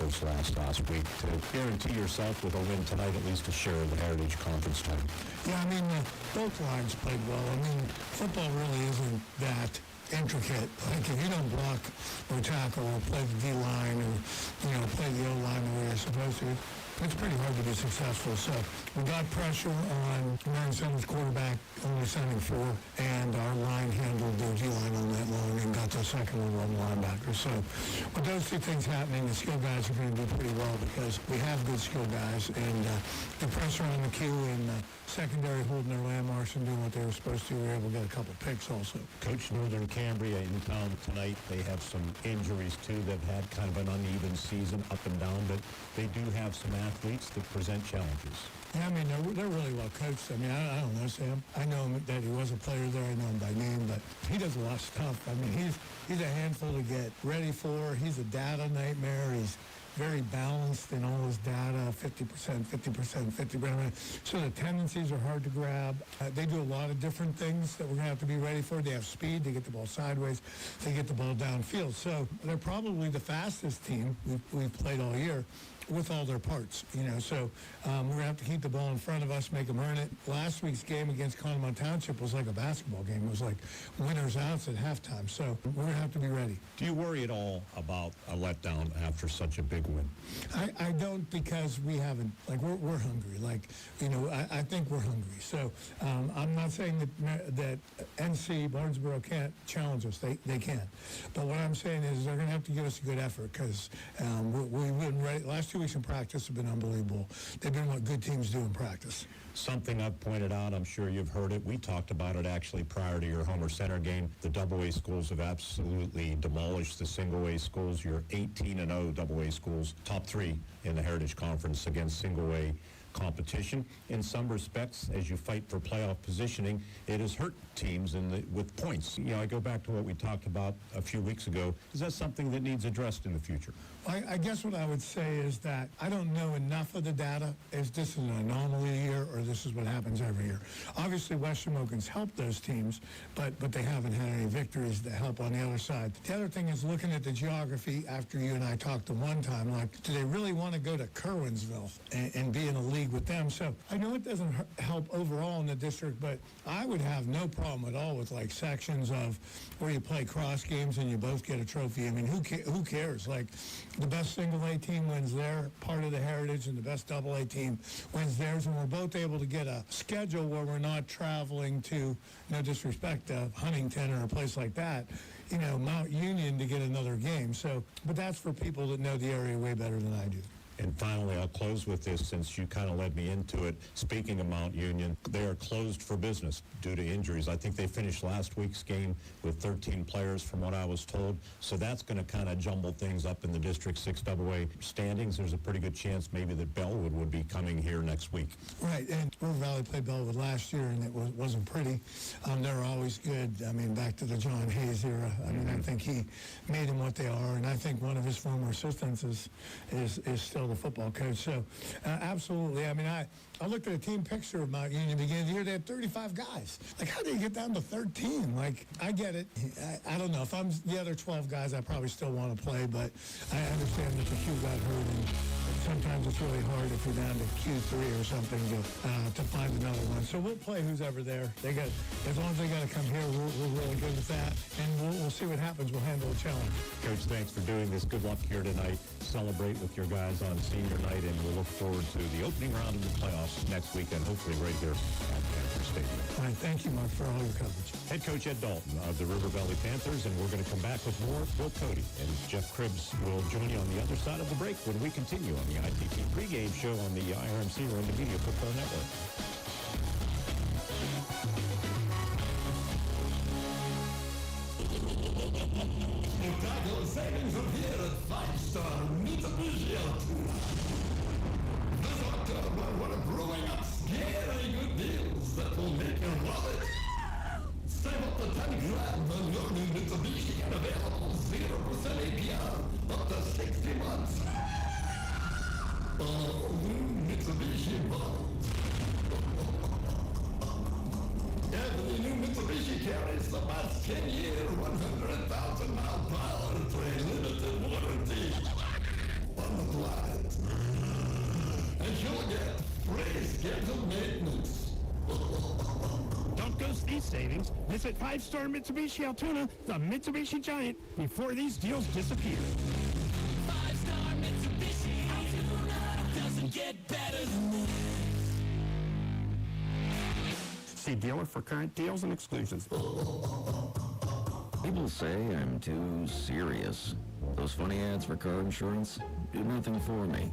efforts last week to guarantee yourself with a win tonight at least a share of the Heritage Conference title. Yeah, I mean, both lines played well. I mean, football really isn't that intricate. Like, if you don't block or tackle or play the D-line or, play the O-line the way you're supposed to, it's pretty hard to be successful. So we got pressure on Marion Center's quarterback, only sending 4, and our line handled their D-line on that long and got the second one linebacker. So with those two things happening, the skill guys are going to do pretty well because we have good skill guys, and the pressure on the Q and secondary holding their landmarks and doing what they were supposed to, we were able to get a couple picks also. Coach, Northern Cambria in town tonight. They have some injuries too. They've had kind of an uneven season up and down, but they do have some athletes that present challenges. Yeah, I mean, they're really well coached. I mean, I don't know Sam. I know him that he was a player there. I know him by name, but he does a lot of stuff. I mean, he's a handful to get ready for. He's a data nightmare. He's very balanced in all his data, 50%, 50%. So the tendencies are hard to grab. They do a lot of different things that we're going to have to be ready for. They have speed. They get the ball sideways. They get the ball downfield. So they're probably the fastest team we've played all year with all their parts, So we're going to have to keep the ball in front of us, make them earn it. Last week's game against Conemaugh Township was like a basketball game. It was like winners outs at halftime. So we're going to have to be ready. Do you worry at all about a letdown after such a big win? I don't, because we haven't, we're hungry. I think we're hungry. So I'm not saying that NC, Barnesboro can't challenge us. They can. But what I'm saying is they're going to have to give us a good effort because we've been ready. Last 2 weeks in practice have been unbelievable. They've been what good teams do in practice. Something I've pointed out, I'm sure you've heard it. We talked about it actually prior to your Homer Center game. The AA schools have absolutely demolished the single A schools. Your 18-0 AA schools, top 3 in the Heritage Conference against single A competition. In some respects, as you fight for playoff positioning, it has hurt teams with points. I go back to what we talked about a few weeks ago. Is that something that needs addressed in the future? I guess what I would say is that I don't know enough of the data. Is this an anomaly year or this is what happens every year? Obviously, West Shamokin's helped those teams, but they haven't had any victories that help on the other side. The other thing is looking at the geography after you and I talked the one time, do they really want to go to Kerwinsville and be in a league with them? So I know it doesn't help overall in the district, but I would have no problem at all with sections of where you play cross games and you both get a trophy. I mean, who cares? The best single A team wins their part of the Heritage and the best AA team wins theirs, and we're both able to get a schedule where we're not traveling to, no disrespect, Huntington or a place like that, Mount Union to get another game. So, but that's for people that know the area way better than I do. And finally, I'll close with this since you kind of led me into it. Speaking of Mount Union, they are closed for business due to injuries. I think they finished last week's game with 13 players from what I was told. So that's going to kind of jumble things up in the District 6 AA standings. There's a pretty good chance maybe that Bellwood would be coming here next week. Right, and River Valley played Bellwood last year, and it wasn't pretty. They're always good. I mean, back to the John Hayes era. I mean, I think he made them what they are, and I think one of his former assistants is still the football coach. So, absolutely. I mean, I looked at a team picture of Mount Union beginning of the year. They had 35 guys. How do you get down to 13? I get it. I don't know. If I'm the other 12 guys, I probably still want to play, but I understand that the Q got hurt, and sometimes it's really hard if you're down to Q3 or something to find another one. So we'll play who's ever there. As long as they got to come here, we're really good with that, and we'll see what happens. We'll handle the challenge. Coach, thanks for doing this. Good luck here tonight. Celebrate with your guys on senior night, and we'll look forward to the opening round of the playoffs next weekend, hopefully right here at Panther Stadium. All right, thank you, Mark, for all your coverage. Head coach Ed Dalton of the River Valley Panthers, and we're going to come back with more. Will Cody and Jeff Cribbs will join you on the other side of the break when we continue on the ITT pregame show on the IRMC or Media Football Network. Chicago savings are here at 5-star Mitsubishi Altoona. This October, we're brewing up scary good deals that will make your wallet. Save up to 10 grand on your new Mitsubishi and available 0% APR up to 60 months. All new Mitsubishi models. Every new Mitsubishi carries the best 10-year, 100,000-mile powertrain limited warranty. On the post these savings, visit 5-Star Mitsubishi Altoona, the Mitsubishi Giant, before these deals disappear. 5-Star Mitsubishi Altoona doesn't get better than this. See dealer for current deals and exclusions. People say I'm too serious. Those funny ads for car insurance do nothing for me.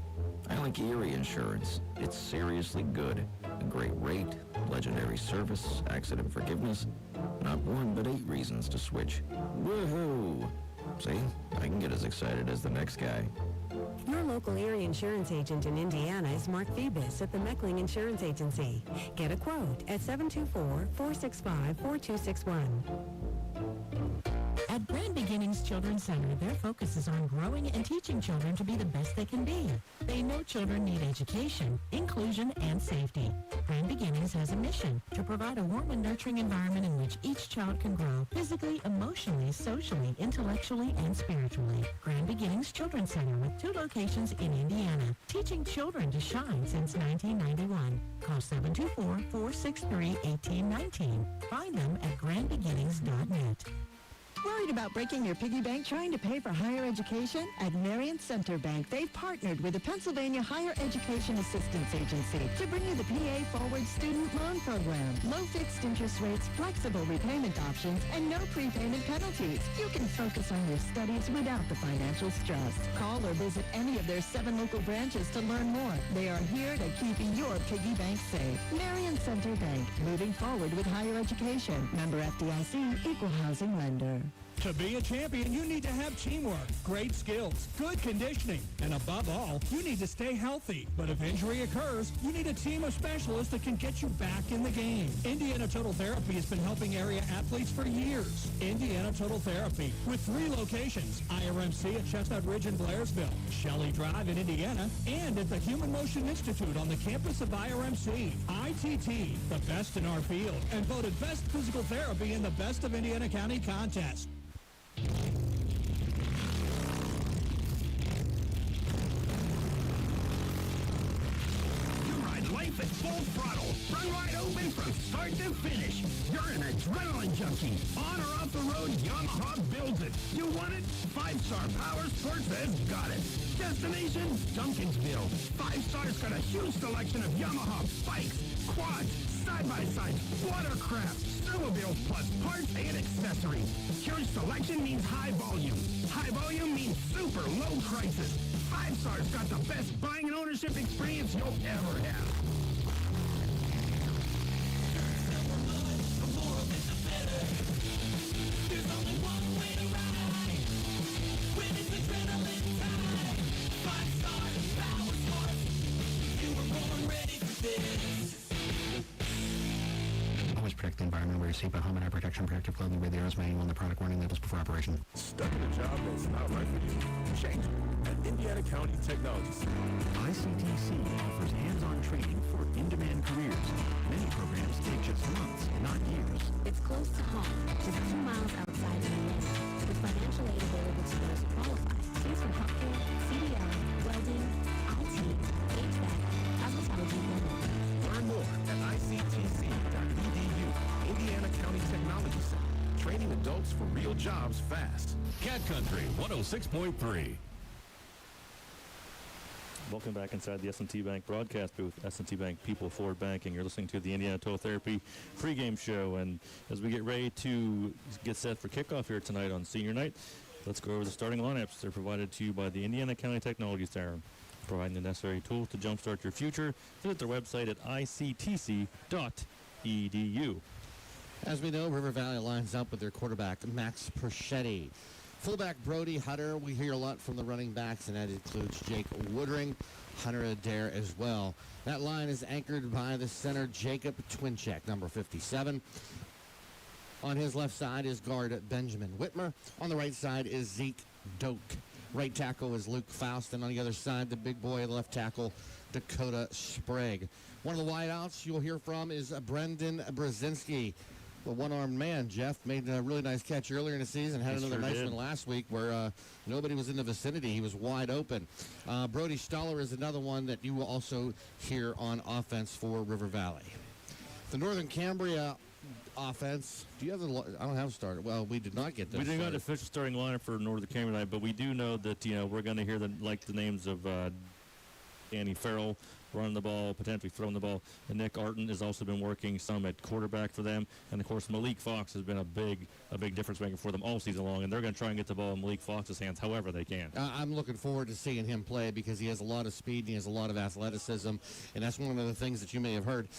I like Erie Insurance. It's seriously good. A great rate, legendary service, accident forgiveness. Not one, but 8 reasons to switch. Woohoo! See, I can get as excited as the next guy. Your local Erie Insurance agent in Indiana is Mark Phoebus at the Meckling Insurance Agency. Get a quote at 724-465-4261. At Grand Beginnings Children's Center, their focus is on growing and teaching children to be the best they can be. They know children need education, inclusion, and safety. Grand Beginnings has a mission to provide a warm and nurturing environment in which each child can grow physically, emotionally, socially, intellectually, and spiritually. Grand Beginnings Children's Center with 2 locations in Indiana, teaching children to shine since 1991. Call 724-463-1819. Find them at grandbeginnings.net. Worried about breaking your piggy bank trying to pay for higher education? At Marion Center Bank, they've partnered with the Pennsylvania Higher Education Assistance Agency to bring you the PA Forward Student Loan Program. Low fixed interest rates, flexible repayment options, and no prepayment penalties. You can focus on your studies without the financial stress. Call or visit any of their 7 local branches to learn more. They are here to keep your piggy bank safe. Marion Center Bank, moving forward with higher education. Member FDIC, equal housing lender. To be a champion, you need to have teamwork, great skills, good conditioning, and above all, you need to stay healthy. But if injury occurs, you need a team of specialists that can get you back in the game. Indiana Total Therapy has been helping area athletes for years. Indiana Total Therapy, with 3 locations, IRMC at Chestnut Ridge in Blairsville, Shelley Drive in Indiana, and at the Human Motion Institute on the campus of IRMC. ITT, the best in our field, and voted Best Physical Therapy in the Best of Indiana County contest. Life at full throttle. Run wide open from start to finish. You're an adrenaline junkie. On or off the road, Yamaha builds it. You want it? 5-Star Power Sports has got it. Destination, Duncansville. 5-Star's got a huge selection of Yamaha bikes, quads, side-by-sides, watercraft, snowmobiles, plus parts and accessories. Huge selection means high volume. High volume means super low prices. 5-Star's got the best buying and ownership experience you'll ever have. There's only one way to ride. When it's adrenaline time. 5-Star Power Sports. You were born ready for this. Always protect the environment. Wear your seatbelt, helmet, eye protection, protective clothing, read the owner's manual and the product warning labels before operation. Stuck in a job that's not right for you? Change it at Indiana County Technology Center. ICTC offers hands-on training for in-demand careers. Many programs take just months, not years. It's close to home, just 2 miles outside of Atlanta, with financial aid available to those who qualify. Choose from healthcare, CDL, welding, IT, HVAC, cosmetology, and more. Learn more at ictc.edu. Indiana County Technology Center. Training adults for real jobs fast. Cat Country 106.3. Welcome back inside the S&T Bank broadcast booth. S&T Bank People Forward Banking. You're listening to the Indiana Total Therapy pregame show. And as we get ready to get set for kickoff here tonight on senior night, let's go over the starting lineups. They're provided to you by the Indiana County Technology Center, providing the necessary tools to jumpstart your future. Visit their website at ictc.edu. As we know, River Valley lines up with their quarterback, Max Perschetti. Fullback Brody Hutter. We hear a lot from the running backs, and that includes Jake Woodring, Hunter Adair as well. That line is anchored by the center, Jacob Twincheck, number 57. On his left side is guard Benjamin Whitmer. On the right side is Zeke Doak. Right tackle is Luke Faust, and on the other side, the big boy, left tackle, Dakota Sprague. One of the wideouts you'll hear from is Brendan Brzezinski. The one-armed man, Jeff, made a really nice catch earlier in the season. Had another nice one last week where nobody was in the vicinity. He was wide open. Brody Stoller is another one that you will also hear on offense for River Valley. The Northern Cambria offense. Do you have the? I don't have a starter. Well, we did not get this. We didn't got started. the official starting lineup for Northern Cambria tonight, but we do know that we're going to hear the names of Danny Farrell running the ball, potentially throwing the ball. And Nick Arton has also been working some at quarterback for them. And, of course, Malik Fox has been a big difference maker for them all season long. And they're going to try and get the ball in Malik Fox's hands however they can. I'm looking forward to seeing him play because he has a lot of speed and he has a lot of athleticism. And that's one of the things that you may have heard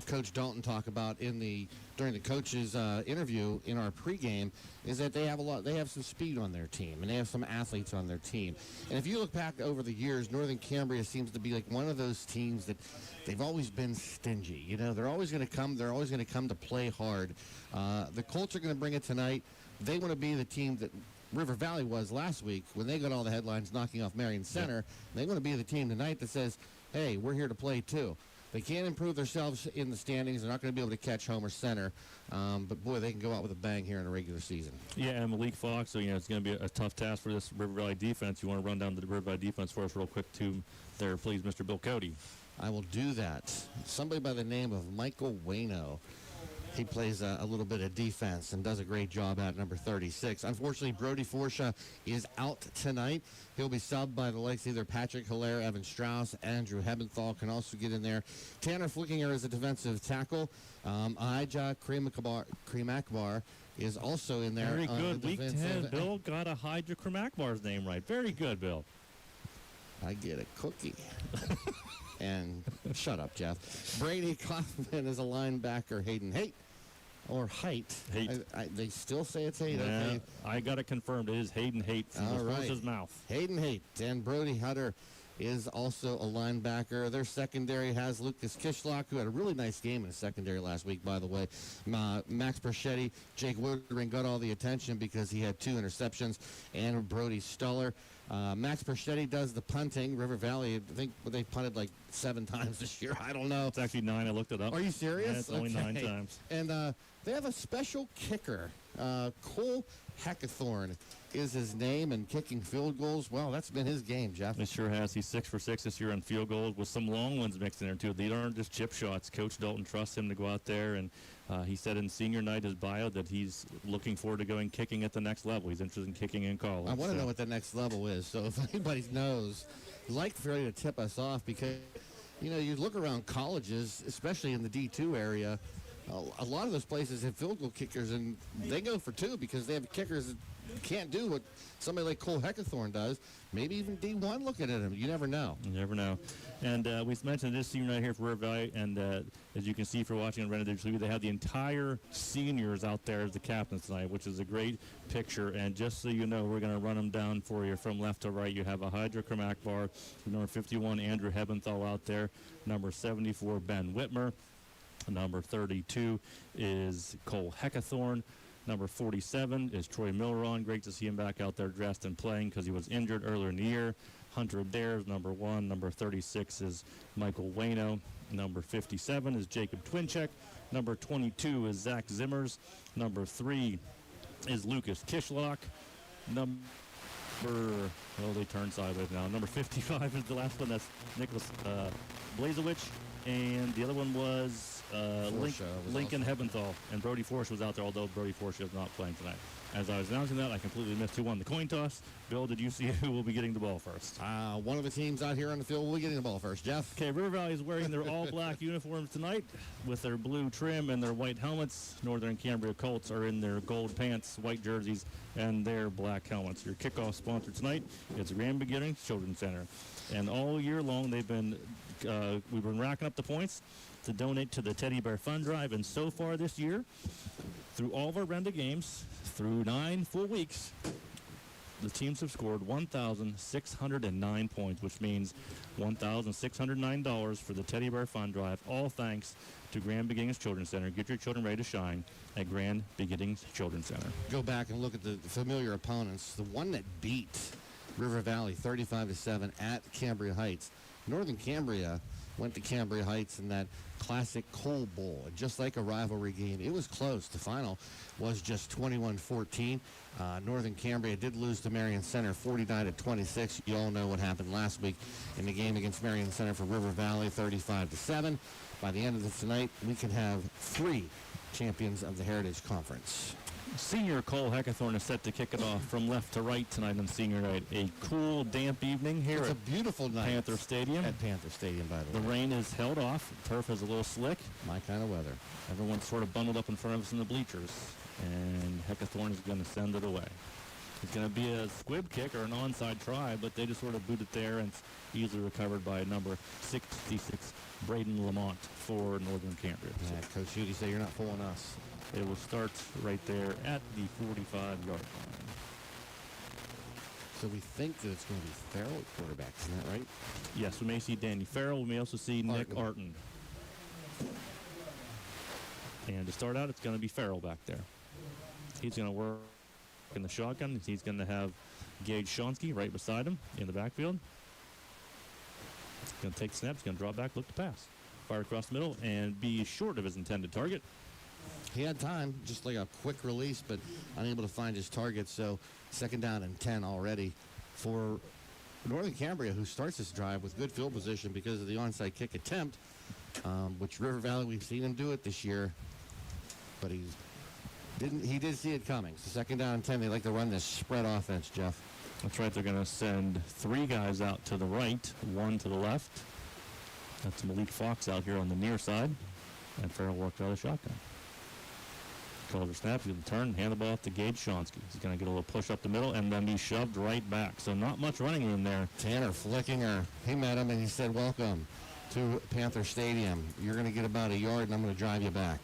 Coach Dalton talk about during the coach's interview in our pregame is that they have some speed on their team and they have some athletes on their team. And if you look back over the years, Northern Cambria seems to be like one of those teams that they've always been stingy. You know, they're always going to come to play hard. The Colts are going to bring it tonight. They want to be the team that River Valley was last week when they got all the headlines knocking off Marion Center. Yep. They want to be the team tonight that says, hey, we're here to play too. They can't improve themselves in the standings. They're not going to be able to catch Homer Center. But, boy, they can go out with a bang here in a regular season. Yeah, and Malik Fox, so, it's going to be a tough task for this River Valley defense. You want to run down the River Valley defense for us real quick, too, there, please, Mr. Bill Cody. I will do that. Somebody by the name of Michael Wayno. He plays a little bit of defense and does a great job at number 36. Unfortunately, Brody Forsha is out tonight. He'll be subbed by the likes of either Patrick Hilaire, Evan Strauss, Andrew Hebenthal can also get in there. Tanner Flickinger is a defensive tackle. Ahijah Kremakbar is also in there. Very good. Week 10, Bill Bill got Ahijah Kremakbar's name right. Very good, Bill. I get a cookie. And shut up, Jeff. Brady Kaufman is a linebacker. Hayden Haight. Or Height. Haight. They still say it's Haight. Yeah, Okay. I got it confirmed. It is Hayden Haight from the horse's mouth. Hayden Haight. And Brody Hutter is also a linebacker. Their secondary has Lucas Kishlock, who had a really nice game in the secondary last week, by the way. Max Perschetti, Jake Woodring got all the attention because he had 2 interceptions, and Brody Stuller. Max Perschetti does the punting. River Valley, I think they punted like 7 times this year. I don't know. It's actually 9. I looked it up. Are you serious? Yeah, it's only 9 times. And they have a special kicker. Cole Hackathorn is his name, and kicking field goals. Well, that's been his game, Jeff. It sure has. He's 6 for 6 this year on field goals with some long ones mixed in there, too. These aren't just chip shots. Coach Dalton trusts him to go out there, and he said in senior night, his bio, that he's looking forward to going kicking at the next level. He's interested in kicking in college. I want to know what the next level is. So if anybody knows, I'd like for you to tip us off because, you look around colleges, especially in the D2 area, a lot of those places have field goal kickers, and they go for 2 because they have kickers that can't do what somebody like Cole Heckathorn does. Maybe even D1 looking at him. You never know. You never know. And we mentioned this senior night here for River Valley, and as you can see if you're watching on Rented TV, they have the entire seniors out there as the captains tonight, which is a great picture. And just so you know, we're going to run them down for you from left to right. You have Ahijah Kremakbar, number 51, Andrew Hebenthal out there, number 74, Ben Whitmer. Number 32 is Cole Heckathorn. Number 47 is Troy Milron. Great to see him back out there dressed and playing because he was injured earlier in the year. Hunter Adair is number 1. Number 36 is Michael Wayno. Number 57 is Jacob Twincheck. Number 22 is Zach Zimmers. Number 3 is Lucas Kishlock. They turned sideways now. Number 55 is the last one. That's Nicholas Blazewicz. And the other one was Lincoln Hebenthal. And Brody Forsh was out there, although Brody Forsh is not playing tonight. As I was announcing that, I completely missed who won the coin toss. Bill, did you see who will be getting the ball first? One of the teams out here on the field will be getting the ball first. Jeff? Okay, River Valley is wearing their all-black uniforms tonight with their blue trim and their white helmets. Northern Cambria Colts are in their gold pants, white jerseys, and their black helmets. Your kickoff sponsor tonight is Grand Beginnings Children's Center. And all year long, we've been racking up the points to donate to the Teddy Bear Fund Drive. And so far this year, through all of our Renda games, through 9 full weeks, the teams have scored 1,609 points, which means $1,609 for the Teddy Bear Fund Drive, all thanks to Grand Beginnings Children's Center. Get your children ready to shine at Grand Beginnings Children's Center. Go back and look at the familiar opponents. The one that beat River Valley 35-7 at Cambria Heights. Northern Cambria went to Cambria Heights in that classic Coal Bowl. And just like a rivalry game, it was close. The final was just 21-14. Northern Cambria did lose to Marion Center 49-26. You all know what happened last week in the game against Marion Center for River Valley, 35-7. By the end of tonight, we can have 3 champions of the Heritage Conference. Senior Cole Heckathorn is set to kick it off from left to right tonight on senior night. A cool, damp evening here It's at a beautiful night. Panther Stadium. At Panther Stadium, by the The way. rain is held off. The turf is a little slick. My kind of weather. Everyone's sort of bundled up in front of us in the bleachers. And Heckathorn is going to send it away. It's going to be a squib kick or an onside try, but they just sort of boot it there, and it's easily recovered by number 66, Braden Lamont for Northern Cambria. Yeah, Coach Judy said you're not fooling us. It will start right there at the 45-yard line. So we think that it's going to be Farrell at quarterback, isn't that right? Yes, we may see Danny Farrell. We may also see Nick Arton. And to start out, it's going to be Farrell back there. He's going to work in the shotgun. He's going to have Gage Shonsky right beside him in the backfield. He's going to take snaps. He's going to draw back, look to pass. Fire across the middle and be short of his intended target. He had time, just like a quick release, but unable to find his target. So 2nd down and 10 already for Northern Cambria, who starts this drive with good field position because of the onside kick attempt, which River Valley, we've seen him do it this year, but he did see it coming. So 2nd down and 10, they like to run this spread offense, Jeff. That's right. They're going to send 3 guys out to the right, 1 to the left. That's Malik Fox out here on the near side. And Farrell worked out of the shotgun. Culver snaps, he's going to turn, hand the ball off to Gage Shonsky. He's going to get a little push up the middle and then be shoved right back. So not much running room there. Tanner Flickinger, he met him and he said, welcome to Panther Stadium. You're going to get about a yard and I'm going to drive you back.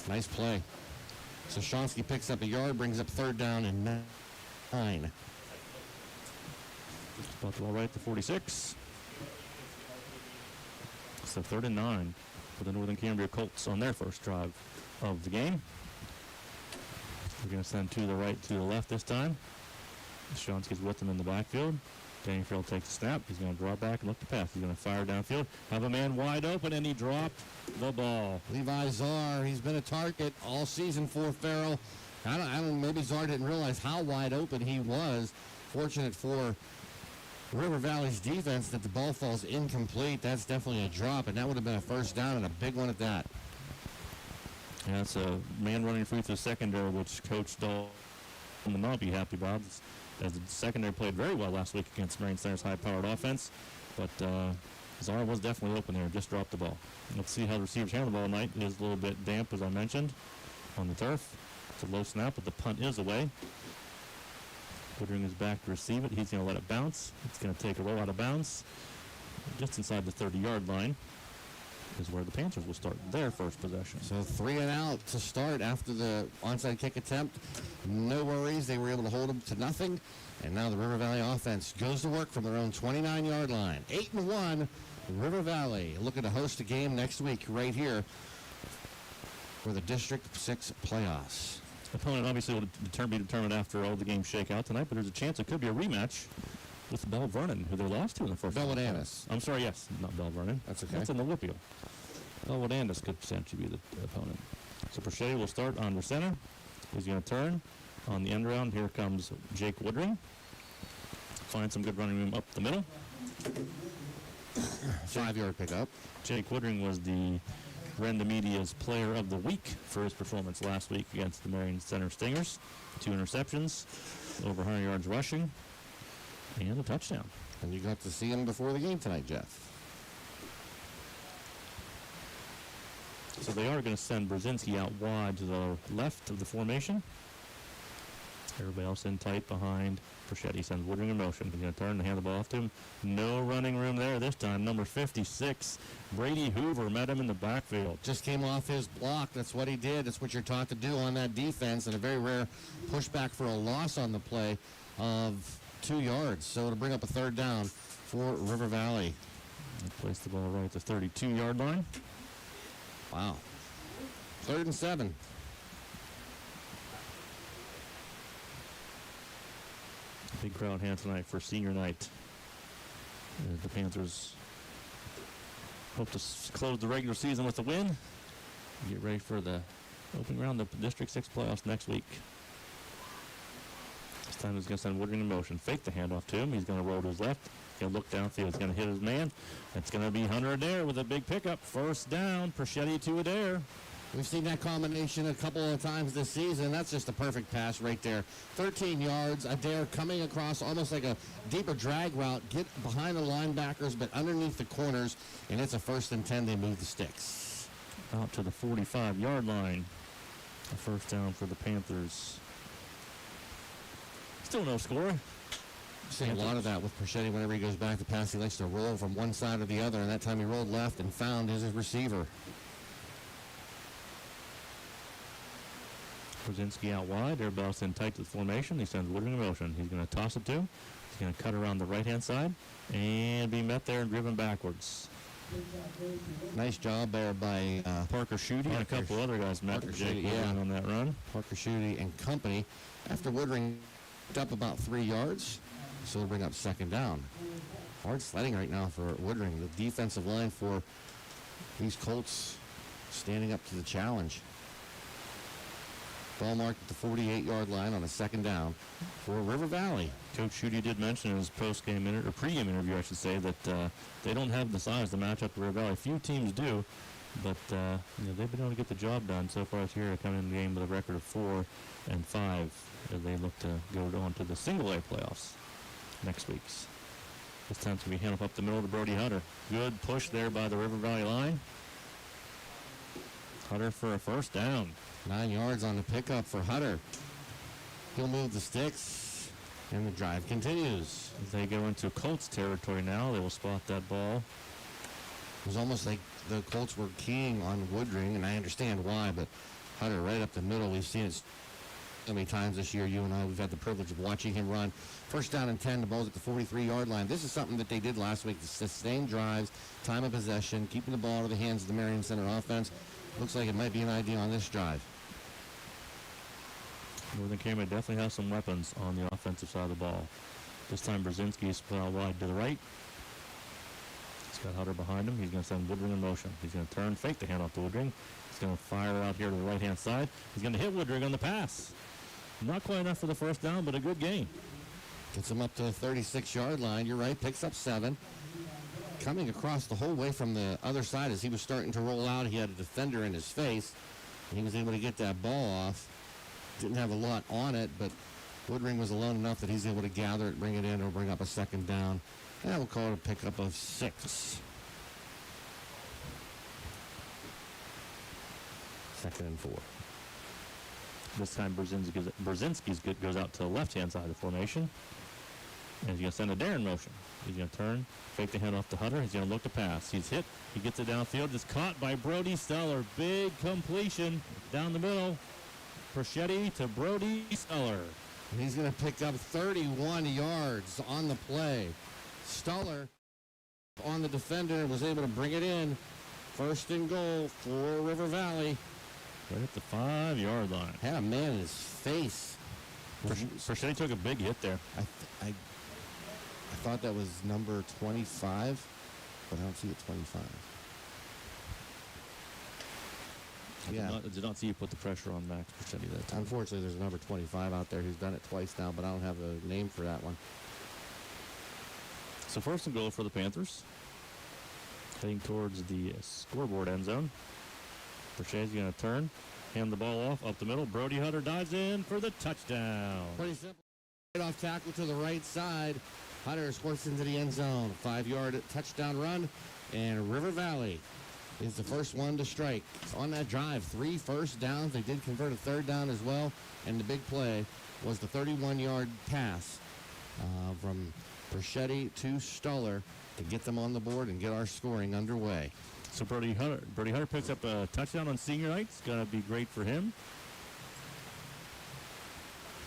Nice play. So Shonsky picks up a yard, brings up 3rd down and 9. Spot the ball right at the 46. So 3rd and 9 for the Northern Cambria Colts on their first drive of the game. We're going to send to the right, to the left this time. Shonsky's with him in the backfield. Danny Farrell takes the snap. He's going to draw back and look to pass. He's going to fire downfield. Have a man wide open, and he dropped the ball. Levi Czar, he's been a target all season for Farrell. I don't maybe Czar didn't realize how wide open he was. Fortunate for River Valley's defense that the ball falls incomplete. That's definitely a drop, and that would have been a 1st down and a big one at that. Yeah, it's a man running free through secondary, which Coach Dahl will not be happy about, as the secondary played very well last week against Marion Center's high-powered offense. But Czar was definitely open there and just dropped the ball. Let's see how the receivers handle the ball tonight. It is a little bit damp, as I mentioned, on the turf. It's a low snap, but the punt is away. Woodring is back to receive it. He's going to let it bounce. It's going to take a roll out of bounds. Just inside the 30-yard line is where the Panthers will start their first possession. So 3 and out to start after the onside kick attempt. No worries. They were able to hold them to nothing. And now the River Valley offense goes to work from their own 29-yard line. 8-1, River Valley looking to host a game next week right here for the District 6 playoffs. Opponent obviously will be determined after all the games shake out tonight, but there's a chance it could be a rematch with Bell Vernon, who they lost to in the first round. Belwood-Annis. I'm sorry, yes, not Bell Vernon. That's okay. That's in the Whippeal. Belwood-Annis could potentially be the opponent. So Perchetti will start on the center. He's going to turn on the end round. Here comes Jake Woodring. Find some good running room up the middle. 5-yard pickup. Jake Woodring was the Renda Media's Player of the Week for his performance last week against the Marion Center Stingers. 2 interceptions, over 100 yards rushing, and a touchdown. And you got to see him before the game tonight, Jeff. So they are going to send Brzezinski out wide to the left of the formation. Everybody else in tight behind Perchetti. Sends Woodring in motion. He's going to turn and hand the ball off to him. No running room there this time. Number 56, Brady Hoover, met him in the backfield. Just came off his block. That's what he did. That's what you're taught to do on that defense, and a very rare pushback for a loss on the play of 2 yards. So it'll bring up a 3rd down for River Valley. They place the ball right at the 32-yard line. Wow. 3rd and 7. Big crowd here tonight for senior night. The Panthers hope to close the regular season with a win. Get ready for the opening round of the District 6 playoffs next week. This time he's going to send Woodring in motion. Fake the handoff to him. He's going to roll to his left. He'll look downfield. He's going to hit his man. It's going to be Hunter Adair with a big pickup. 1st down. Perchetti to Adair. We've seen that combination a couple of times this season. That's just a perfect pass right there. 13 yards. Adair coming across almost like a deeper drag route. Get behind the linebackers, but underneath the corners. And it's a 1st and 10. They move the sticks. Out to the 45-yard line. A first down for the Panthers. Still no score. See a lot of that with Perchetti whenever he goes back to pass. He likes to roll from one side to the other, and that time he rolled left and found his receiver. Brzezinski out wide. Everybody's in tight to the formation. He sends Woodring in motion. He's going to toss it to. He's going to cut around the right-hand side and be met there and driven backwards. Nice job there by Parker Schutte and a couple other guys met Jake Woodring on that run. Parker Schutte and company. After Woodring up about 3 yards, so they'll bring up 2nd down. Hard sledding right now for Woodring. The defensive line for these Colts standing up to the challenge. Ball marked at the 48-yard line on a 2nd down for River Valley. Coach Schutte did mention in his pregame interview, I should say, that they don't have the size to match up to River Valley. Few teams do, but they've been able to get the job done so far this year, coming in the game with a record of 4-5 as they look to go on to the single-A playoffs next week. This time it's going to be handoff up the middle to Brody Hutter. Good push there by the River Valley line. Hutter for a 1st down. 9 yards on the pickup for Hutter. He'll move the sticks, and the drive continues. As they go into Colts territory now, they will spot that ball. It was almost like the Colts were keying on Woodring, and I understand why, but Hutter right up the middle. We've seen it so many times this year. You and I, we've had the privilege of watching him run. 1st down and 10, the ball's at the 43-yard line. This is something that they did last week, to sustain drives, time of possession, keeping the ball out of the hands of the Marion Center offense. Looks like it might be an idea on this drive. Northern Cambria definitely has some weapons on the offensive side of the ball. This time Brzezinski is put out wide to the right. He's got Hutter behind him. He's going to send Woodring in motion. He's going to turn, fake the handoff to Woodring. He's going to fire out here to the right-hand side. He's going to hit Woodring on the pass. Not quite enough for the 1st down, but a good gain. Gets him up to the 36-yard line. You're right, picks up 7. Coming across the whole way from the other side as he was starting to roll out, he had a defender in his face, and he was able to get that ball off. Didn't have a lot on it, but Woodring was alone enough that he's able to gather it, bring it in, or bring up a 2nd down. And we'll call it a pickup of 6. 2nd and 4. This time Brzezinski goes out to the left-hand side of the formation. And he's going to send Adair in motion. He's going to turn, fake the handoff to Hutter. He's going to look to pass. He's hit. He gets it downfield. Just caught by Brody Steller. Big completion down the middle. Perchetti to Brody Steller. And he's going to pick up 31 yards on the play. Steller on the defender was able to bring it in. 1st and goal for River Valley. Right at the 5-yard line. Had a man in his face. Perchetti took a big hit there. I thought that was number 25, but I don't see it 25. I did not see you put the pressure on Max Perchetti that time. Unfortunately, there's a number 25 out there who's done it twice now, but I don't have a name for that one. So 1st and goal for the Panthers. Heading towards the scoreboard end zone. Perchetti's going to turn, hand the ball off up the middle. Brody Hutter dives in for the touchdown. Pretty simple. Right off tackle to the right side. Hutter squirts into the end zone. 5-yard touchdown run, and River Valley is the first one to strike. On that drive, 3 first downs. They did convert a 3rd down as well, and the big play was the 31-yard pass from Perchetti to Stoller to get them on the board and get our scoring underway. So Brody Hutter picks up a touchdown on senior night. It's going to be great for him.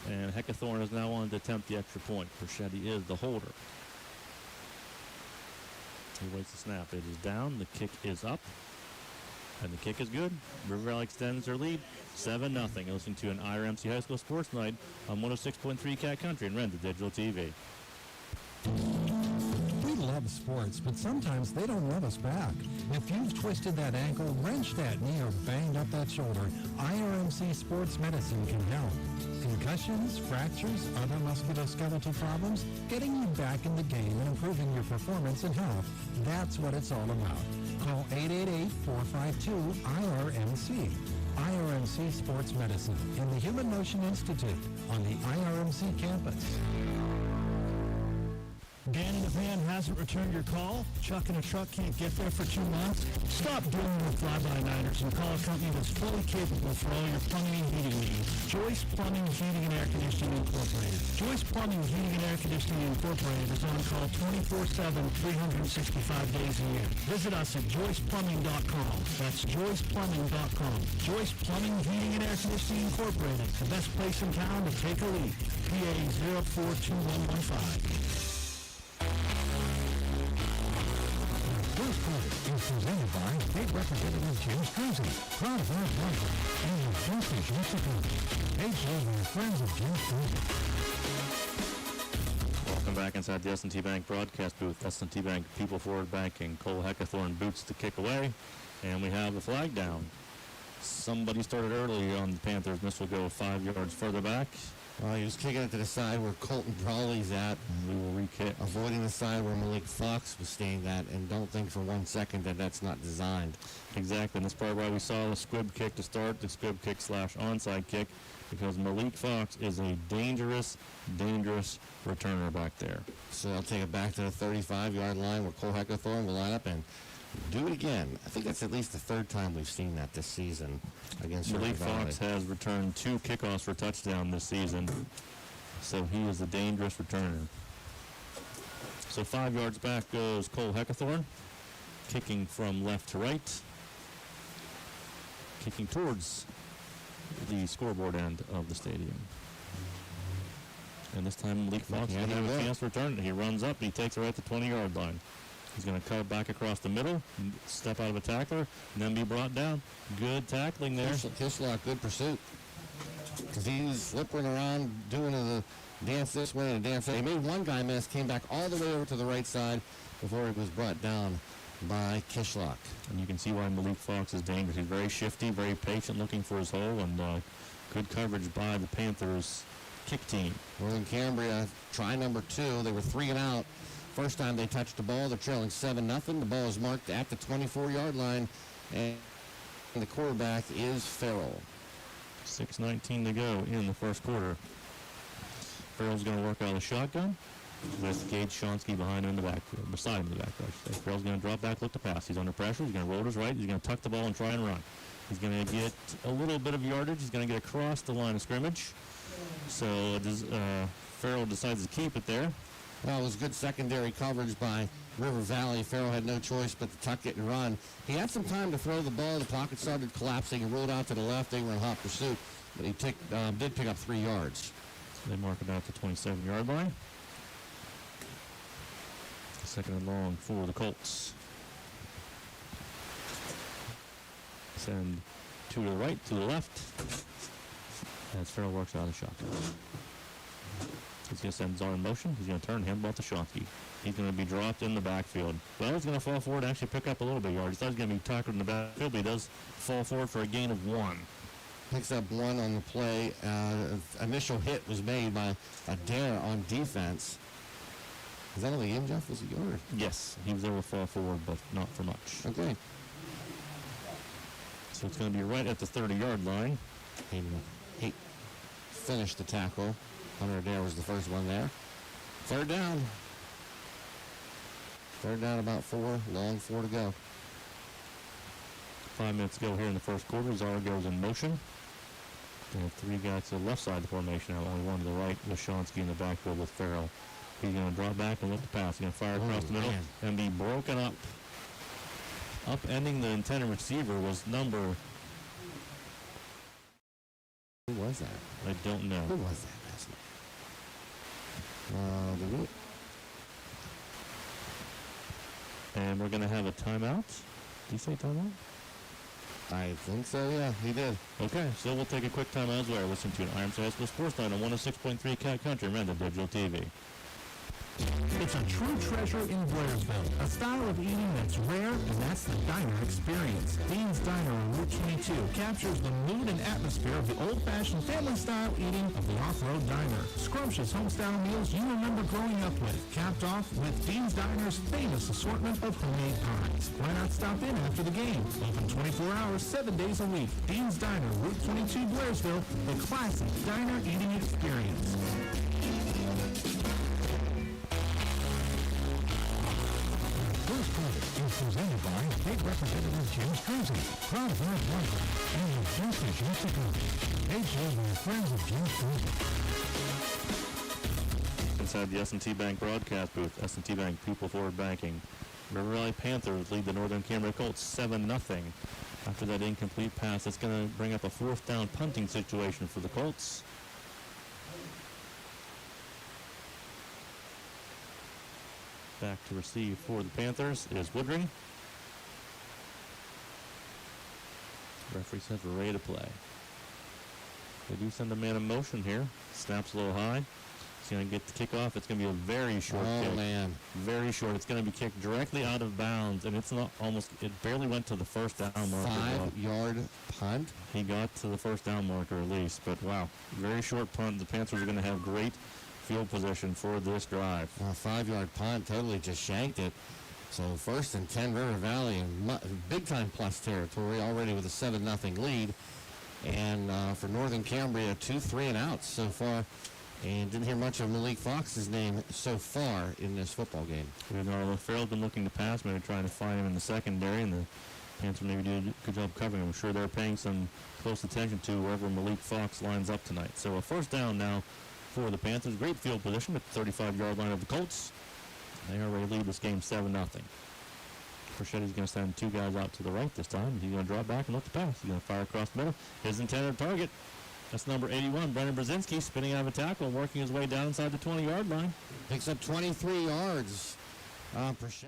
And Heckathorn is now on to attempt the extra point. Perchetti is the holder. He waits the snap. It is down. The kick is up. And the kick is good. River Valley extends their lead 7-0. Listening to an IRMC High School Sports Night on 106.3 Cat Country and Renda Digital TV. We love sports, but sometimes they don't love us back. If you've twisted that ankle, wrenched that knee, or banged up that shoulder, IRMC Sports Medicine can help. Concussions, fractures, other musculoskeletal problems, getting you back in the game and improving your performance and health. That's what it's all about. Call 888-452-IRMC. IRMC Sports Medicine in the Human Motion Institute on the IRMC campus. Dan in the van hasn't returned your call? Chuck in a truck can't get there for 2 months? Stop dealing with fly-by-nighters and call a company that's fully capable for all your plumbing and heating needs. Joyce Plumbing, Heating, and Air Conditioning Incorporated. Joyce Plumbing, Heating, and Air Conditioning Incorporated is on call 24/7, 365 days a year. Visit us at joyceplumbing.com. That's joyceplumbing.com. Joyce Plumbing, Heating, and Air Conditioning Incorporated, the best place in town to take a leak. PA 042115. First Quarter is presented by State Representative James Cruzy, proud of our partner, and the Justice Mexico. Paid for by friends of James Cruzy. Welcome back inside the S&T Bank broadcast booth. S&T Bank People Forward Banking. Cole Heckathorn boots the kick away, and we have a flag down. Somebody started early on the Panthers. This will go 5 yards further back. He was kicking it to the side where Colton Brawley's at. And we will re-kick. Avoiding the side where Malik Fox was staying at, and don't think for 1 second that that's not designed. Exactly, and that's probably why we saw the squib kick to start, the squib kick / onside kick, because Malik Fox is a dangerous, dangerous returner back there. So they'll take it back to the 35-yard line where Cole Heckathorn will line up and do it again. I think that's at least the third time we've seen that this season against Malik River Valley. Fox has returned 2 kickoffs for touchdown this season, so he is a dangerous returner. So 5 yards back goes Cole Heckathorn, kicking from left to right, kicking towards the scoreboard end of the stadium. And this time Malik Fox is going to have a chance to return it. He runs up, he takes it right at the 20-yard line. He's going to cut back across the middle, step out of a tackler, and then be brought down. Good tackling there. Kishlock, good pursuit. Because he was flipping around, doing the dance this way and dance that. He made one guy miss, came back all the way over to the right side before he was brought down by Kishlock. And you can see why Malik Fox is dangerous. He's very shifty, very patient, looking for his hole, and good coverage by the Panthers kick team. Northern Cambria, try number 2. They were 3 and out. First time they touched the ball, they're trailing 7-0. The ball is marked at the 24-yard line, and the quarterback is Farrell. 6:19 to go in the first quarter. Farrell's going to work out of the shotgun with Gage Shonsky behind him in the backfield, beside him in the backfield. So Farrell's going to drop back, look to pass. He's under pressure. He's going to roll to his right. He's going to tuck the ball and try and run. He's going to get a little bit of yardage. He's going to get across the line of scrimmage. So Farrell decides to keep it there. Well, it was good secondary coverage by River Valley. Farrell had no choice but to tuck it and run. He had some time to throw the ball. The pocket started collapsing. He rolled out to the left. They were in hot pursuit, but he did pick up 3 yards. So they mark it out to the 27-yard line. Second and long for the Colts. Send 2 to the right, 2 to the left, as Farrell works out of the shotgun. He's going to send Czar in motion. He's going to turn him off to Shonsky. He's going to be dropped in the backfield. Well, he's going to fall forward and actually pick up a little bit of yards. He thought he was going to be tackled in the backfield, but he does fall forward for a gain of 1. Picks up 1 on the play. Initial hit was made by Adair on defense. Is that on the game, Jeff? Was it yours? Yes, he was able to fall forward, but not for much. Okay. So it's going to be right at the 30-yard line. He finished the tackle. Hunter Adair was the first one there. Third down. Third down, about 4. Long 4 to go. 5 minutes to go here in the first quarter. Czar goes in motion. They have 3 guys to the left side of the formation now. Only 1 to the right with Shonsky in the backfield with Farrell. He's going to drop back and look to pass. He's going to fire across the middle and be broken up. Upending the intended receiver was number... Who was that? I don't know. Who was that? And we're going to have a timeout. Did you say timeout? I think so, yeah, he did. Okay, so we'll take a quick timeout as well. Listen to an IRMC High School Sports Night on 106.3 Cat Country, Random Digital TV. It's a true treasure in Blairsville, a style of eating that's rare, and that's the diner experience. Dean's Diner on Route 22 captures the mood and atmosphere of the old-fashioned family-style eating of the off-road diner. Scrumptious home-style meals you remember growing up with, capped off with Dean's Diner's famous assortment of homemade pies. Why not stop in after the game? Open 24 hours, 7 days a week. Dean's Diner, Route 22, Blairsville, the classic diner eating experience. First Quarter is presented by State Representative James Cruzy, proud of our partner, and the Justice Yet to Come. Paid for by friends of James Cruzy. Inside the S&T Bank broadcast booth, S&T Bank People Forward Banking. River Valley Panthers lead the Northern Cambria Colts 7-0. After that incomplete pass, it's going to bring up a fourth down punting situation for the Colts. Back to receive for the Panthers is Woodring. Referee says we're ready to play. They do send a man in motion here. Snaps a little high. He's going to get the kickoff. It's going to be a very short kick. Oh, man. Very short. It's going to be kicked directly out of bounds, and it's not almost, it barely went to the first down marker. 5-yard punt. He got to the first down marker at least, but wow. Very short punt. The Panthers are going to have great field position for this drive. A 5-yard punt, totally just shanked it. So 1st and 10, River Valley in big-time plus territory already with a 7-0 lead. And for Northern Cambria, 2 3-and-outs so far. And didn't hear much of Malik Fox's name so far in this football game. We know Farrell's been looking to pass, maybe trying to find him in the secondary, and the Panthers maybe do a good job covering him. I'm sure they're paying some close attention to wherever Malik Fox lines up tonight. So a first down now for the Panthers. Great field position at the 35-yard line of the Colts. They already lead this game 7-0. Perchetti's going to send 2 guys out to the right this time. He's going to drop back and look to pass. He's going to fire across the middle. His intended target, that's number 81, Brennan Brzezinski, spinning out of a tackle, working his way down inside the 20-yard line. Picks up 23 yards. Perchetti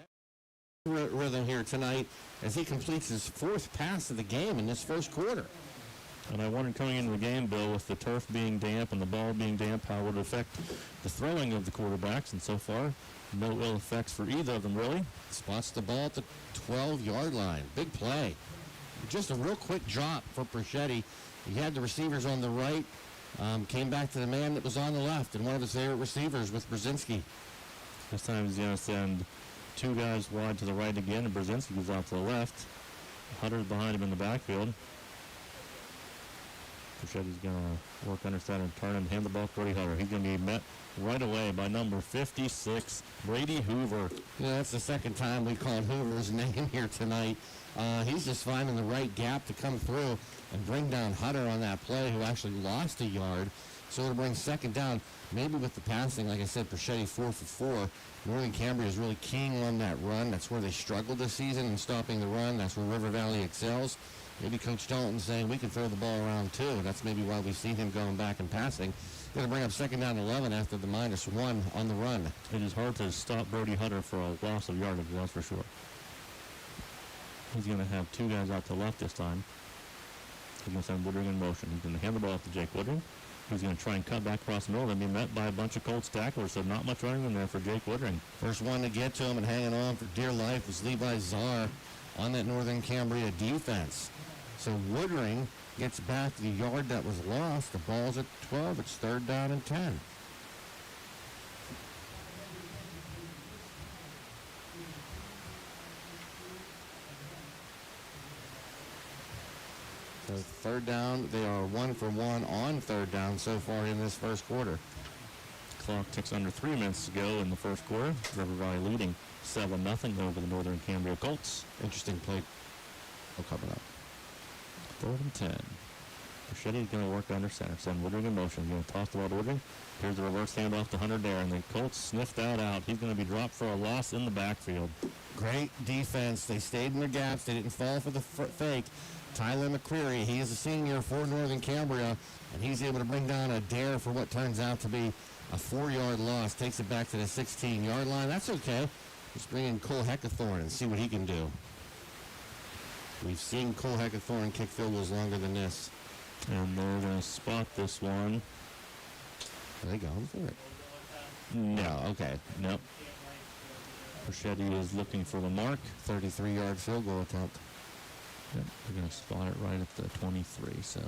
rhythm here tonight as he completes his 4th pass of the game in this first quarter. And I wondered coming into the game, Bill, with the turf being damp and the ball being damp, how it would affect the throwing of the quarterbacks. And so far, no ill effects for either of them, really. Spots the ball at the 12-yard line. Big play. Just a real quick drop for Perchetti. He had the receivers on the right, came back to the man that was on the left, and one of his favorite receivers with Brzezinski. This time he's going to send 2 guys wide to the right again, and Brzezinski goes out to the left. Hunter's behind him in the backfield. Perchetti's going to work under center and turn and hand the ball to Brody Hunter. He's going to be met right away by number 56, Brady Hoover. Yeah, that's the second time we called Hoover's name here tonight. He's just finding the right gap to come through and bring down Hunter on that play, who actually lost a yard. So it'll bring second down. Maybe with the passing, like I said, Perchetti 4 for 4. Northern Cambria is really keying on that run. That's where they struggled this season in stopping the run. That's where River Valley excels. Maybe Coach Dalton saying we can throw the ball around too. That's maybe why we've seen him going back and passing. Going to bring up second down 11 after the -1 on the run. It is hard to stop Brody Hunter for a loss of yardage, that's for sure. He's going to have 2 guys out to the left this time. He's going to send Woodring in motion. He's going to hand the ball off to Jake Woodring. He's going to try and cut back across the middle and be met by a bunch of Colts tacklers, so not much running in there for Jake Woodring. First one to get to him and hanging on for dear life was Levi Czar on that Northern Cambria defense. So Woodring gets back the yard that was lost. The ball's at 12. It's 3rd down and 10. So 3rd down, they are 1 for 1 on 3rd down so far in this first quarter. Clock ticks under 3 minutes to go in the first quarter. River Valley leading 7-0 over the Northern Cambria Colts. Interesting play coming up. 3rd and 10. Perchetti's going to work under center. Send Woodring in motion. He's going to toss the ball to Woodring. Here's the reverse handoff to Hunter Dare, and the Colts sniffed that out. He's going to be dropped for a loss in the backfield. Great defense. They stayed in their gaps. They didn't fall for the fake. Tyler McCreary, he is a senior for Northern Cambria, and he's able to bring down a Dare for what turns out to be a 4-yard loss. Takes it back to the 16-yard line. That's okay. Just bring in Cole Heckathorn and see what he can do. We've seen Cole Heckathorn kick field goals longer than this. And they're going to spot this one. They go for it. No, okay. Nope. Perchetti is looking for the mark. 33-yard field goal attempt. Yep, they're going to spot it right at the 23. So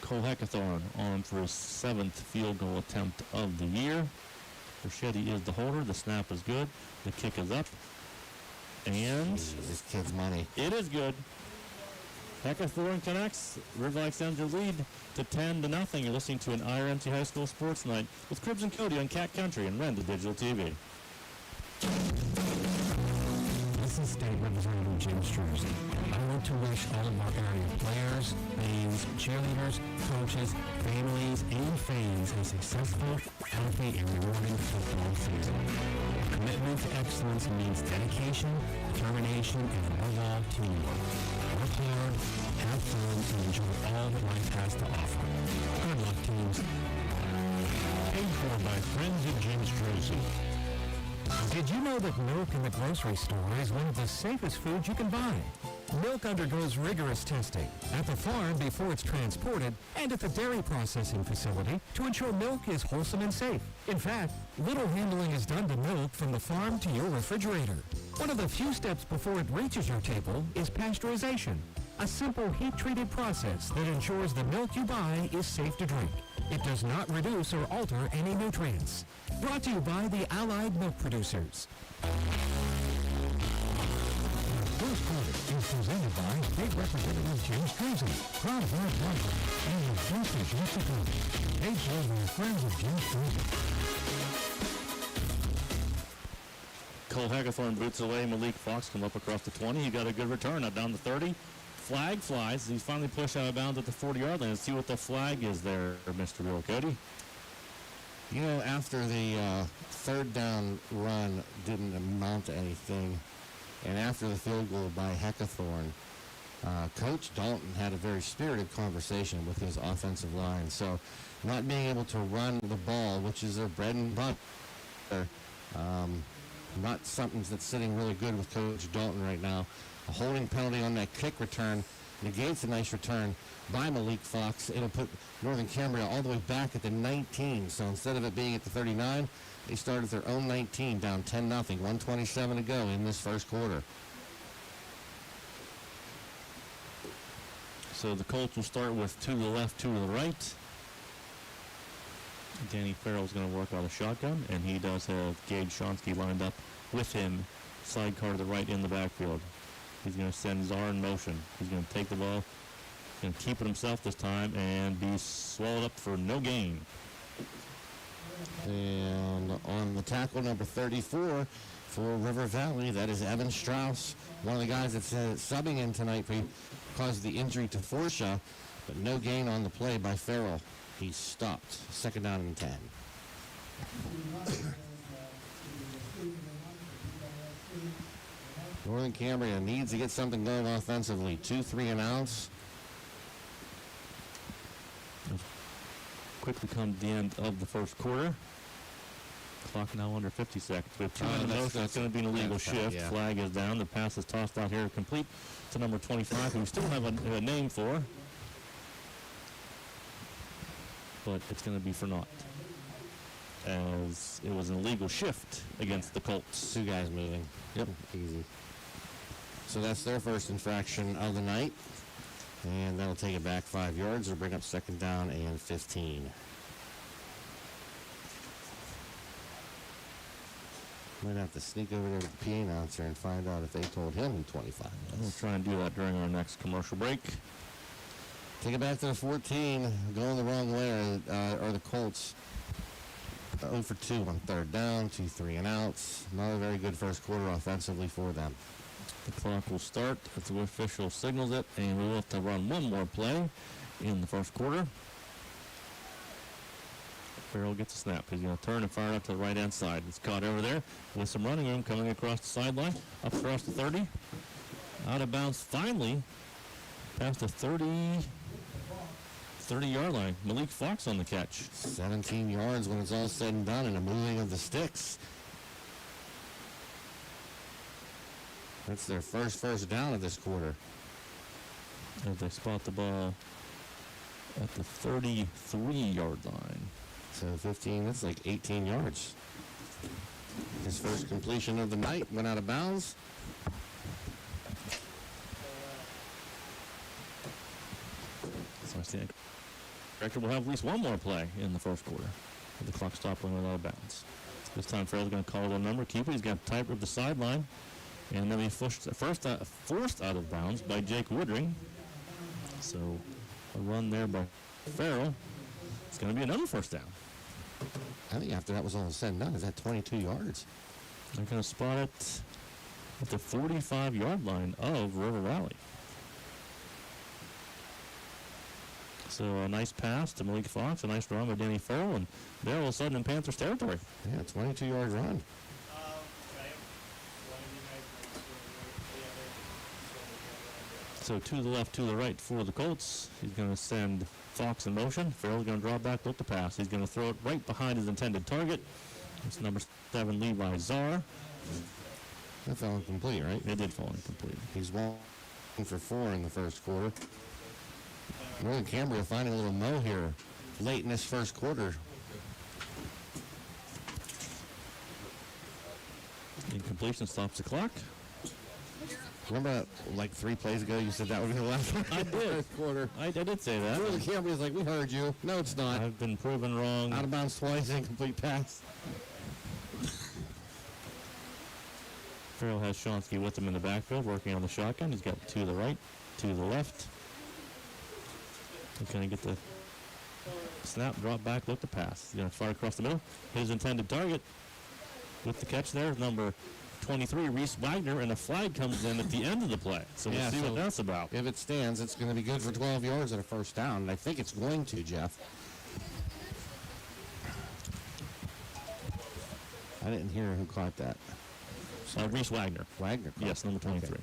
Cole Heckathorn on for his 7th field goal attempt of the year. Perchetti is the holder. The snap is good. The kick is up. And this kid's money. It is good. Heckathorn connects. River Valley extends their lead to 10-0. You're listening to an IRMT High School Sports Night with Cribs and Cody on Cat Country and Renda Digital TV. This is State Representative James Jersey. I want to wish all of our area players, fans, cheerleaders, coaches, families, and fans a successful, healthy, and rewarding football season. Commitment to excellence means dedication, determination, and above all, teamwork. Work hard, have fun, and enjoy all that life has to offer. Good luck, teams. Paid for by friends of James Jersey. Did you know that milk in the grocery store is one of the safest foods you can buy? Milk undergoes rigorous testing at the farm before it's transported and at the dairy processing facility to ensure milk is wholesome and safe. In fact, little handling is done to milk from the farm to your refrigerator. One of the few steps before it reaches your table is pasteurization, a simple heat-treated process that ensures the milk you buy is safe to drink. It does not reduce or alter any nutrients. Brought to you by the Allied Milk Producers. First Quarter is presented by State Representative James Jersey, proud of our partner, and the best is yet to come. Paid for by friends of James Jersey. Cole Heckathorn boots away. Malik Fox come up across the 20. He got a good return. Now down the 30. Flag flies. He's finally pushed out of bounds at the 40-yard line. Let's see what the flag is there, Mr. Real Cody. You know, after the third down run didn't amount to anything, and after the field goal by Heckathorn, Coach Dalton had a very spirited conversation with his offensive line. So not being able to run the ball, which is their bread and butter, not something that's sitting really good with Coach Dalton right now. A holding penalty on that kick return negates a nice return by Malik Fox. It'll put Northern Cambria all the way back at the 19. So instead of it being at the 39, they started their own 19, down 10-0, 1:27 to go in this first quarter. So the Colts will start with 2 to the left, 2 to the right. Danny Farrell's going to work on a shotgun, and he does have Gabe Shonsky lined up with him, sidecar to the right in the backfield. He's going to send Czar in motion. He's going to take the ball, going to keep it himself this time, and be swallowed up for no gain. And on the tackle, number 34 for River Valley, that is Evan Strauss, one of the guys that's subbing in tonight because of the injury to Forsha, but no gain on the play by Farrell. He's stopped. Second down and 10. Northern Cambria needs to get something going offensively. 2 3-and-outs. Quickly come to the end of the first quarter. Clock now under 50 seconds. We have 2 in motion. It's going to be an illegal shift. Yeah. Flag is down. The pass is tossed out here complete to number 25, who we still have a name for. But it's going to be for naught, as it was an illegal shift against the Colts. 2 guys moving. Yep. Easy. So that's their first infraction of the night. And that'll take it back 5 yards or bring up second down and 15. Might have to sneak over there to the PA announcer and find out if they told him who 25 was. We'll try and do that during our next commercial break. Take it back to the 14. Going the wrong way are the Colts. 0 for 2 on third down, 2 3-and-outs. Not a very good first quarter offensively for them. The clock will start as the official signals it, and we will have to run one more play in the first quarter. Farrell gets a snap. He's going to turn and fire it up to the right-hand side. It's caught over there with some running room coming across the sideline, up across the 30. Out of bounds finally past the 30-yard line. Malik Fox on the catch. 17 yards when it's all said and done, and a moving of the sticks. That's their first down of this quarter. As they spot the ball at the 33-yard line. So 15, that's like 18 yards. His first completion of the night went out of bounds. So I think Director will have at least one more play in the first quarter. The clock stopped when out of bounds. This time Farrell's going to call the number. Keeper, he's got tight with the sideline. And then he forced out of bounds by Jake Woodring. So a run there by Farrell. It's going to be another first down. I think after that was all said and done, is that 22 yards? They're going to spot it at the 45-yard line of River Valley. So a nice pass to Malik Fox, a nice run by Danny Farrell, and they're all of a sudden in Panthers territory. Yeah, 22-yard run. So to the left, to the right for the Colts. He's going to send Fox in motion. Farrell's going to draw back, look to pass. He's going to throw it right behind his intended target. It's number 7, Levi Czar. That fell incomplete, right? It did fall incomplete. He's 1 for 4 in the first quarter. Northern Cambria finding a little mo here late in this first quarter. Incompletion stops the clock. Remember, like 3 plays ago, you said that would be the last one? I did. First quarter. I did say that. Northern Cambria's like, we heard you. No, it's not. I've been proven wrong. Out of bounds twice, incomplete pass. Farrell has Shonsky with him in the backfield, working on the shotgun. He's got 2 to the right, 2 to the left. He's going to get the snap, drop back, look to pass. He's going to fire across the middle. His intended target with the catch there is number 23, Reese Wagner, and a flag comes in at the end of the play. So we'll see what that's about. If it stands, it's going to be good for 12 yards at a first down, and I think it's going to, Jeff. I didn't hear who caught that. Reese Wagner. Wagner caught Yes, number 23. Okay.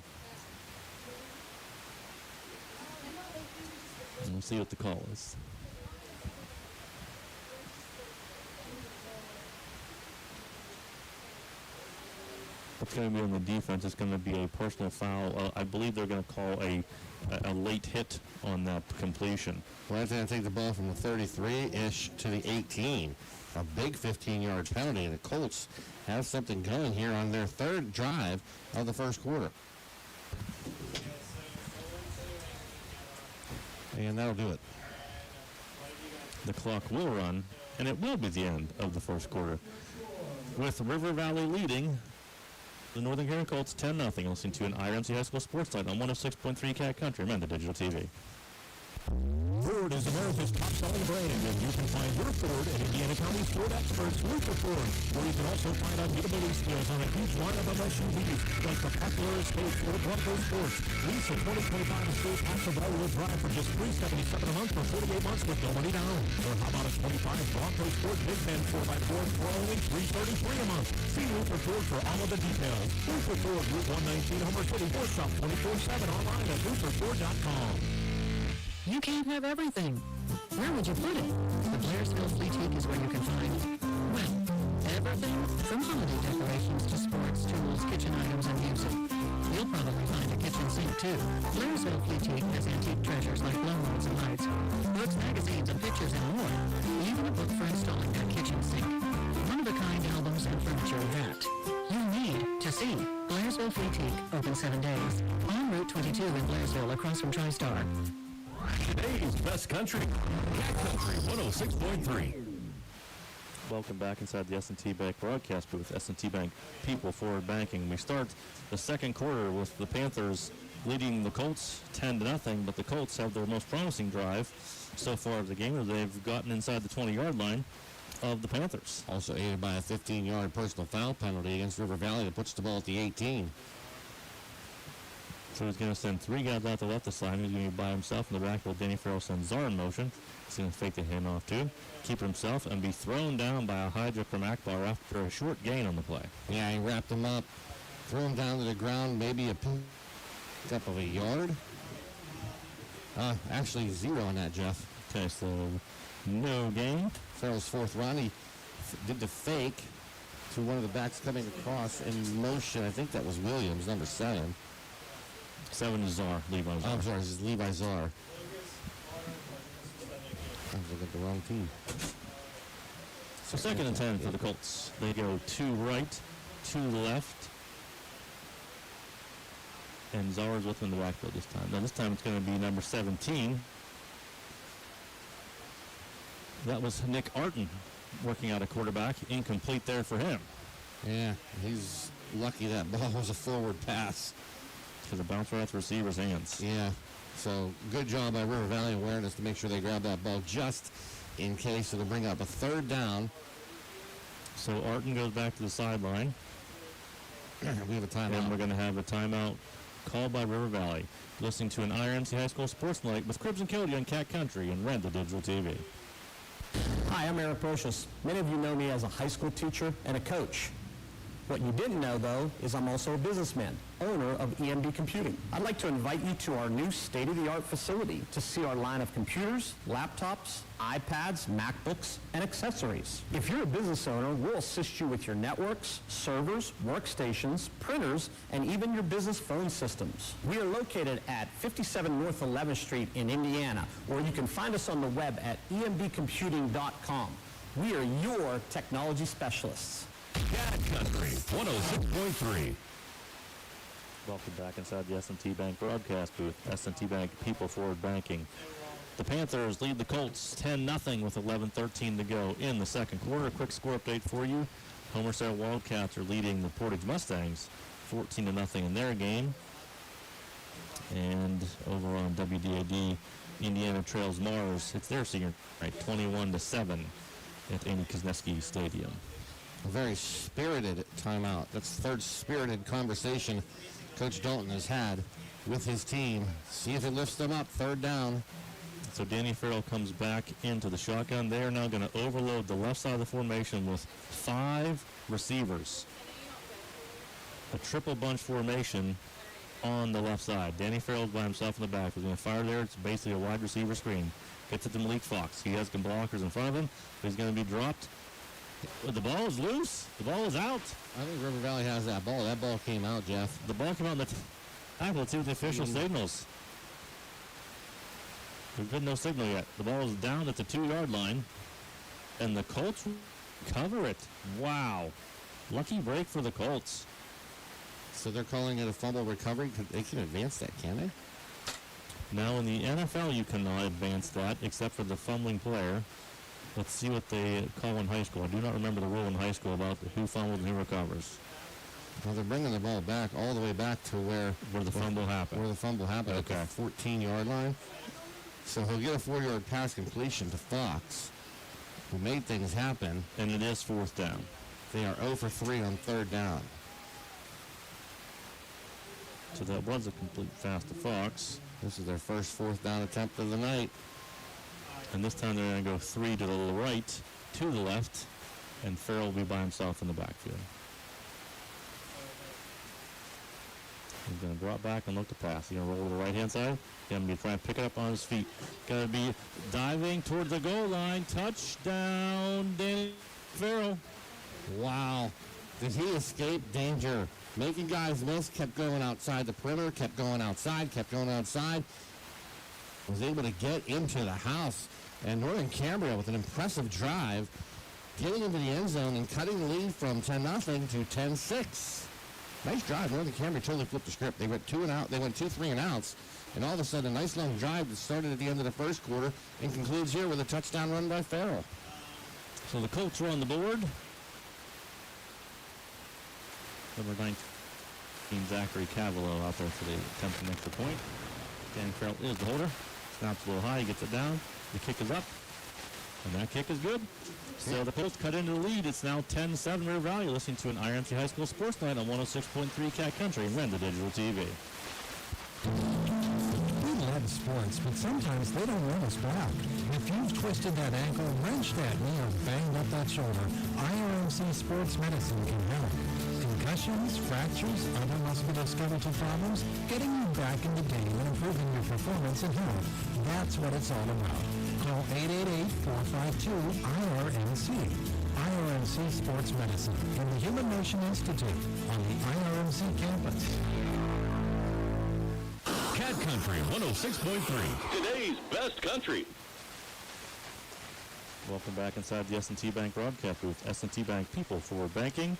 And we'll see what the call is. It's going to be on the defense. It's going to be a personal foul. I believe they're going to call a late hit on that completion. Well, that's going to take the ball from the 33-ish to the 18. A big 15-yard penalty. The Colts have something going here on their third drive of the first quarter. And that'll do it. The clock will run, and it will be the end of the first quarter. With River Valley leading the Northern Cambria Colts 10-0. Listening to an IRMC High School Sports Night on 106.3 Cat Country and the digital TV. Ford is America's top-selling brand, and you can find your Ford at Indiana County's Ford experts, Luther Ford, where you can also find unbeatability skills on a huge lineup of SUVs, like the popular Escape Ford Bronco Sports. Lease a 2025 Escape Active all-wheel drive for just $377 a month for 48 months with no money down. Or how about a 25 Bronco Sport Big Bend 4x4 for only $333 a month? See Luther Ford for all of the details. Luther Ford, Route 119, Homer City, or shop 24/7 online at lutherford.com. You can't have everything. Where would you put it? The Blairsville Boutique is where you can find, well, everything from holiday decorations to sports, tools, kitchen items, and music. You'll probably find a kitchen sink, too. Blairsville Boutique has antique treasures like blowmobs and lights, books, magazines, and pictures, and more. Even a book for installing that kitchen sink. One-of-a-kind albums and furniture that you need to see. Blairsville Boutique, open 7 days. On Route 22 in Blairsville, across from TriStar. Today's best country, Cat Country 106.3. Welcome back inside the S&T Bank broadcast booth. S&T Bank People Forward Banking. We start the second quarter with the Panthers leading the Colts 10-0, but the Colts have their most promising drive so far of the game. They've gotten inside the 20-yard line of the Panthers. Also aided by a 15-yard personal foul penalty against River Valley that puts the ball at the 18. So he's going to send 3 guys out the left of the side. He's going to be by himself in the backfield. Danny Farrell sends Czar in motion. He's going to fake the handoff too, keep himself, and be thrown down by a Hydra from Akbar after a short gain on the play. Yeah, he wrapped him up, threw him down to the ground, maybe a pick-up of a yard. Actually 0 on that, Jeff. Okay, so no gain. Farrell's fourth run, he did the fake to one of the backs coming across in motion. I think that was Williams, number 7. 7 is Czar, Levi Czar. I'm sorry, this is Levi Czar. I was looking at the wrong team. So 2nd and 10 for the Colts. They go 2 right, 2 left. And Czar's with him in the backfield this time. Now this time it's going to be number 17. That was Nick Arden working out a quarterback. Incomplete there for him. Yeah, he's lucky that ball was a forward pass. Because it bounced right off the receiver's hands. Yeah, so good job by River Valley Awareness to make sure they grab that ball just in case it'll bring up a 3rd down. So Arden goes back to the sideline. We have a timeout. And we're going to have a timeout called by River Valley. Listening to an IRMC High School Sports Night with Cribs and Cody on Cat Country and Rent the Digital TV. Hi, I'm Eric Brocious. Many of you know me as a high school teacher and a coach. What you didn't know, though, is I'm also a businessman, owner of EMD Computing. I'd like to invite you to our new state-of-the-art facility to see our line of computers, laptops, iPads, MacBooks, and accessories. If you're a business owner, we'll assist you with your networks, servers, workstations, printers, and even your business phone systems. We are located at 57 North 11th Street in Indiana, or you can find us on the web at emdcomputing.com. We are your technology specialists. Cat Country 106.3. Welcome back inside the S&T Bank broadcast booth. S&T Bank People Forward Banking. The Panthers lead the Colts 10-0 with 11:13 to go in the second quarter. A quick score update for you. Homer Center Wildcats are leading the Portage Mustangs 14-0 in their game. And over on WDAD, Indiana trails Mars. It's their senior night, 21-7 at Amy Kuzneski Stadium. A very spirited timeout. That's the 3rd spirited conversation Coach Dalton has had with his team. See if it lifts them up. 3rd down. So Danny Farrell comes back into the shotgun. They are now going to overload the left side of the formation with 5 receivers. A triple bunch formation on the left side. Danny Farrell's by himself in the back. He's going to fire there. It's basically a wide receiver screen. Gets it to Malik Fox. He has some blockers in front of him, but he's going to be dropped. The ball is loose. The ball is out. I think River Valley has that ball. That ball came out, Jeff. The ball came out in the tackle. Let's see what the official signals. There's been no signal yet. The ball is down at the 2-yard line, and the Colts cover it. Wow. Lucky break for the Colts. So they're calling it a fumble recovery? They can advance that, can they? Now in the NFL, you cannot advance that except for the fumbling player. Let's see what they call in high school. I do not remember the rule in high school about who fumbles and who recovers. Well, they're bringing the ball back all the way back to where the fumble happened. Where the fumble happened at the 14-yard line. So he'll get a 4-yard pass completion to Fox, who made things happen. And it is 4th down. They are 0 for 3 on 3rd down. So that was a complete pass to Fox. This is their first 4th down attempt of the night. And this time they're going to go 3 to the right, to the left, and Farrell will be by himself in the backfield. He's going to drop back and look to pass. He's going to roll to the right-hand side. He's going to be trying to pick it up on his feet. Going to be diving towards the goal line. Touchdown, Danny Farrell. Wow. Did he escape danger? Making guys miss, kept going outside the perimeter, kept going outside. Was able to get into the house. And Northern Cambria with an impressive drive, getting into the end zone and cutting the lead from 10-0 to 10-6. Nice drive. Northern Cambria totally flipped the script. They went 2 and out. They went 2 3 and outs. And all of a sudden, a nice long drive that started at the end of the first quarter and concludes here with a touchdown run by Farrell. So the Colts are on the board. Number 19, Zachary Cavalo out there for the attempt an extra point. Danny Farrell is the holder. Snaps a little high. He gets it down. The kick is up. And that kick is good. So the Colts cut into the lead. It's now 10-7 River Valley. You're listening to an IRMC High School Sports Night on 106.3 Cat Country and Rent the Digital TV. We love sports, but sometimes they don't want us back. If you've twisted that ankle, wrenched that knee, or banged up that shoulder, IRMC Sports Medicine can help. Concussions, fractures, other musculoskeletal problems, getting you back in the game and improving your performance and health. That's what it's all about. Call 888-452-IRMC. IRMC Sports Medicine in the Human Motion Institute on the IRMC campus. Cat Country 106.3. Today's best country. Welcome back inside the S&T Bank broadcast booth. S&T Bank, people for banking.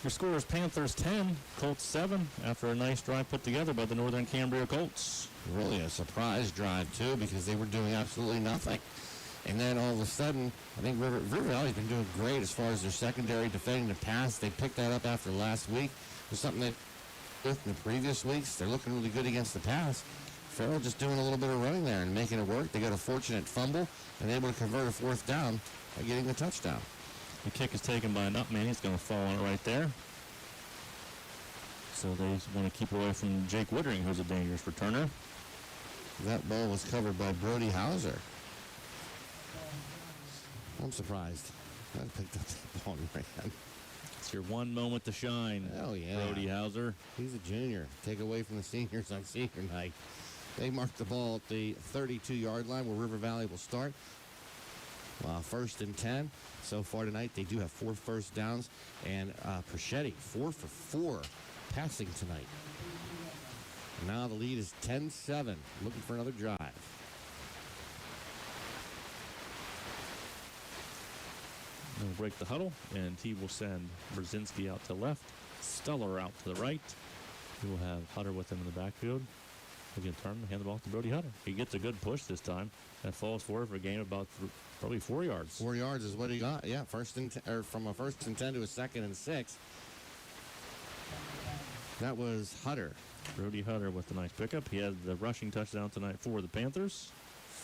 Your score is Panthers 10, Colts 7, after a nice drive put together by the Northern Cambria Colts. Really a surprise drive, too, because they were doing absolutely nothing. And then all of a sudden, I think River Valley's been doing great as far as their secondary defending the pass. They picked that up after last week. It was something that in the previous weeks, they're looking really good against the pass. Farrell just doing a little bit of running there and making it work. They got a fortunate fumble and able to convert a fourth down by getting a touchdown. The kick is taken by Nutman. He's going to fall on it right there. So they want to keep away from Jake Woodring, who's a dangerous returner. That ball was covered by Brody Hauser. I'm surprised. I picked up that ball and ran. It's your one moment to shine. Oh, yeah. Brody Hauser. He's a junior. Take away from the seniors on senior night. They marked the ball at the 32-yard line where River Valley will start. First and 10. So far tonight, they do have 4 first downs. And Preschetti, 4 for 4 passing tonight. Now the lead is 10-7. Looking for another drive. He'll break the huddle, and he will send Brzezinski out to left, Steller out to the right. He will have Hutter with him in the backfield. He's going to turn and hand the ball to Brody Hutter. He gets a good push this time. That falls forward for a gain of about probably 4 yards. 4 yards is what he got. Yeah, from a first and 10 to a second and 6. That was Hutter. Brody Hutter with a nice pickup. He had the rushing touchdown tonight for the Panthers.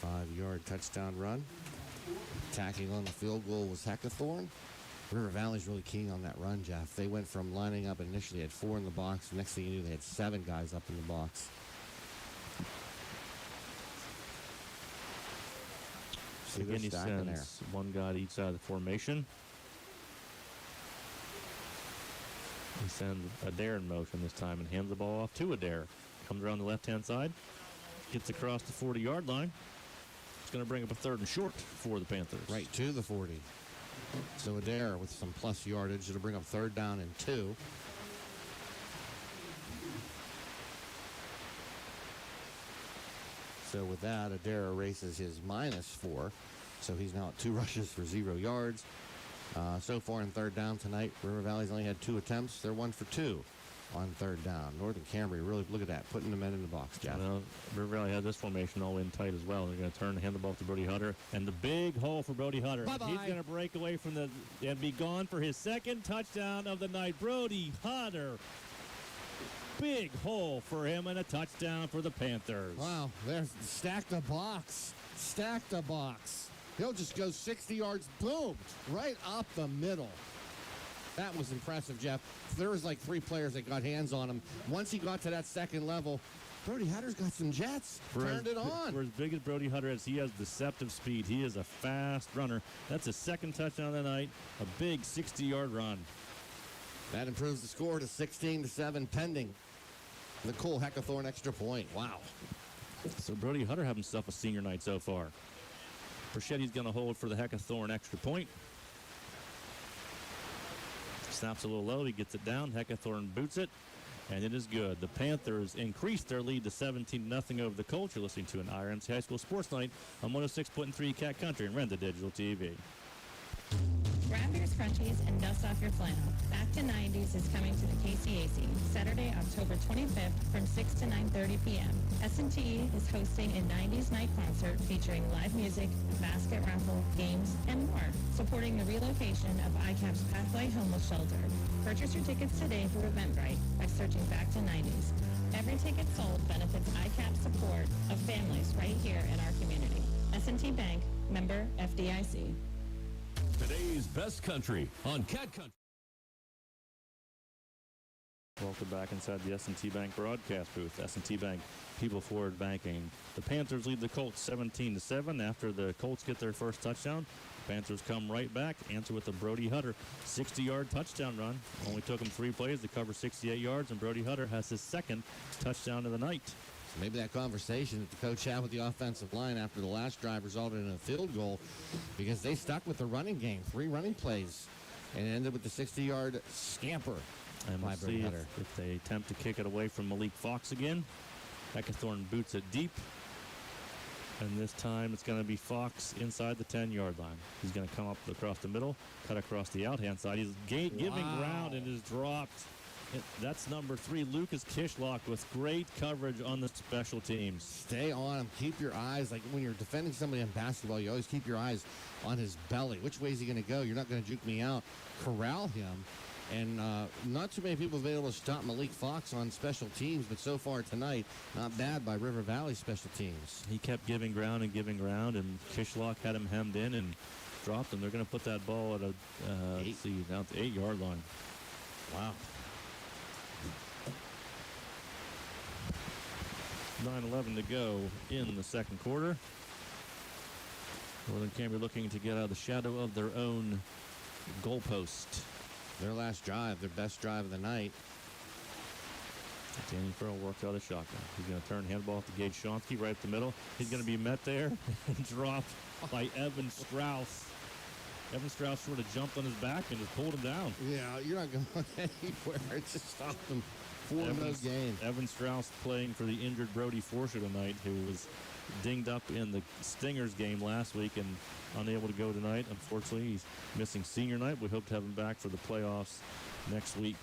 5-yard touchdown run. Tacking on the field goal was Heckathorn. River Valley's really keen on that run, Jeff. They went from lining up initially at 4 in the box. Next thing you knew, they had 7 guys up in the box. See, again, he sends there. one guy to each side of the formation. He sends Adair in motion this time and hands the ball off to Adair. Comes around the left-hand side, gets across the 40-yard line. It's going to bring up a 3rd and short for the Panthers. Right to the 40. So Adair with some plus yardage. It'll bring up 3rd down and 2. So with that, Adair erases his -4. So he's now at 2 rushes for 0 yards. So far in 3rd down tonight, River Valley's only had 2 attempts. They're 1 for 2 on 3rd down. Northern Cambria, really look at that, putting the men in the box, Jeff. River Valley had this formation all in tight as well. They're going to turn and hand the ball to Brody Hutter. And the big hole for Brody Hutter. Bye-bye. He's going to break away from and be gone for his 2nd touchdown of the night. Brody Hutter. Big hole for him and a touchdown for the Panthers. Wow, there's stack the box. Stack the box. He'll just go 60 yards, boom, right up the middle. That was impressive, Jeff. There was like 3 players that got hands on him. Once he got to that 2nd level, Brody Hutter's got some jets. Turned it on. For as big as Brody Hutter is, he has deceptive speed. He is a fast runner. That's his 2nd touchdown of the night. A big 60-yard run. That improves the score to 16-7 pending Nicole Heckathorn extra point. Wow. So Brody Hutter having himself a senior night so far. Preschetti's going to hold for the Heckathorn extra point. Snaps a little low. He gets it down. Heckathorn boots it, and it is good. The Panthers increased their lead to 17-0 over the Colts. You're listening to an Irons High School Sports Night on 106.3 Cat Country and Renda Digital TV. Grab your scrunchies and dust off your flannel. Back to 90s is coming to the KCAC Saturday, October 25th from 6 to 9:30 p.m. S&T is hosting a 90s night concert featuring live music, basket raffle, games, and more, supporting the relocation of ICAP's Pathway Homeless Shelter. Purchase your tickets today through Eventbrite by searching Back to 90s. Every ticket sold benefits ICAP's support of families right here in our community. S&T Bank, member FDIC. Today's best country on Cat Country. Welcome back inside the S&T Bank broadcast booth. S&T Bank, people forward banking. The Panthers lead the Colts 17-7 after the Colts get their first touchdown. The Panthers come right back, answer with a Brody Hutter 60-yard touchdown run. Only took him 3 plays to cover 68 yards, and Brody Hutter has his 2nd touchdown of the night. Maybe that conversation that the coach had with the offensive line after the last drive resulted in a field goal because they stuck with the running game, 3 running plays, and ended with the 60-yard scamper. And we'll see if they attempt to kick it away from Malik Fox again. Heckathorn boots it deep. And this time it's going to be Fox inside the 10-yard line. He's going to come up across the middle, cut across the out-hand side. He's giving ground and is dropped. That's number 3, Lucas Kishlock, with great coverage on the special teams. Stay on him. Keep your eyes, like when you're defending somebody in basketball, you always keep your eyes on his belly. Which way is he going to go? You're not going to juke me out. Corral him. And not too many people have been able to stop Malik Fox on special teams, but so far tonight, not bad by River Valley special teams. He kept giving ground, and Kishlock had him hemmed in and dropped him. They're going to put that ball at a, let's see, now the 8-yard line. Wow. 9:11 to go in the second quarter. Northern Cambria looking to get out of the shadow of their own goalpost. Their last drive, their best drive of the night. Danny Farrell works out a shotgun. He's going to turn handball off to Gage Shonsky right up the middle. He's going to be met there and dropped by Evan Strauss. Evan Strauss sort of jumped on his back and just pulled him down. Yeah, you're not going anywhere. It just stopped him for no gain. Evan Strauss playing for the injured Brody Forsher tonight, who was dinged up in the Stingers game last week and unable to go tonight. Unfortunately, he's missing senior night. We hope to have him back for the playoffs next week.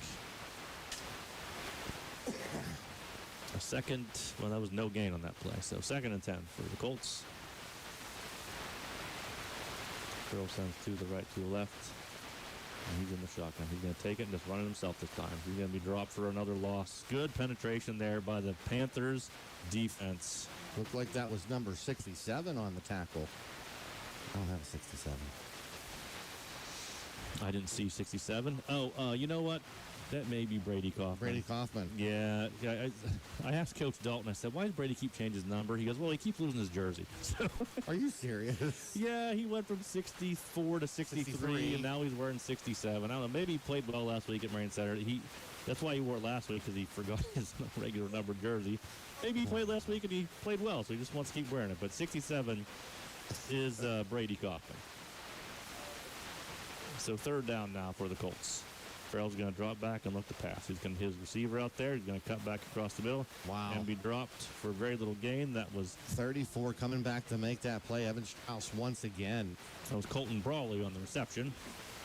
A second, well, that was no gain on that play. So 2nd and 10 for the Colts. Farrell sends to the right, to the left. And he's in the shotgun. He's going to take it and just run it himself this time. He's going to be dropped for another loss. Good penetration there by the Panthers defense. Looked like that was number 67 on the tackle. I don't have a 67. I didn't see 67. Oh, you know what? That may be Brady Kaufman. Brady Kaufman. Yeah. I asked Coach Dalton, I said, why does Brady keep changing his number? He goes, well, he keeps losing his jersey. So, are you serious? Yeah, he went from 64 to 63, and now he's wearing 67. I don't know. Maybe he played well last week at Marion Center. That's why he wore it last week, because he forgot his regular number jersey. Maybe he played last week and he played well, so he just wants to keep wearing it. But 67 is Brady Kaufman. So 3rd down now for the Colts. Farrell's going to drop back and look to pass. He's going to his receiver out there. He's going to cut back across the middle. Wow. And be dropped for very little gain. That was 34 coming back to make that play. Evan Strauss once again. That was Colton Brawley on the reception.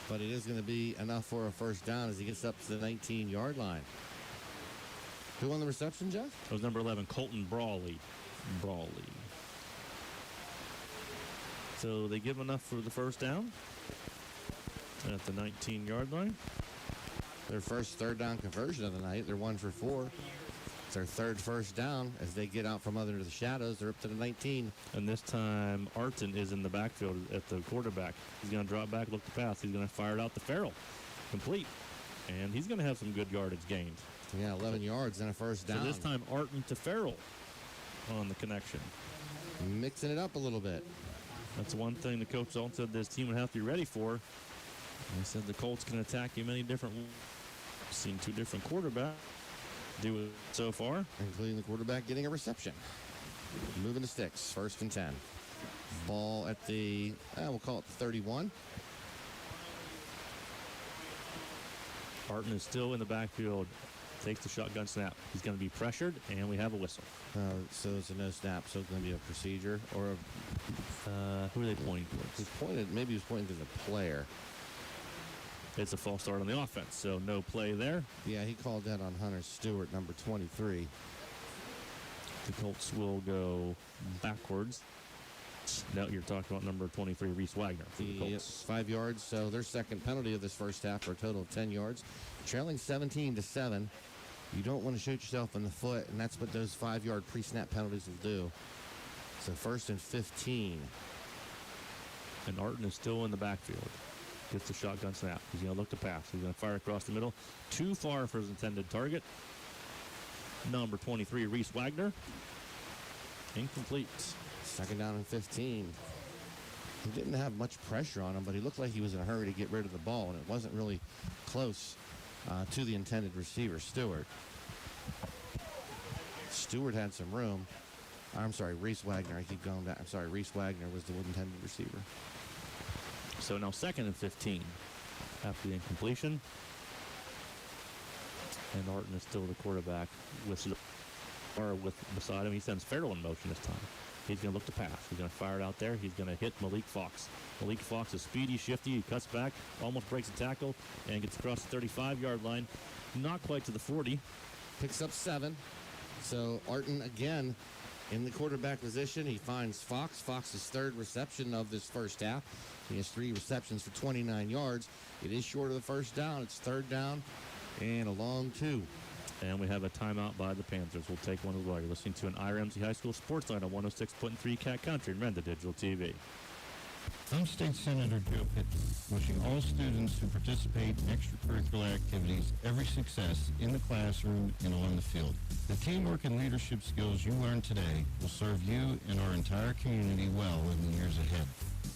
But it is going to be enough for a first down as he gets up to the 19-yard line. Who on the reception, Jeff? That was number 11, Colton Brawley. So they give enough for the first down at the 19-yard line. Their first 3rd down conversion of the night. They're 1 for 4. It's their 3rd first down as they get out from under the shadows. They're up to the 19. And this time, Arton is in the backfield at the quarterback. He's going to drop back, look to pass. He's going to fire it out to Farrell. Complete. And he's going to have some good yardage gained. Yeah, 11 yards and a first down. So this time, Arton to Farrell on the connection. Mixing it up a little bit. That's one thing the coach Dalton said this team would have to be ready for. He said the Colts can attack you many different ways. Seen 2 different quarterbacks do it so far. Including the quarterback getting a reception. Moving the sticks. 1st and 10. Ball at the, we'll call it the 31. Arton is still in the backfield. Takes the shotgun snap. He's going to be pressured, and we have a whistle. So it's a no snap, so it's going to be a procedure. Or who are they pointing towards? Maybe he was pointing to the player. It's a false start on the offense, so no play there. Yeah, he called that on Hunter Stewart, number 23. The Colts will go backwards. Now you're talking about number 23, Reese Wagner. For the Colts. Yes, 5 yards, so their second penalty of this first half for a total of 10 yards. Trailing 17-7. You don't want to shoot yourself in the foot, and that's what those 5-yard pre-snap penalties will do. So 1st and 15. And Arton is still in the backfield. Gets the shotgun snap. He's going to look to pass. He's going to fire across the middle. Too far for his intended target. Number 23, Reese Wagner. Incomplete. 2nd down and 15. He didn't have much pressure on him, but he looked like he was in a hurry to get rid of the ball, and it wasn't really close to the intended receiver, Stewart. Stewart had some room. I'm sorry, Reese Wagner. I keep going back. I'm sorry, Reese Wagner was the intended receiver. So now 2nd and 15 after the incompletion. And Arton is still the quarterback with beside him. He sends Farrell in motion this time. He's going to look to pass. He's going to fire it out there. He's going to hit Malik Fox. Malik Fox is speedy, shifty. He cuts back, almost breaks a tackle, and gets across the 35-yard line. Not quite to the 40. Picks up 7. So Arton again in the quarterback position. He finds Fox. Fox's third reception of this first half. He has 3 receptions for 29 yards. It is short of the first down. It's third down and a long 2. And we have a timeout by the Panthers. We'll take one as well. You're listening to an IRMC High School Sports Line on 106.3 Cat Country and Renda Digital TV. I'm State Senator Joe Pittman, wishing all students who participate in extracurricular activities every success in the classroom and on the field. The teamwork and leadership skills you learn today will serve you and our entire community well in the years ahead.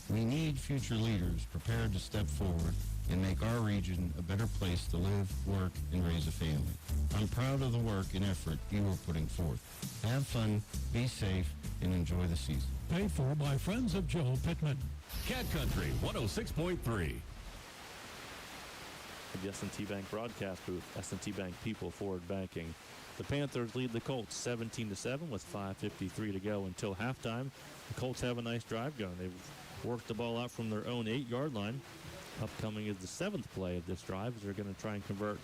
We need future leaders prepared to step forward and make our region a better place to live, work, and raise a family. I'm proud of the work and effort you are putting forth. Have fun, be safe, and enjoy the season. Paid for by friends of Joe Pittman. Cat Country 106.3. The S&T Bank broadcast booth. S&T Bank people forward banking. The Panthers lead the Colts 17-7 with 5:53 to go until halftime. The Colts have a nice drive going. They've worked the ball out from their own 8-yard line. Upcoming is the 7th play of this drive as they're going to try and convert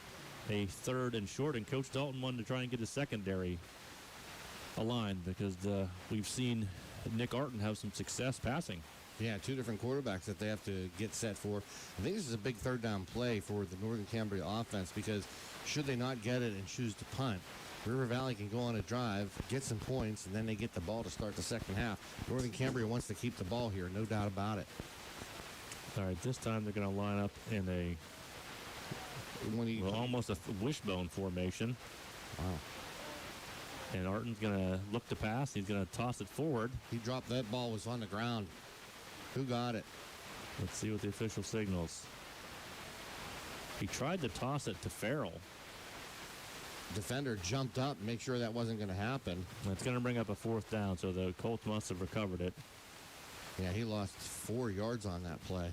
a 3rd and short. And Coach Dalton wanted to try and get his secondary aligned because we've seen Nick Arton have some success passing. Yeah, 2 different quarterbacks that they have to get set for. I think this is a big third down play for the Northern Cambria offense because should they not get it and choose to punt, River Valley can go on a drive, get some points, and then they get the ball to start the second half. Northern Cambria wants to keep the ball here, no doubt about it. All right, this time they're going to line up in almost a wishbone formation. Wow. And Arton's going to look to pass. He's going to toss it forward. He dropped that ball, was on the ground. Who got it? Let's see what the official signals. He tried to toss it to Farrell. Defender jumped up and make sure that wasn't going to happen. It's going to bring up a 4th down, so the Colts must have recovered it. Yeah, he lost 4 yards on that play.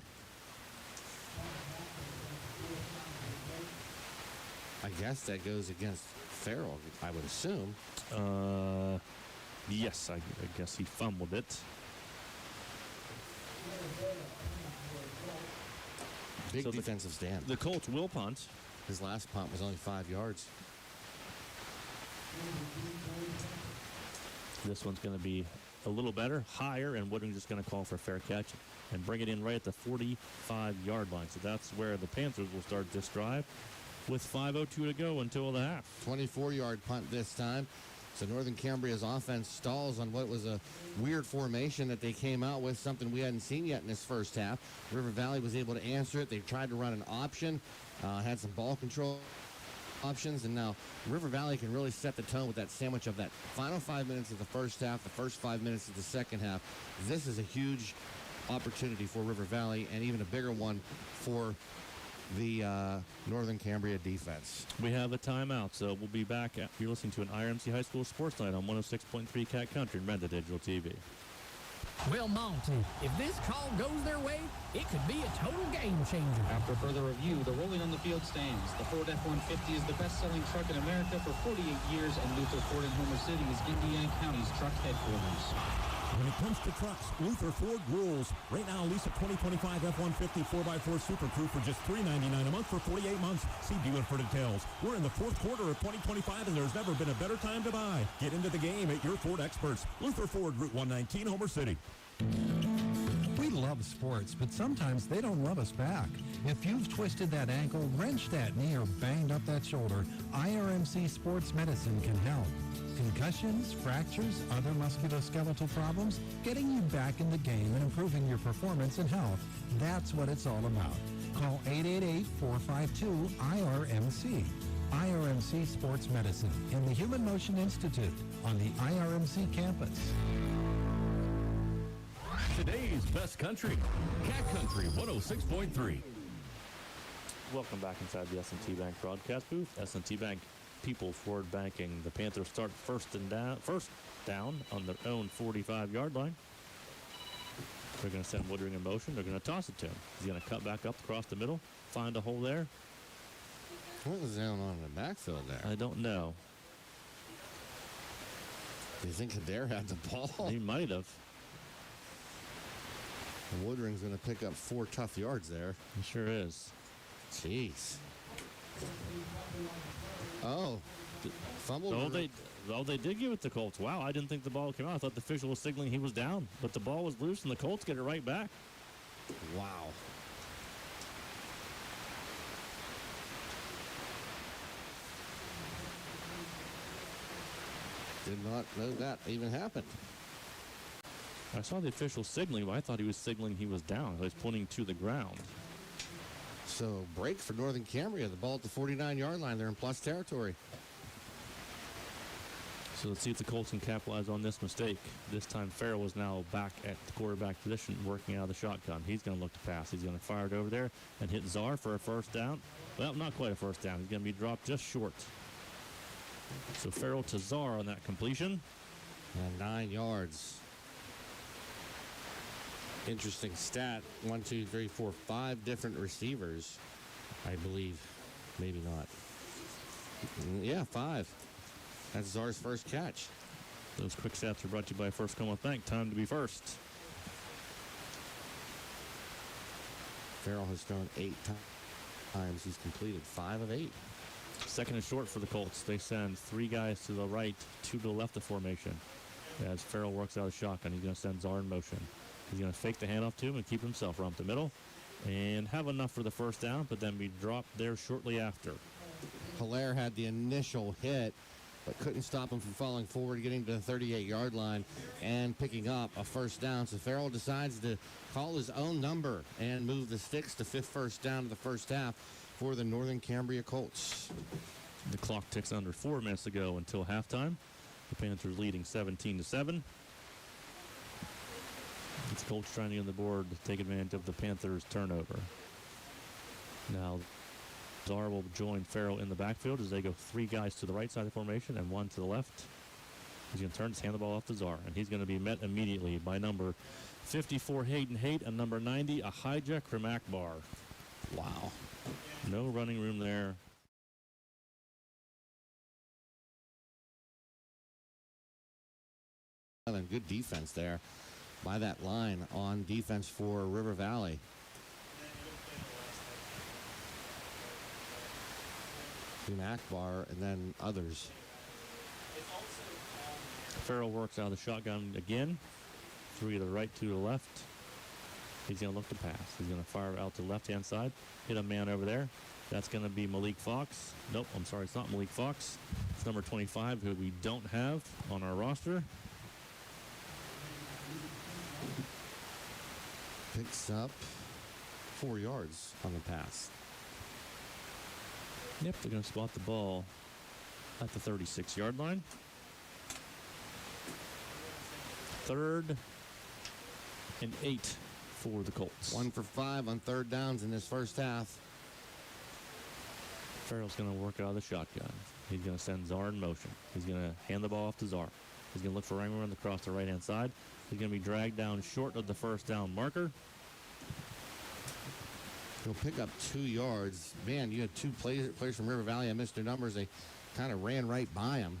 I guess that goes against Farrell, I would assume. Yes, I guess he fumbled it. Big defensive stand. The Colts will punt. His last punt was only 5 yards. This one's going to be a little better, higher, and Woodring's just going to call for a fair catch and bring it in right at the 45-yard line. So that's where the Panthers will start this drive with 5:02 to go until the half. 24-yard punt this time. So Northern Cambria's offense stalls on what was a weird formation that they came out with, something we hadn't seen yet in this first half. River Valley was able to answer it. They tried to run an option, had some ball control options, and now River Valley can really set the tone with that sandwich of that final 5 minutes of the first half, the first 5 minutes of the second half. This is a huge opportunity for River Valley and even a bigger one for the Northern Cambria defense. We have a timeout, so we'll be back. You're listening to an IRMC High School Sports Night on 106.3 Cat Country and Renda Digital TV. Well, Monty, if this call goes their way, it could be a total game changer. After further review, the Rolling on the Field stands. The Ford F-150 is the best-selling truck in America for 48 years, and Luther Ford in Homer City is Indiana County's truck headquarters. When it comes to trucks, Luther Ford rules. Right now, lease a 2025 F-150 4x4 Super Crew for just $399 a month for 48 months. See dealer for details. We're in the 4th quarter of 2025, and there's never been a better time to buy. Get into the game at your Ford experts. Luther Ford, Route 119, Homer City. We love sports, but sometimes they don't love us back. If you've twisted that ankle, wrenched that knee, or banged up that shoulder, IRMC Sports Medicine can help. Concussions, fractures, other musculoskeletal problems, getting you back in the game and improving your performance and health. That's what it's all about. Call 888-452-IRMC. IRMC Sports Medicine in the Human Motion Institute on the IRMC campus. Today's best country, Cat Country 106.3. Welcome back inside the S&T Bank broadcast booth. S&T Bank people forward banking. The Panthers start first down on their own 45-yard line. They're going to send Woodring in motion. They're going to toss it to him. He's going to cut back up across the middle, find a hole there. What was down on the backfield there? I don't know. Do you think Adair had the ball? He might have. Woodring's going to pick up 4 tough yards there. He sure is. Jeez. Oh. Fumble. They did give it to Colts. Wow, I didn't think the ball came out. I thought the official was signaling he was down, but the ball was loose, and the Colts get it right back. Wow. Did not know that even happened. I saw the official signaling, but I thought he was signaling he was down. He was pointing to the ground. So break for Northern Cambria. The ball at the 49-yard line. They're in plus territory. So let's see if the Colts can capitalize on this mistake. This time Farrell is now back at the quarterback position, working out of the shotgun. He's going to look to pass. He's going to fire it over there and hit Czar for a first down. Well, not quite a first down. He's going to be dropped just short. So Farrell to Czar on that completion. And 9 yards. Interesting stat. 1, 2, 3, 4, 5 different receivers, I believe. Maybe not. Yeah, 5. That's Czar's first catch. Those quick stats are brought to you by First Commonwealth Bank. Time to be first. Farrell has thrown 8 times. He's completed 5 of 8. Second and short for the Colts. They send 3 guys to the right, 2 to the left of formation. As Farrell works out of the shotgun, he's going to send Czar in motion. He's going to fake the handoff to him and keep himself around the middle and have enough for the first down, but then be dropped there shortly after. Hilaire had the initial hit, but couldn't stop him from falling forward, getting to the 38-yard line and picking up a first down. So Farrell decides to call his own number and move the sticks to 5th first down of the first half for the Northern Cambria Colts. The clock ticks under 4 minutes to go until halftime. The Panthers leading 17-7. It's Colts trying to get on the board to take advantage of the Panthers' turnover. Now, Czar will join Farrell in the backfield as they go 3 guys to the right side of the formation and 1 to the left. He's going to turn his hand the ball off to Czar, and he's going to be met immediately by number 54, Hayden Haight, and number 90, Ahijah Krimakbar. Wow. No running room there. And good defense there by that line on defense for River Valley. Akbar and then others. Farrell works out of the shotgun again. 3 to the right, 2 to the left. He's going to look to pass. He's going to fire out to the left-hand side. Hit a man over there. That's going to be Malik Fox. Nope, I'm sorry, it's not Malik Fox. It's number 25, who we don't have on our roster. Picks up 4 yards on the pass. Yep, they're going to spot the ball at the 36-yard line. 3rd and 8 for the Colts. 1 for 5 on 3rd downs in this first half. Farrell's going to work out of the shotgun. He's going to send Czar in motion. He's going to hand the ball off to Czar. He's going to look for Ringman across the right-hand side. He's going to be dragged down short of the first down marker. He'll pick up 2 yards. Man, you had 2 players from River Valley. I missed their numbers. They kind of ran right by him.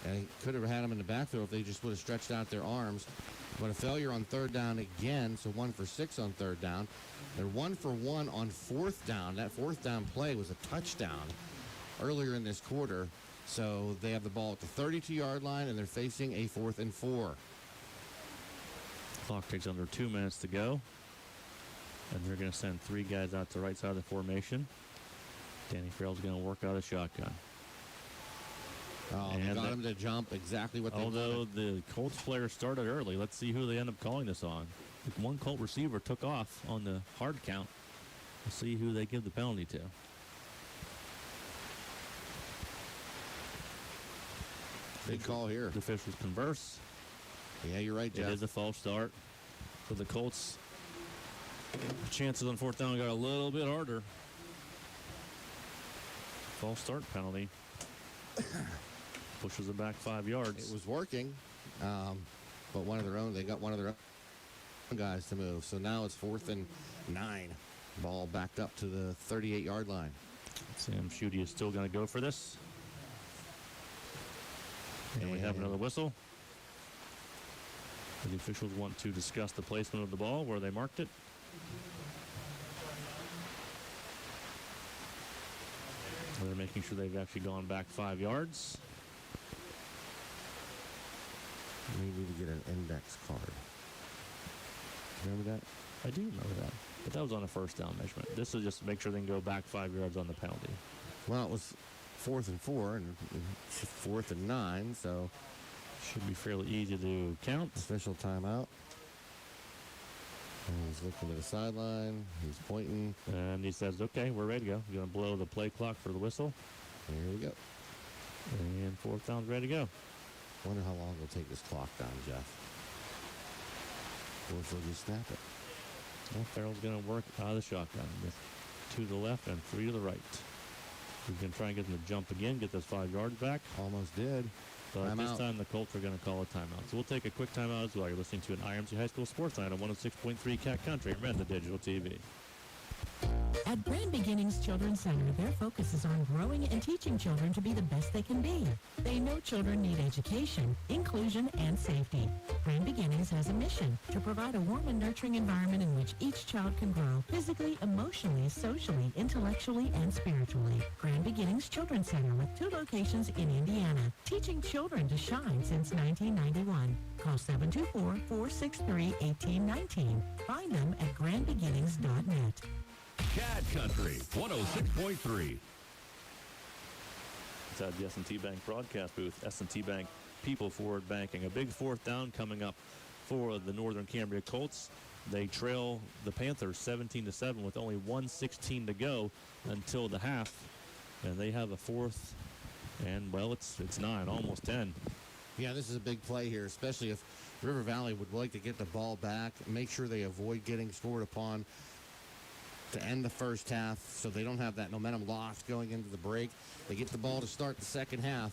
And he could have had him in the backfield if they just would have stretched out their arms. But a failure on 3rd down again, so 1 for 6 on 3rd down. They're 1 for 1 on 4th down. That 4th down play was a touchdown earlier in this quarter. So they have the ball at the 32-yard line, and they're facing a 4th and 4. Clock takes under 2 minutes to go. And they're going to send 3 guys out to the right side of the formation. Danny Farrell's going to work out a shotgun. Oh, they got him to jump exactly what they Although wanted. the Colts player started early, let's see who they end up calling this on. The 1 Colt receiver took off on the hard count. We'll see who they give the penalty to. Big call here. The officials converse. Yeah, you're right, Jeff. It is a false start. So the Colts, chances on 4th down got a little bit harder. False start penalty. Pushes it back 5 yards. It was working, but they got one of their own guys to move. So now it's 4th and 9. Ball backed up to the 38-yard line. Sam Schutte is still going to go for this. And we have another whistle. The officials want to discuss the placement of the ball, where they marked it. They're making sure they've actually gone back 5 yards. We need to get an index card. Remember that? I do remember that. But that was on a first down measurement. This is just to make sure they can go back 5 yards on the penalty. Well, it was 4th and 4 and 4th and 9, so should be fairly easy to count. Official timeout. And he's looking to the sideline. He's pointing. And he says, okay, we're ready to go. He's going to blow the play clock for the whistle. Here we go. And 4th down's ready to go. Wonder how long it'll take this clock down, Jeff. Or if they'll just snap it. Well, Farrell's going to work out of the shotgun. 2 to the left and 3 to the right. He's going to try and get them to jump again, get those 5 yards back. Almost did. But this time the Colts are going to call a timeout. So we'll take a quick timeout as well. You're listening to an IMC High School Sports Night on 106.3 Cat Country and the digital TV. At Grand Beginnings Children's Center, their focus is on growing and teaching children to be the best they can be. They know children need education, inclusion, and safety. Grand Beginnings has a mission to provide a warm and nurturing environment in which each child can grow physically, emotionally, socially, intellectually, and spiritually. Grand Beginnings Children's Center with 2 locations in Indiana, teaching children to shine since 1991. Call 724-463-1819. Find them at grandbeginnings.net. Cat Country 106.3. Inside the S&T Bank broadcast booth, S&T Bank People Forward Banking. A big 4th down coming up for the Northern Cambria Colts. They trail the Panthers 17-7 with only 1:16 to go until the half. And they have a 4th, and, well, it's 9, almost 10. Yeah, this is a big play here, especially if River Valley would like to get the ball back, make sure they avoid getting scored upon to end the first half so they don't have that momentum lost going into the break. They get the ball to start the second half.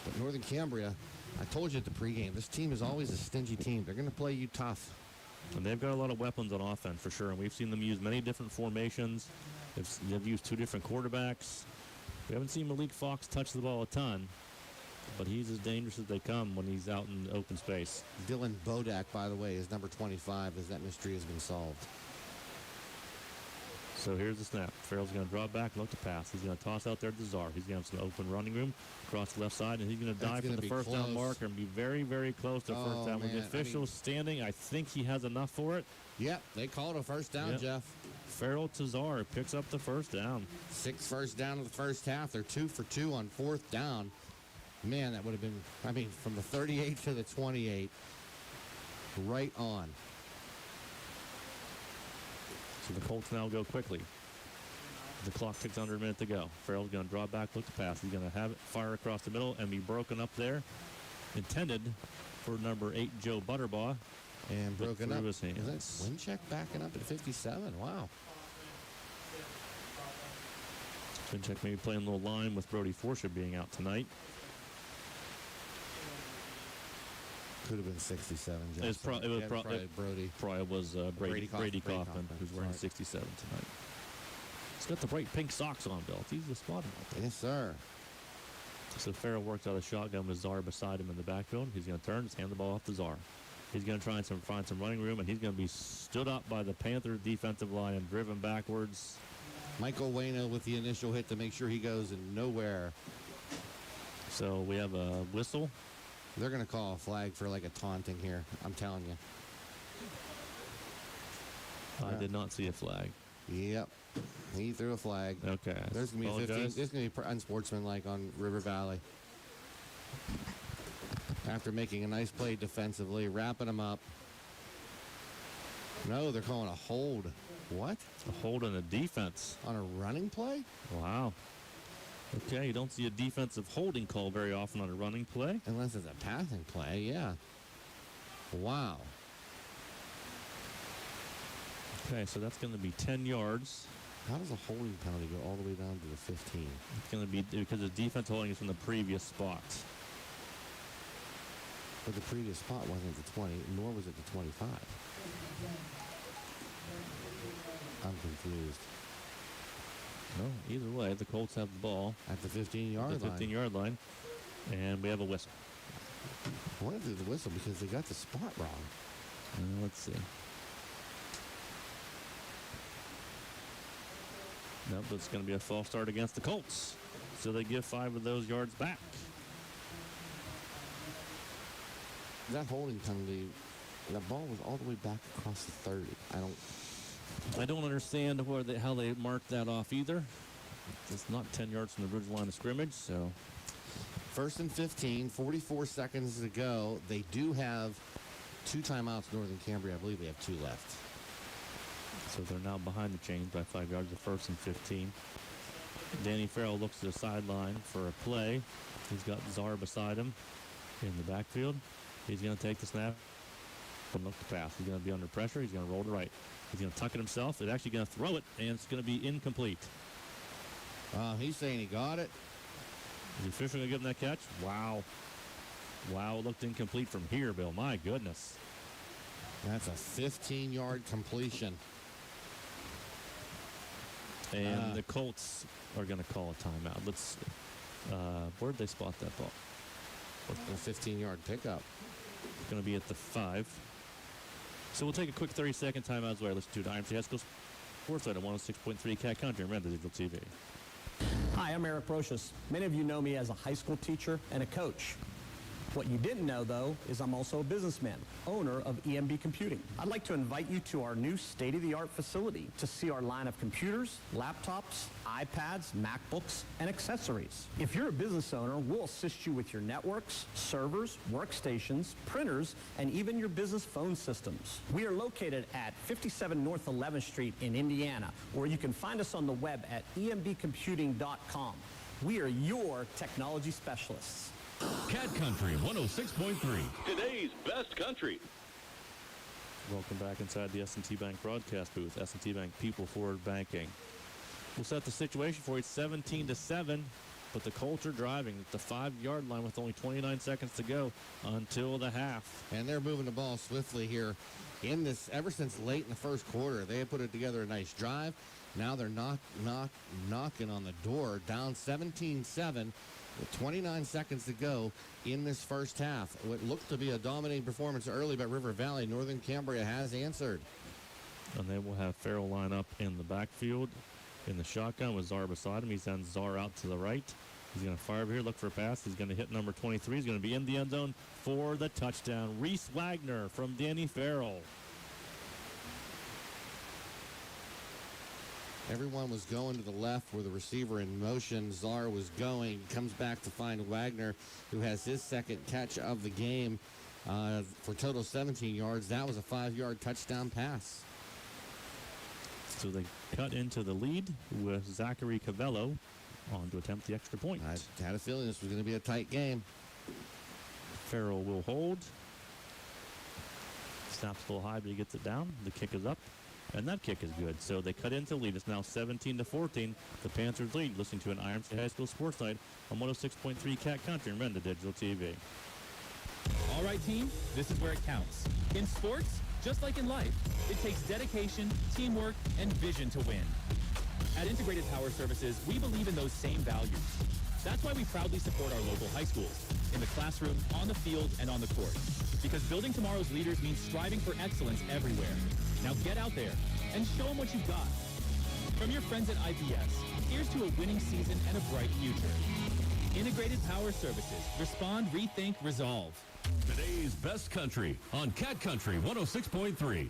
But Northern Cambria, I told you at the pregame, this team is always a stingy team. They're going to play you tough. And they've got a lot of weapons on offense for sure, and we've seen them use many different formations. They've used 2 different quarterbacks. We haven't seen Malik Fox touch the ball a ton, but he's as dangerous as they come when he's out in open space. Dylan Bodak, by the way, is number 25 as that mystery has been solved. So here's the snap. Farrell's going to draw back, look to pass. He's going to toss out there to Czar. He's going to have some open running room across the left side, and he's going to dive for the first down marker and be very, very close to first down. With the officials standing, I think he has enough for it. Yep, they called a first down, Jeff. Farrell Czar picks up the first down. 6 first down of the first half. They're 2 for 2 on 4th down. Man, that would have been, from the 38 to the 28, right on. So the Colts now go quickly. The clock ticks under a minute to go. Farrell's going to draw back, look to pass. He's going to have it fire across the middle and be broken up there. Intended for number 8, Joe Butterbaugh. And broken up. His hands. Is that Wincheck backing up at 57? Wow. Wincheck maybe playing a little line with Brody Forsha being out tonight. Could have been 67. It was probably Brody. Probably was Brady Kaufman, who's wearing 67 tonight. He's got the bright pink socks on, Bill. It's easy to spot him out there. Yes, sir. So Farrell works out a shotgun with Czar beside him in the backfield. He's going to turn, just hand the ball off to Czar. He's going to try and find some running room, and he's going to be stood up by the Panther defensive line and driven backwards. Michael Wayno with the initial hit to make sure he goes in nowhere. So we have a whistle. They're going to call a flag for like a taunting here. I'm telling you. I did not see a flag. Yep. He threw a flag. Okay. There's going to be 15. There's going to be unsportsmanlike on River Valley. After making a nice play defensively, wrapping them up. No, they're calling a hold. What? A hold on a defense. On a running play? Wow. Okay, you don't see a defensive holding call very often on a running play. Unless it's a passing play, yeah. Wow. Okay, so that's going to be 10 yards. How does a holding penalty go all the way down to the 15? It's going to be because the defense holding is from the previous spot. But the previous spot wasn't the 20, nor was it the 25. I'm confused. No, either way, the Colts have the ball at the 15-yard line. The 15-yard line, and we have a whistle. I wanted to do the whistle because they got the spot wrong. Let's see. Nope, it's going to be a false start against the Colts. So they give 5 of those yards back. That holding penalty, that ball was all the way back across the 30. I don't understand how they marked that off either. It's not 10 yards from the ridge line of scrimmage, so. 1st and 15, 44 seconds to go. They do have 2 timeouts, Northern Cambria. I believe they have 2 left. So they're now behind the chains by 5 yards of 1st and 15. Danny Farrell looks to the sideline for a play. He's got Czar beside him in the backfield. He's going to take the snap and look to pass. He's going to be under pressure. He's going to roll to right. He's going to tuck it himself. He's actually going to throw it, and it's going to be incomplete. He's saying he got it. Is he officially going to give him that catch? Wow. Wow, it looked incomplete from here, Bill. My goodness. That's a 15-yard completion. And the Colts are going to call a timeout. Let's. Where'd they spot that ball? A 15-yard pickup. It's going to be at the 5. So we'll take a quick 30-second timeout as well. Let's do IMC High School Sports at 106.3 Cat Country. Remember Digital TV. Hi, I'm Eric Brocious. Many of you know me as a high school teacher and a coach. What you didn't know, though, is I'm also a businessman, owner of EMB Computing. I'd like to invite you to our new state-of-the-art facility to see our line of computers, laptops, iPads, MacBooks, and accessories. If you're a business owner, we'll assist you with your networks, servers, workstations, printers, and even your business phone systems. We are located at 57 North 11th Street in Indiana, or you can find us on the web at embcomputing.com. We are your technology specialists. Cat Country 106.3. Today's best country. Welcome back inside the S&T Bank broadcast booth. S&T Bank People Forward Banking. We'll set the situation for you. It's 17-7, but the Colts are driving at the 5-yard line with only 29 seconds to go until the half. And they're moving the ball swiftly here in this ever since late in the first quarter. They have put it together a nice drive. Now they're knocking on the door, down 17-7. With 29 seconds to go in this first half. What looked to be a dominating performance early by River Valley, Northern Cambria has answered. And they will have Farrell line up in the backfield in the shotgun with Czar beside him. He sends Czar out to the right. He's going to fire over here, look for a pass. He's going to hit number 23. He's going to be in the end zone for the touchdown. Reese Wagner from Danny Farrell. Everyone was going to the left where the receiver in motion. Czar was going. Comes back to find Wagner, who has his second catch of the game for total 17 yards. That was a 5-yard touchdown pass. So they cut into the lead with Zachary Cavello on to attempt the extra point. I had a feeling this was going to be a tight game. Farrell will hold. Snaps a little high, but he gets it down. The kick is up. And that kick is good. So they cut into the lead. It's now 17-14. The Panthers lead. Listening to an IMC High School Sports Night on 106.3 Cat Country and Renda Digital TV. All right, team, this is where it counts. In sports, just like in life, it takes dedication, teamwork, and vision to win. At Integrated Power Services, we believe in those same values. That's why we proudly support our local high schools, in the classroom, on the field, and on the court. Because building tomorrow's leaders means striving for excellence everywhere. Now get out there and show them what you've got. From your friends at IPS, here's to a winning season and a bright future. Integrated Power Services. Respond, rethink, resolve. Today's best country on Cat Country 106.3.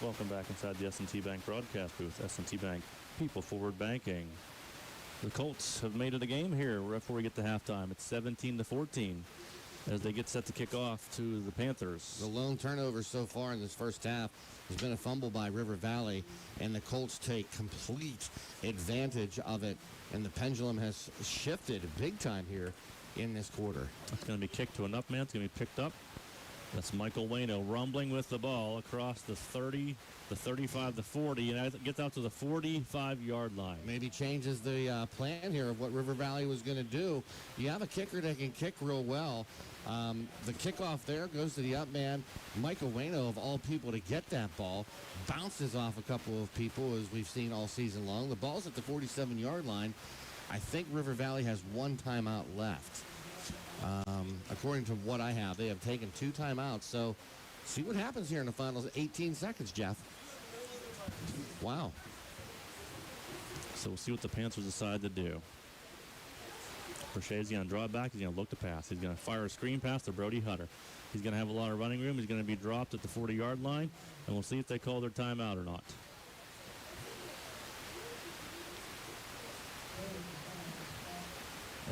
Welcome back inside the S&T Bank broadcast booth. S&T Bank People Forward Banking. The Colts have made it a game here right before we get to halftime. It's 17-14 as they get set to kick off to the Panthers. The lone turnover so far in this first half has been a fumble by River Valley, and the Colts take complete advantage of it, and the pendulum has shifted big time here in this quarter. It's going to be kicked to an up man. It's going to be picked up. That's Michael Waino rumbling with the ball across the 30, the 35, the 40, and it gets out to the 45-yard line. Maybe changes the plan here of what River Valley was going to do. You have a kicker that can kick real well. The kickoff there goes to the up man. Michael Waino, of all people, to get that ball, bounces off a couple of people, as we've seen all season long. The ball's at the 47-yard line. I think River Valley has one timeout left. According to what I have, they have taken 2 timeouts. So see what happens here in the final 18 seconds, Jeff. Wow. So we'll see what the Panthers decide to do. Prochet's going to draw it back. He's going to look to pass. He's going to fire a screen pass to Brody Hutter. He's going to have a lot of running room. He's going to be dropped at the 40-yard line, and we'll see if they call their timeout or not.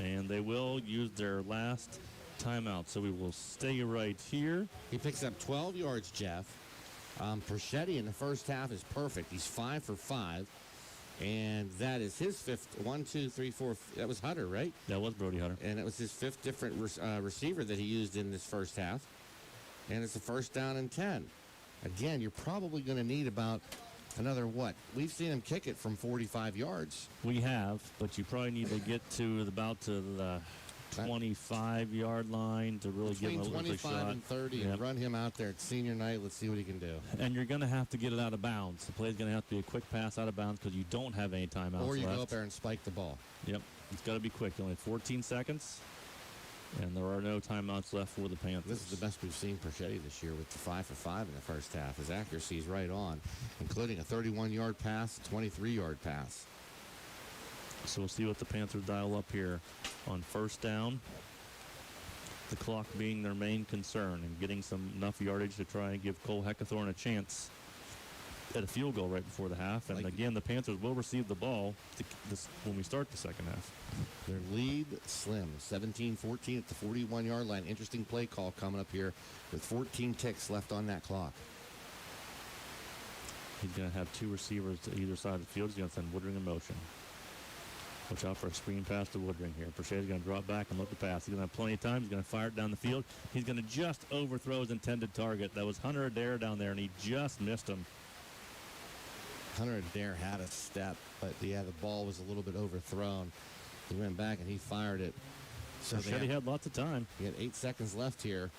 And they will use their last timeout, so we will stay right here. He picks up 12 yards, Jeff. Prochetti in the first half is perfect. He's 5 for 5. And that is his 5th. 1, 2, 3, 4. That was Hutter, right? That was Brody Hutter. And it was his 5th different receiver that he used in this first half. And it's a first down and 10. Again, you're probably going to need about another what? We've seen him kick it from 45 yards. We have, but you probably need to get to the 25-yard line to really give him a little bit shot. 25 and 30 and run him out there at senior night. Let's see what he can do. And you're going to have to get it out of bounds. The play's going to have to be a quick pass out of bounds because you don't have any timeouts Or you left. go up there and spike the ball. Yep. It's got to be quick. Only 14 seconds, and there are no timeouts left for the Panthers. This is the best we've seen Prochetti this year with the 5 for 5 in the first half. His accuracy is right on, including a 31-yard pass, a 23-yard pass. So we'll see what the Panthers dial up here on first down. The clock being their main concern and getting enough yardage to try and give Cole Heckathorn a chance at a field goal right before the half. And again, the Panthers will receive the ball when we start the second half. Their lead slim, 17-14 at the 41-yard line. Interesting play call coming up here with 14 ticks left on that clock. He's going to have 2 receivers to either side of the field. He's going to send Woodring in motion. Watch out for a screen pass to Woodring here. Prochet's going to drop back and look to pass. He's going to have plenty of time. He's going to fire it down the field. He's going to just overthrow his intended target. That was Hunter Adair down there, and he just missed him. Hunter Adair had a step, but the ball was a little bit overthrown. He went back and he fired it. So Prochetty had lots of time. He had 8 seconds left here.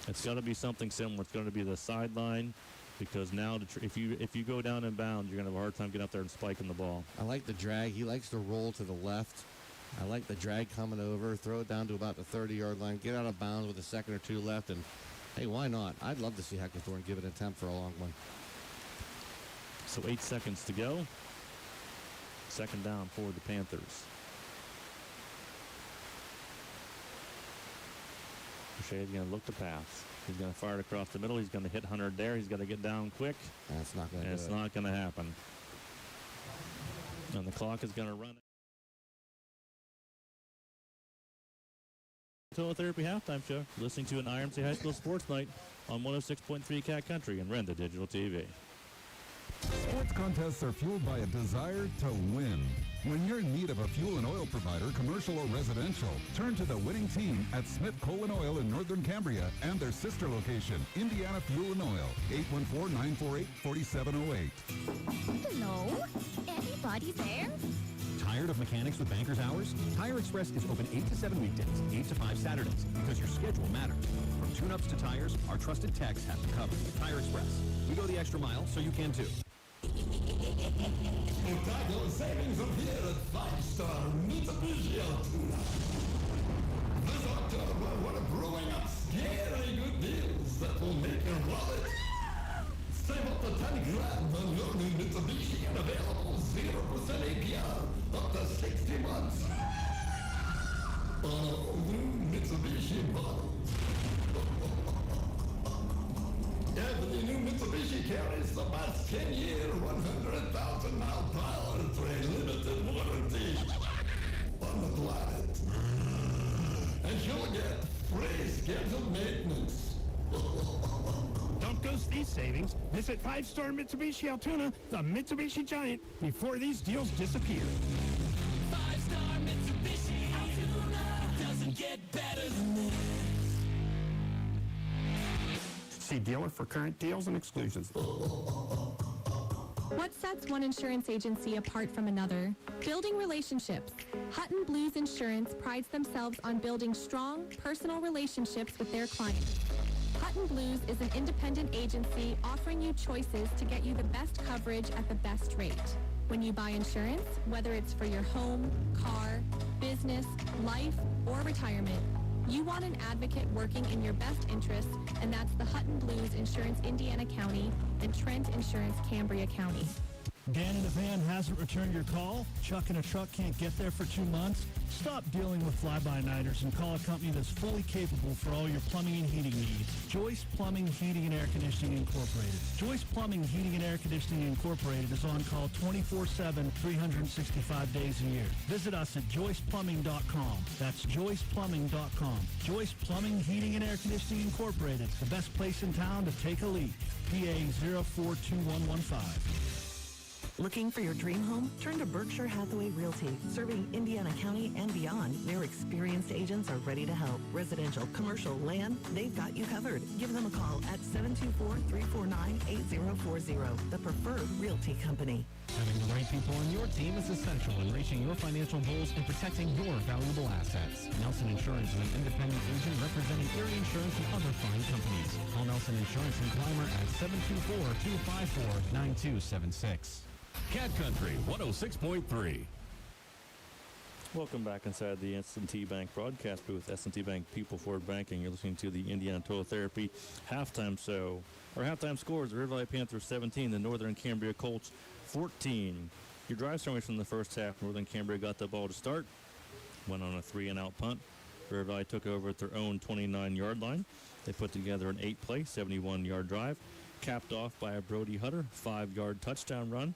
It's got to be something similar. It's going to be the sideline. Because now, if you go down and bound, you're going to have a hard time getting up there and spiking the ball. I like the drag. He likes to roll to the left. I like the drag coming over, throw it down to about the 30-yard line, get out of bounds with a second or two left, and, hey, why not? I'd love to see Heckathorn give it an attempt for a long one. So 8 seconds to go. Second down for the Panthers. Prochet's going to look to pass. He's going to fire it across the middle. He's going to hit Hunter Adair. He's got to get down quick. That's not going to It's not going to happen. And the clock is going to run. Total Therapy Halftime Show. Listening to an IRMC High School Sports Night on 106.3 Cat Country and Renda Digital TV. Sports contests are fueled by a desire to win. When you're in need of a fuel and oil provider, commercial or residential, turn to the winning team at Smith Coal and Oil in Northern Cambria and their sister location, Indiana Fuel and Oil, 814-948-4708. Hello? Anybody there? Tired of mechanics with banker's hours? Tire Express is open 8 to 7 weekdays, 8 to 5 Saturdays, because your schedule matters. From tune-ups to tires, our trusted techs have you covered. Tire Express. We go the extra mile, so you can too. Entitled savings of here at 5-star Mitsubishi Altoona. This October, we're brewing up scary good deals that will make your wallet save up to 10 grand on your new Mitsubishi and available 0% APR up to 60 months. On all new Mitsubishi models. Every new Mitsubishi carries the best 10-year, 100,000-mile powertrain limited warranty on the planet. And you'll get free scheduled maintenance. Don't ghost these savings. Visit 5-star Mitsubishi Altoona, the Mitsubishi giant, before these deals disappear. 5-star Mitsubishi Altoona doesn't get better than this. See dealer for current deals and exclusions. What sets one insurance agency apart from another? Building relationships. Hutton Blues Insurance prides themselves on building strong, personal relationships with their clients. Hutton Blues is an independent agency offering you choices to get you the best coverage at the best rate. When you buy insurance, whether it's for your home, car, business, life, or retirement, You want an advocate working in your best interest, and that's the Hutton Blues Insurance Indiana County and Trent Insurance Cambria County. Dan in a van hasn't returned your call? Chuck in a truck can't get there for 2 months? Stop dealing with fly-by-nighters and call a company that's fully capable for all your plumbing and heating needs. Joyce Plumbing, Heating, and Air Conditioning Incorporated. Joyce Plumbing, Heating, and Air Conditioning Incorporated is on call 24/7, 365 days a year. Visit us at joyceplumbing.com. That's joyceplumbing.com. Joyce Plumbing, Heating, and Air Conditioning Incorporated, the best place in town to take a leak. PA 042115. Looking for your dream home? Turn to Berkshire Hathaway Realty. Serving Indiana County and beyond, their experienced agents are ready to help. Residential, commercial, land, they've got you covered. Give them a call at 724-349-8040, the preferred realty company. Having the right people on your team is essential in reaching your financial goals and protecting your valuable assets. Nelson Insurance is an independent agent representing Erie Insurance and other fine companies. Call Nelson Insurance in Clymer at 724-254-9276. Cat Country 106.3. Welcome back inside the S&T Bank broadcast booth. S&T Bank People Forward Banking. You're listening to the Indiana Total Therapy halftime show. Our halftime scores: the River Valley Panthers 17, the Northern Cambria Colts 14. Your drive summary from the first half: Northern Cambria got the ball to start, went on a 3-and-out punt. River Valley took over at their own 29-yard line. They put together an 8-play, 71-yard drive, capped off by a Brody Hutter 5-yard touchdown run.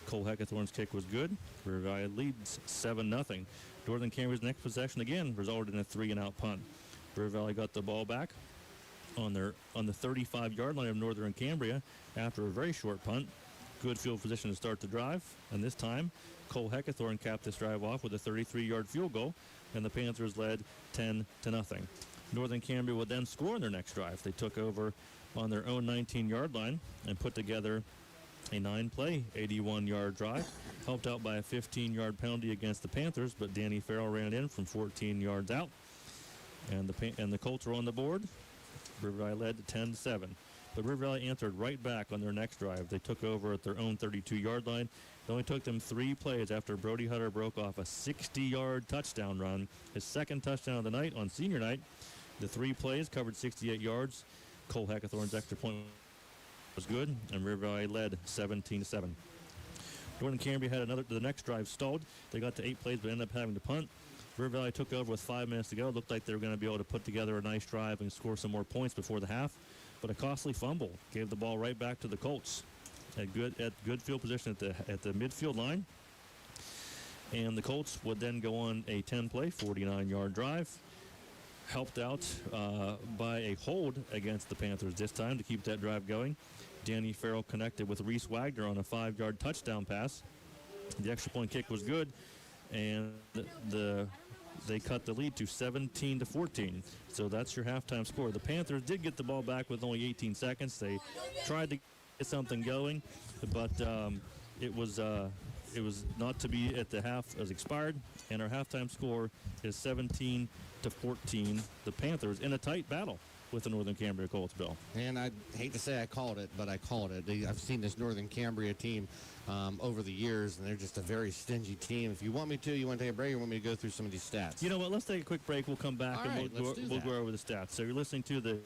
Cole Heckathorn's kick was good. River Valley leads 7-0. Northern Cambria's next possession again resulted in a 3-and-out punt. River Valley got the ball back on the 35-yard line of Northern Cambria after a very short punt. Good field position to start the drive, and this time Cole Heckathorn capped this drive off with a 33-yard field goal, and the Panthers led 10-0. Northern Cambria would then score on their next drive. They took over on their own 19-yard line and put together a 9-play, 81-yard drive, helped out by a 15-yard penalty against the Panthers, but Danny Farrell ran it in from 14 yards out, and the Colts were on the board. River Valley led 10-7. But River Valley answered right back on their next drive. They took over at their own 32-yard line. It only took them 3 plays after Brody Hutter broke off a 60-yard touchdown run, his second touchdown of the night on senior night. The 3 plays covered 68 yards. Cole Heckathorn's extra point was good, and River Valley led 17-7. Northern Cambria had the next drive stalled. They got to 8 plays but ended up having to punt. River Valley took over with 5 minutes to go. It looked like they were going to be able to put together a nice drive and score some more points before the half, but a costly fumble gave the ball right back to the Colts at good field position at the midfield line. And the Colts would then go on a 10-play, 49-yard drive, helped out by a hold against the Panthers this time to keep that drive going. Danny Farrell connected with Reese Wagner on a 5-yard touchdown pass. The extra point kick was good, and they cut the lead to 17-14. So that's your halftime score. The Panthers did get the ball back with only 18 seconds. They tried to get something going, but it was not to be at the half as expired, and our halftime score is 17-14. The Panthers in a tight battle with the Northern Cambria Colts, Bill. And I hate to say I called it, but I called it. I've seen this Northern Cambria team over the years, and they're just a very stingy team. If you want me to, you want to take a break, or want me to go through some of these stats? You know what? Let's take a quick break. We'll come back, and we'll go over the stats. So you're listening to the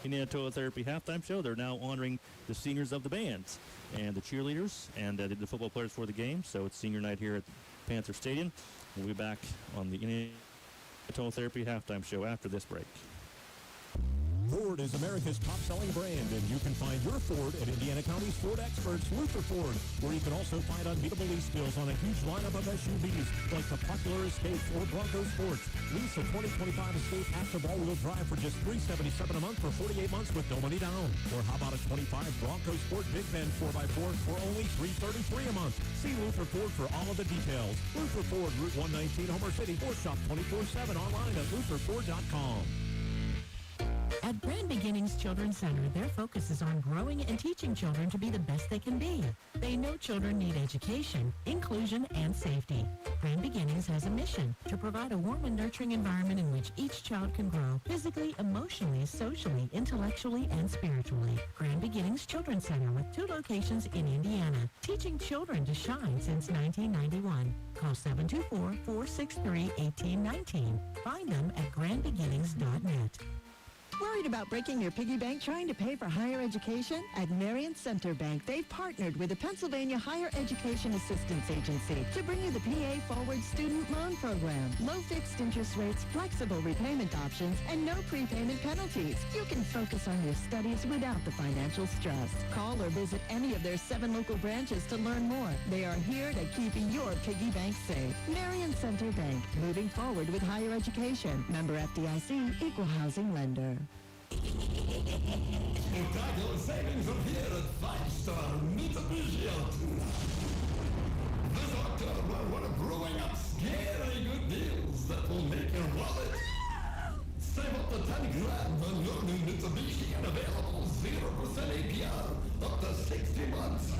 Indiana Total Therapy halftime show. They're now honoring the seniors of the bands and the cheerleaders and the football players for the game. So it's senior night here at Panther Stadium. We'll be back on the Indiana Total Therapy halftime show after this break. Ford is America's top-selling brand, and you can find your Ford at Indiana County's Ford experts, Luther Ford, where you can also find unbeatable lease deals on a huge lineup of SUVs like the popular Escape or Bronco Sports. Lease a 2025 Escape active all-wheel drive for just $377 a month for 48 months with no money down. Or how about a 25 Bronco Sport Big Bend 4x4 for only $333 a month? See Luther Ford for all of the details. Luther Ford, Route 119, Homer City, or shop 24/7 online at lutherford.com. At Grand Beginnings Children's Center, their focus is on growing and teaching children to be the best they can be. They know children need education, inclusion, and safety. Grand Beginnings has a mission to provide a warm and nurturing environment in which each child can grow physically, emotionally, socially, intellectually, and spiritually. Grand Beginnings Children's Center with 2 locations in Indiana, teaching children to shine since 1991. Call 724-463-1819. Find them at grandbeginnings.net. Worried about breaking your piggy bank trying to pay for higher education? At Marion Center Bank, they've partnered with the Pennsylvania Higher Education Assistance Agency to bring you the PA Forward Student Loan Program. Low fixed interest rates, flexible repayment options, and no prepayment penalties. You can focus on your studies without the financial stress. Call or visit any of their 7 local branches to learn more. They are here to keep your piggy bank safe. Marion Center Bank, moving forward with higher education. Member FDIC, Equal Housing Lender. Spectacular savings are here at 5-Star Mitsubishi Altoona. This October, we're brewing up scary good deals that will make your wallet save up to 10 grand on your new Mitsubishi and available 0% APR up to 60 months.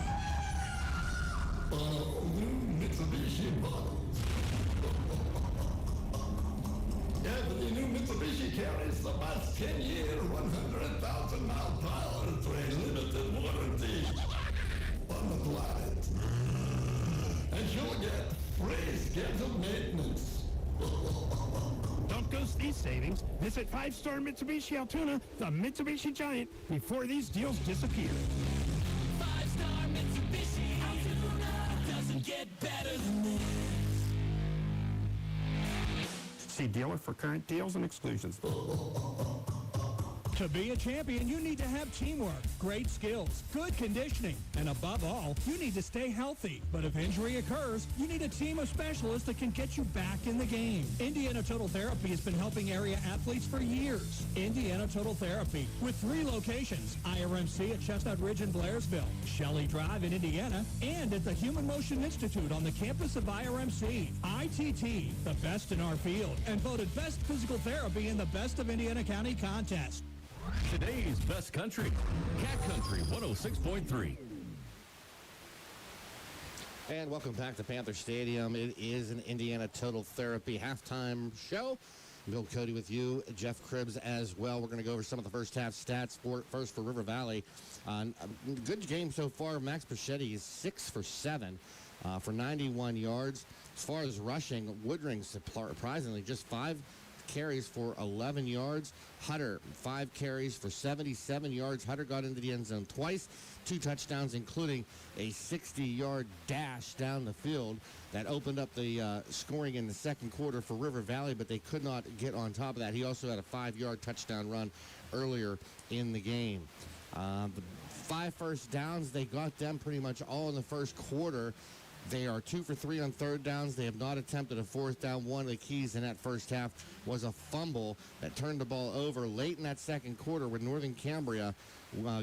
On all new Mitsubishi models. Every new Mitsubishi carries the best 10-year, 100,000-mile powertrain limited warranty on the planet. And you'll get free scheduled maintenance. Don't ghost these savings. Visit 5-Star Mitsubishi Altoona, the Mitsubishi giant, before these deals disappear. 5-Star Mitsubishi Altoona doesn't get better than this. See dealer for current deals and exclusions. To be a champion, you need to have teamwork, great skills, good conditioning, and above all, you need to stay healthy. But if injury occurs, you need a team of specialists that can get you back in the game. Indiana Total Therapy has been helping area athletes for years. Indiana Total Therapy, with 3 locations, IRMC at Chestnut Ridge in Blairsville, Shelley Drive in Indiana, and at the Human Motion Institute on the campus of IRMC. ITT, the best in our field, and voted Best Physical Therapy in the Best of Indiana County contest. Today's best country, Cat Country 106.3. And welcome back to Panther Stadium. It is an Indiana Total Therapy halftime show. Bill Cody with you, Jeff Cribbs as well. We're going to go over some of the first half stats first for River Valley. Good game so far. Max Pachetti is 6 for 7 for 91 yards. As far as rushing, Woodring surprisingly just 5 carries for 11 yards. Hutter, 5 carries for 77 yards. Hutter got into the end zone twice, 2 touchdowns, including a 60-yard dash down the field that opened up the scoring in the second quarter for River Valley, but they could not get on top of that. He also had a 5-yard touchdown run earlier in the game. The 5 first downs, they got them pretty much all in the first quarter. They are 2 for 3 on third downs. They have not attempted a fourth down. One of the keys in that first half was a fumble that turned the ball over late in that second quarter when Northern Cambria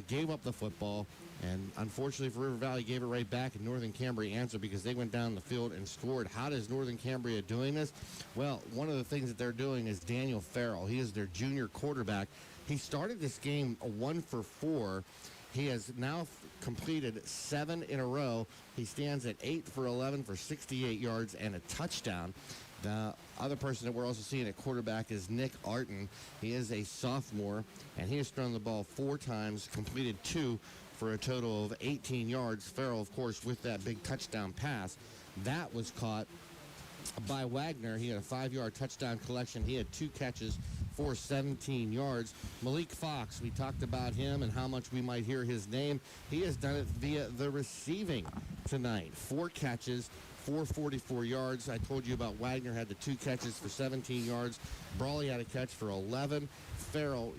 gave up the football. And unfortunately for River Valley, gave it right back, and Northern Cambria answered because they went down the field and scored. How does Northern Cambria doing this? Well, one of the things that they're doing is Daniel Farrell. He is their junior quarterback. He started this game 1 for 4. He has now completed 7 in a row. He stands at 8 for 11 for 68 yards and a touchdown. The other person that we're also seeing at quarterback is Nick Arton. He is a sophomore, and he has thrown the ball 4 times, completed 2 for a total of 18 yards. Farrell, of course, with that big touchdown pass. That was caught by Wagner. He had a 5-yard touchdown collection. He had 2 catches for 17 yards. Malik Fox, we talked about him and how much we might hear his name. He has done it via the receiving tonight. 4 catches, 444 yards. I told you about Wagner had the 2 catches for 17 yards. Brawley had a catch for 11. Farrell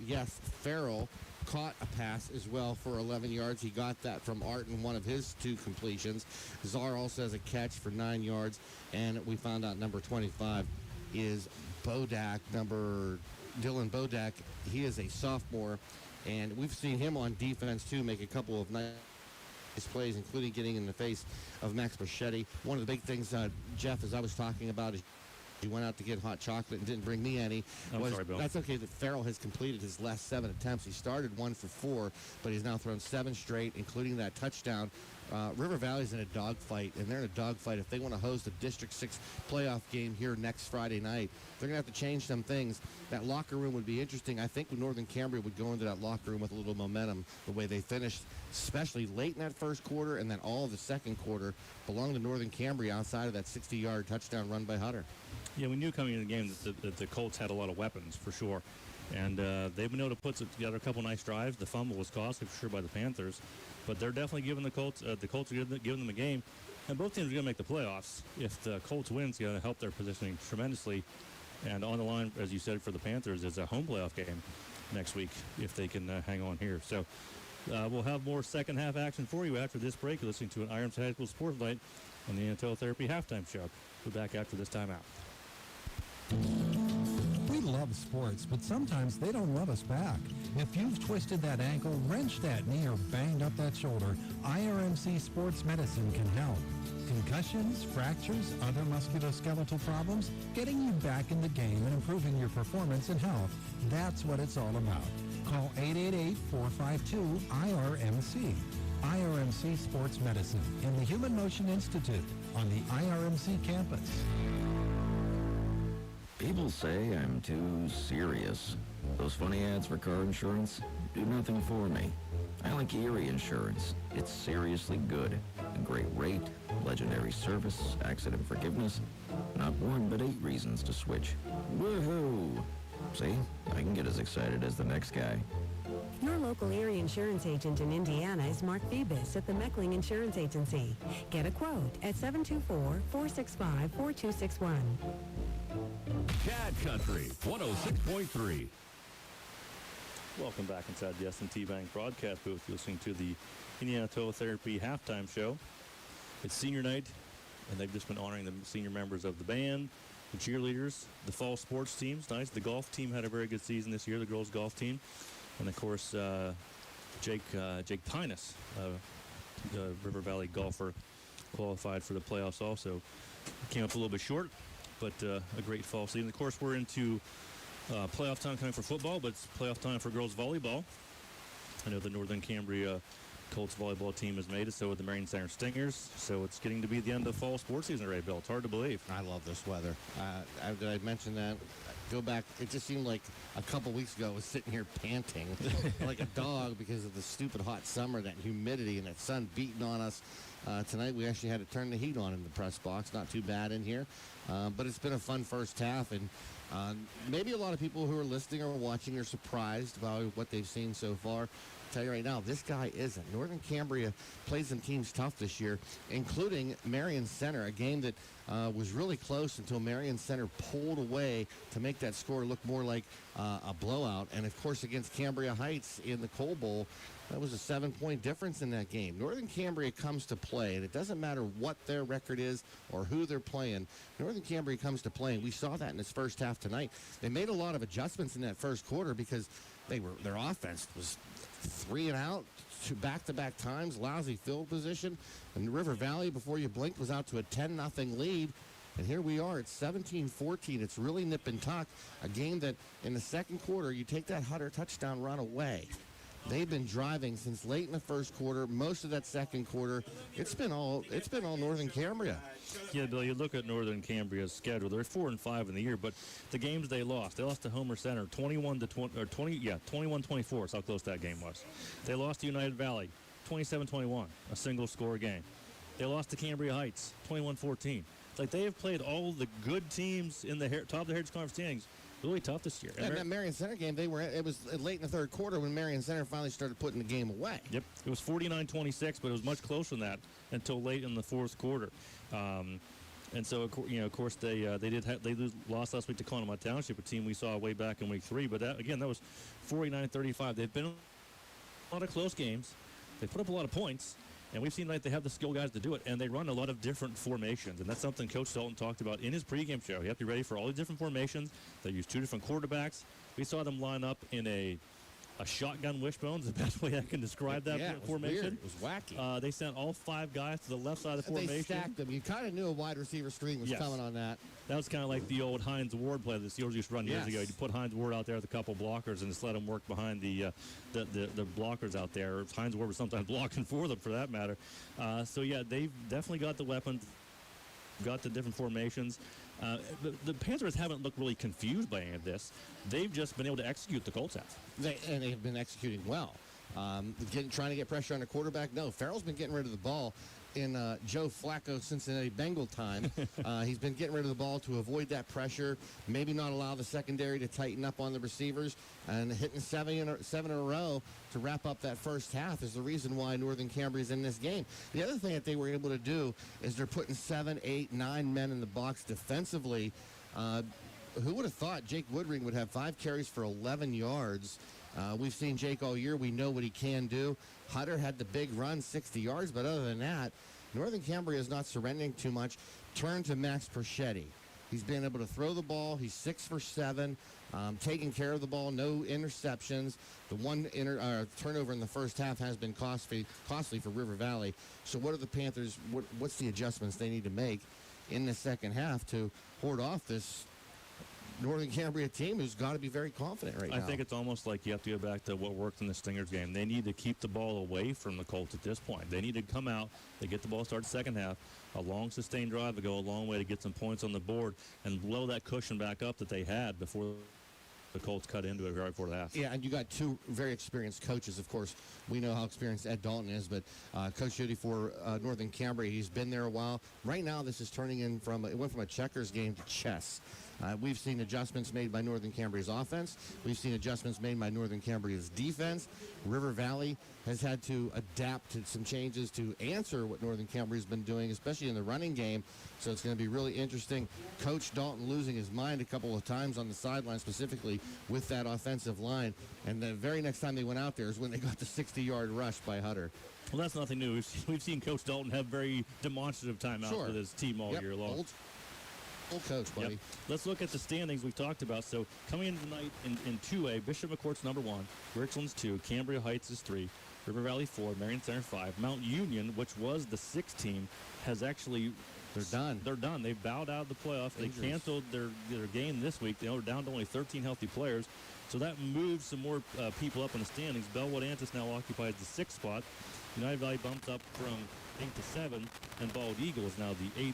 caught a pass as well for 11 yards. He got that from Arton, one of his 2 completions. Czar also has a catch for 9 yards. And we found out number 25 is Bodak, Dylan Bodak. He is a sophomore, and we've seen him on defense, too, make a couple of nice plays, including getting in the face of Max Pachetti. One of the big things, Jeff, as I was talking about, is He went out to get hot chocolate and didn't bring me any. Sorry, Bill. That's okay that Farrell has completed his last 7 attempts. He started 1 for 4, but he's now thrown 7 straight, including that touchdown. River Valley's in a dogfight, and they're in a dogfight. If they want to host a District 6 playoff game here next Friday night, they're going to have to change some things. That locker room would be interesting. I think Northern Cambria would go into that locker room with a little momentum, the way they finished, especially late in that first quarter, and then all of the second quarter belonged to Northern Cambria outside of that 60-yard touchdown run by Hutter. Yeah, we knew coming into the game that the Colts had a lot of weapons, for sure. And they've been able to put together a couple nice drives. The fumble was costly, for sure, by the Panthers. But they're definitely giving the Colts are giving them a game. And both teams are going to make the playoffs. If the Colts win, it's going to help their positioning tremendously. And on the line, as you said, for the Panthers, is a home playoff game next week if they can hang on here. So we'll have more second half action for you after this break. You're listening to an Ironside High School Sports Night on the Indiana Therapy Halftime Show. We'll be back after this timeout. We love sports, but sometimes they don't love us back. If you've twisted that ankle, wrenched that knee, or banged up that shoulder, IRMC Sports Medicine can help. Concussions, fractures, other musculoskeletal problems, getting you back in the game and improving your performance and health, that's what it's all about. Call 888-452-IRMC. IRMC Sports Medicine in the Human Motion Institute on the IRMC campus. People say I'm too serious. Those funny ads for car insurance do nothing for me. I like Erie Insurance. It's seriously good. A great rate, legendary service, accident forgiveness. Not 1, but 8 reasons to switch. Woohoo! See, I can get as excited as the next guy. Your local Erie insurance agent in Indiana is Mark Phoebus at the Meckling Insurance Agency. Get a quote at 724-465-4261. Cat Country 106.3. Welcome back inside the S&T Bank broadcast booth. You're listening to the Indiana Therapy Halftime Show. It's senior night, and they've just been honoring the senior members of the band, the cheerleaders, the fall sports teams. Nice. The golf team had a very good season this year, the girls' golf team. And, of course, Jake Pinus, the River Valley golfer, qualified for the playoffs also. Came up a little bit short, but a great fall season. Of course, we're into playoff time coming for football, but it's playoff time for girls volleyball. I know the Northern Cambria Colts volleyball team has made it, so with the Marion Center Stingers. So it's getting to be the end of fall sports season already, Bill. It's hard to believe. I love this weather. Did I mention that? Go back. It just seemed like a couple weeks ago I was sitting here panting like a dog because of the stupid hot summer, that humidity, and that sun beating on us. Tonight we actually had to turn the heat on in the press box. Not too bad in here. But it's been a fun first half, and maybe a lot of people who are listening or watching are surprised about what they've seen so far. I'll tell you right now, this guy isn't. Northern Cambria plays some teams tough this year, including Marion Center, a game that was really close until Marion Center pulled away to make that score look more like a blowout. And, of course, against Cambria Heights in the Coal Bowl, that was a 7-point difference in that game. Northern Cambria comes to play, and it doesn't matter what their record is or who they're playing. Northern Cambria comes to play, and we saw that in this first half tonight. They made a lot of adjustments in that first quarter because their offense was 3 and out, 2 back-to-back times, lousy field position. And River Valley, before you blinked, was out to a 10-0 lead. And here we are at 17-14. It's really nip and tuck. A game that in the second quarter, you take that Hutter touchdown run away. They've been driving since late in the first quarter. Most of that second quarter, it's been all Northern Cambria. Yeah, Bill, you look at Northern Cambria's schedule. They're 4-5 in the year, but the games they lost to Homer Center 21-24. That's how close that game was. They lost to United Valley 27-21, a single score game. They lost to Cambria Heights 21-14. It's like they have played all the good teams in the top of the Heritage Conference standings. Really tough this year. And that Marion Center game, it was late in the third quarter when Marion Center finally started putting the game away. Yep, it was 49-26, but it was much closer than that until late in the fourth quarter. And so, of course, they lost last week to Conemaugh Township, a team we saw way back in week 3. But that was 49-35. They've been a lot of close games. They put up a lot of points. And we've seen they have the skill guys to do it, and they run a lot of different formations. And that's something Coach Dalton talked about in his pregame show. You have to be ready for all the different formations. They use 2 different quarterbacks. We saw them line up in a a shotgun wishbone is the best way I can describe that it was formation. weird. It was wacky. They sent all 5 guys to the left side of the They formation. stacked them. You kind of knew a wide receiver screen was coming on that. That was kind of like the old Hines Ward play that the Steelers used to run years ago. You put Hines Ward out there with a couple blockers and just let him work behind the blockers out there. Hines Ward was sometimes blocking for them, for that matter. So yeah, they've definitely got the weapons, got the different formations. The Panthers haven't looked really confused by any of this. They've just been able to execute the Colts have. And they have been executing well. Trying to get pressure on the quarterback. No, Farrell's been getting rid of the ball in Joe Flacco Cincinnati Bengal time. He's been getting rid of the ball to avoid that pressure, maybe not allow the secondary to tighten up on the receivers, and hitting seven in a row to wrap up that first half is the reason why Northern Cambria is in this game. The other thing that they were able to do is they're putting 7, 8, 9 men in the box defensively. Who would have thought Jake Woodring would have 5 carries for 11 yards? We've seen Jake all year. We know what he can do. Hutter had the big run, 60 yards, but other than that, Northern Cambria is not surrendering too much. Turn to Max Perchetti. He's been able to throw the ball. He's 6 for 7, taking care of the ball, no interceptions. The one turnover in the first half has been costly for River Valley. So what are the Panthers, what's the adjustments they need to make in the second half to hoard off this Northern Cambria team who's got to be very confident right now? I think it's almost like you have to go back to what worked in the Stingers game. They need to keep the ball away from the Colts at this point. They need to come out, they get the ball started second half, a long sustained drive to go a long way to get some points on the board and blow that cushion back up that they had before the Colts cut into it right before the half. Yeah, and you got 2 very experienced coaches. Of course, we know how experienced Ed Dalton is, but Coach Judy for Northern Cambria, he's been there a while. Right now, this is turning it went from a checkers game to chess. We've seen adjustments made by Northern Cambria's offense. We've seen adjustments made by Northern Cambria's defense. River Valley has had to adapt to some changes to answer what Northern Cambria's been doing, especially in the running game. So it's going to be really interesting. Coach Dalton losing his mind a couple of times on the sideline, specifically with that offensive line. And the very next time they went out there is when they got the 60-yard rush by Hutter. Well, that's nothing new. We've seen Coach Dalton have very demonstrative timeouts with his team all year long. Old coach, buddy. Yep. Let's look at the standings we talked about. So coming in tonight in 2A, Bishop McCourt's number 1, Richlands 2, Cambria Heights is 3, River Valley 4, Marion Center 5. Mount Union, which was the 6th team, has actually... They're done. They're done. They've bowed out of the playoffs. They canceled their game this week. They were down to only 13 healthy players. So that moves some more people up in the standings. Bellwood Antis now occupies the 6th spot. United Valley bumps up from 8 to 7, and Bald Eagle is now the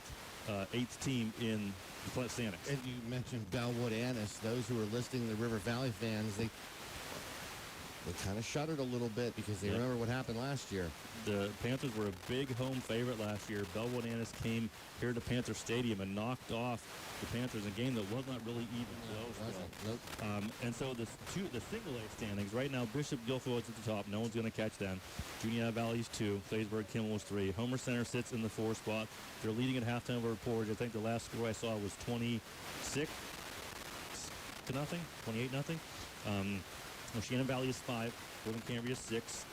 8th team in the standings. And you mentioned Bellwood Antis. Those who are listening, the River Valley fans, they kind of shuddered a little bit because they remember what happened last year. The Panthers were a big home favorite last year. Bellwood Antis came here to Panther Stadium and knocked off the Panthers in a game that was not really even close. And so the single A standings, right now, Bishop Guilford's at the top. No one's going to catch them. Junior Valley's 2. Claysburg Kimmel is 3. Homer Center sits in the 4th spot. They're leading at halftime over Portage. I think the last score I saw was 26-0, 28-0. Shannon Valley is 5. Northern Cambria is 6.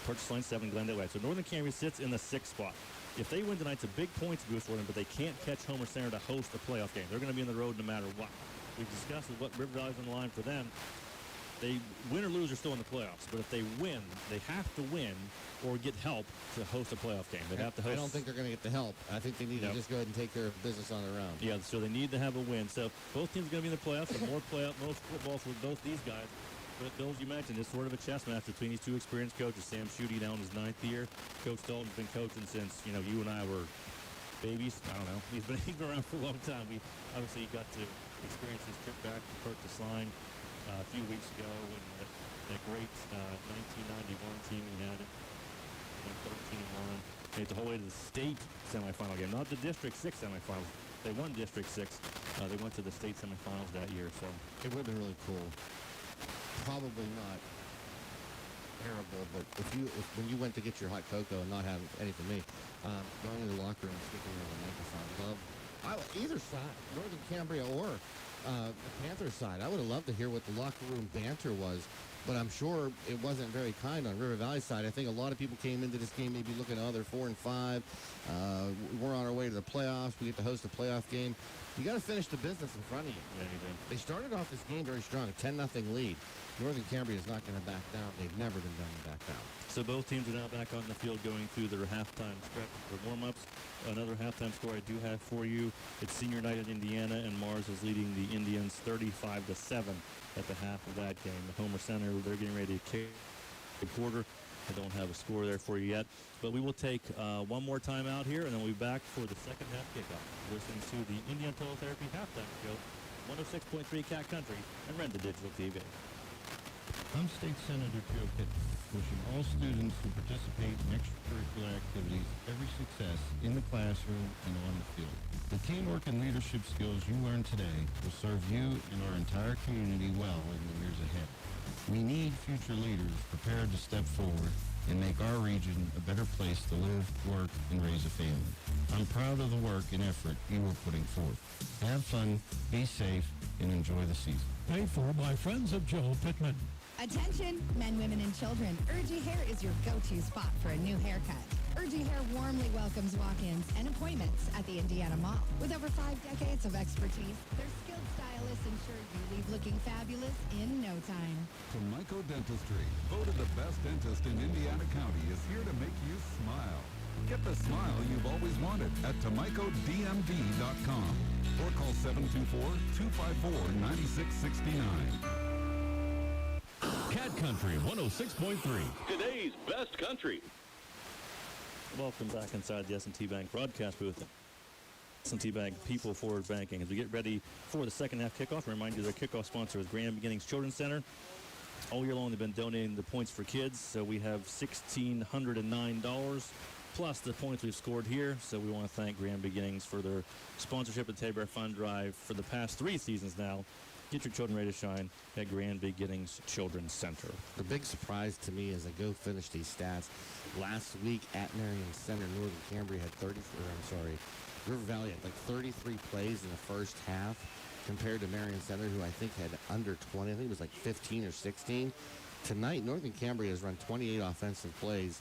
Purchase line 7. Glendale Way. So Northern Cambria sits in the 6th spot. If they win tonight, it's a big points boost for them, but they can't catch Homer Center to host a playoff game. They're going to be on the road no matter what. We've discussed what River Valley's on the line for them. They win or lose, are still in the playoffs. But if they win, they have to win or get help to host a playoff game. They have to host. I don't think they're going to get the help. I think they need to just go ahead and take care of business on their own. Yeah, so they need to have a win. So both teams are going to be in the playoffs. And more football for both these guys. But Bill, as you mentioned, it's sort of a chess match between these 2 experienced coaches. Sam Schutte now in his 9th year. Coach Dalton's been coaching since, you and I were babies. I don't know. He's been around for a long time. We obviously got to experience his trip back to Curtis Line a few weeks ago, and that great 1991 team he had. Went 13-1. Made it the whole way to the state semifinal game, not the District 6 semifinals. They won District 6. They went to the state semifinals that year. So it would have been really cool. Probably not terrible, but when you went to get your hot cocoa and not have any for me, going to the locker room and sticking around the microphone, either side, Northern Cambria or The Panthers side, I would have loved to hear what the locker room banter was, but I'm sure it wasn't very kind on River Valley side. I think a lot of people came into this game maybe looking, they're 4-5. We're on our way to the playoffs. We get to host a playoff game. You got to finish the business in front of you. Yeah, you do. They started off this game very strong, a 10-0 lead. Northern Cambria is not going to back down. They've never been done to back down. So both teams are now back on the field going through their halftime stretch for warm-ups. Another halftime score I do have for you. It's senior night in Indiana, and Mars is leading the Indians 35-7 at the half of that game. The Homer Center, they're getting ready to kick the quarter. I don't have a score there for you yet, but we will take one more time out here, and then we'll be back for the second half kickoff. Listening to the Indiana Total Therapy halftime show, 106.3 Cat Country and Renda Digital TV. I'm State Senator Joe Pittman, wishing all students who participate in extracurricular activities every success in the classroom and on the field. The teamwork and leadership skills you learn today will serve you and our entire community well in the years ahead. We need future leaders prepared to step forward and make our region a better place to live, work, and raise a family. I'm proud of the work and effort you are putting forth. Have fun, be safe, and enjoy the season. Paid for by Friends of Joe Pittman. Attention, men, women, and children. Urgy Hair is your go-to spot for a new haircut. Urgy Hair warmly welcomes walk-ins and appointments at the Indiana Mall. With over 5 decades of expertise, their skilled stylists ensure you leave looking fabulous in no time. Tomiko Dentistry, voted the best dentist in Indiana County, is here to make you smile. Get the smile you've always wanted at TomikoDMD.com or call 724-254-9669. Cat Country 106.3. Today's best country. Welcome back inside the S&T Bank broadcast booth. S&T Bank People Forward Banking. As we get ready for the second half kickoff, I remind you their kickoff sponsor is Grand Beginnings Children's Center. All year long they've been donating the points for kids, so we have $1,609 plus the points we've scored here. So we want to thank Grand Beginnings for their sponsorship of the Teddy Bear Fund Drive for the past 3 seasons now. Get your children ready to shine at Grand Beginnings Children's Center. The big surprise to me as I go finish these stats, last week at Marion Center, Northern Cambria had River Valley had like 33 plays in the first half compared to Marion Center, who I think had under 20. I think it was like 15 or 16. Tonight, Northern Cambria has run 28 offensive plays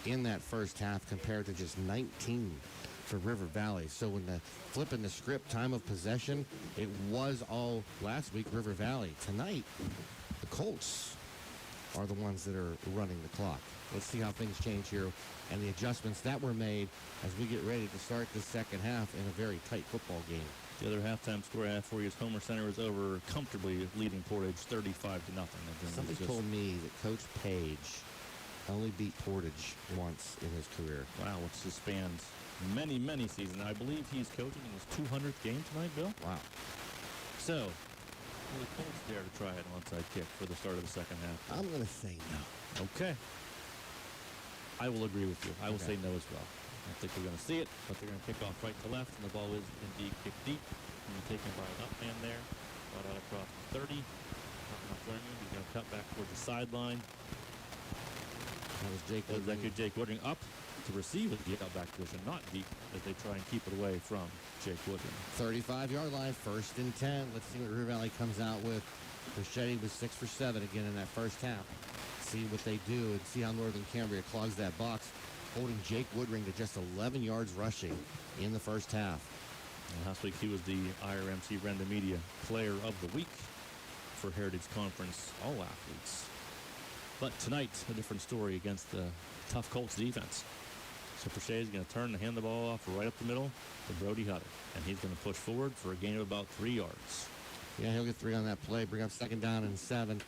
in that first half compared to just 19 for River Valley. So when flipping the script, time of possession, it was all last week River Valley. Tonight, the Colts are the ones that are running the clock. Let's see how things change here and the adjustments that were made as we get ready to start the second half in a very tight football game. The other halftime score I have for you is Homer Center is over comfortably leading Portage 35-0. Somebody told me that Coach Page only beat Portage once in his career. Wow, which spans many, many seasons. I believe he's coaching in his 200th game tonight, Bill. Wow. So, will the Colts dare to try an onside kick for the start of the second half? I'm going to say no. Okay. I will agree with you. I will say no as well. I think we're going to see it, but they're going to kick off right to left, and the ball is indeed kicked deep. And you're taken by an up man there. Right out across the 30. He's going to cut back towards the sideline. That was Jake Woodring. Jake Woodring up to receive the back position, not deep, as they try and keep it away from Jake Woodring. 35-yard line, 1st and 10. Let's see what River Valley comes out with. Brechetti was 6 for 7 again in that first half. See what they do and see how Northern Cambria clogs that box, holding Jake Woodring to just 11 yards rushing in the first half. And last week he was the IRMC Renda Media Player of the Week for Heritage Conference All-Athletes. But tonight, a different story against the tough Colts defense. So Prochet is going to turn and hand the ball off right up the middle to Brody Hutter. And he's going to push forward for a gain of about 3 yards. Yeah, he'll get 3 on that play, bring up 2nd down and 7.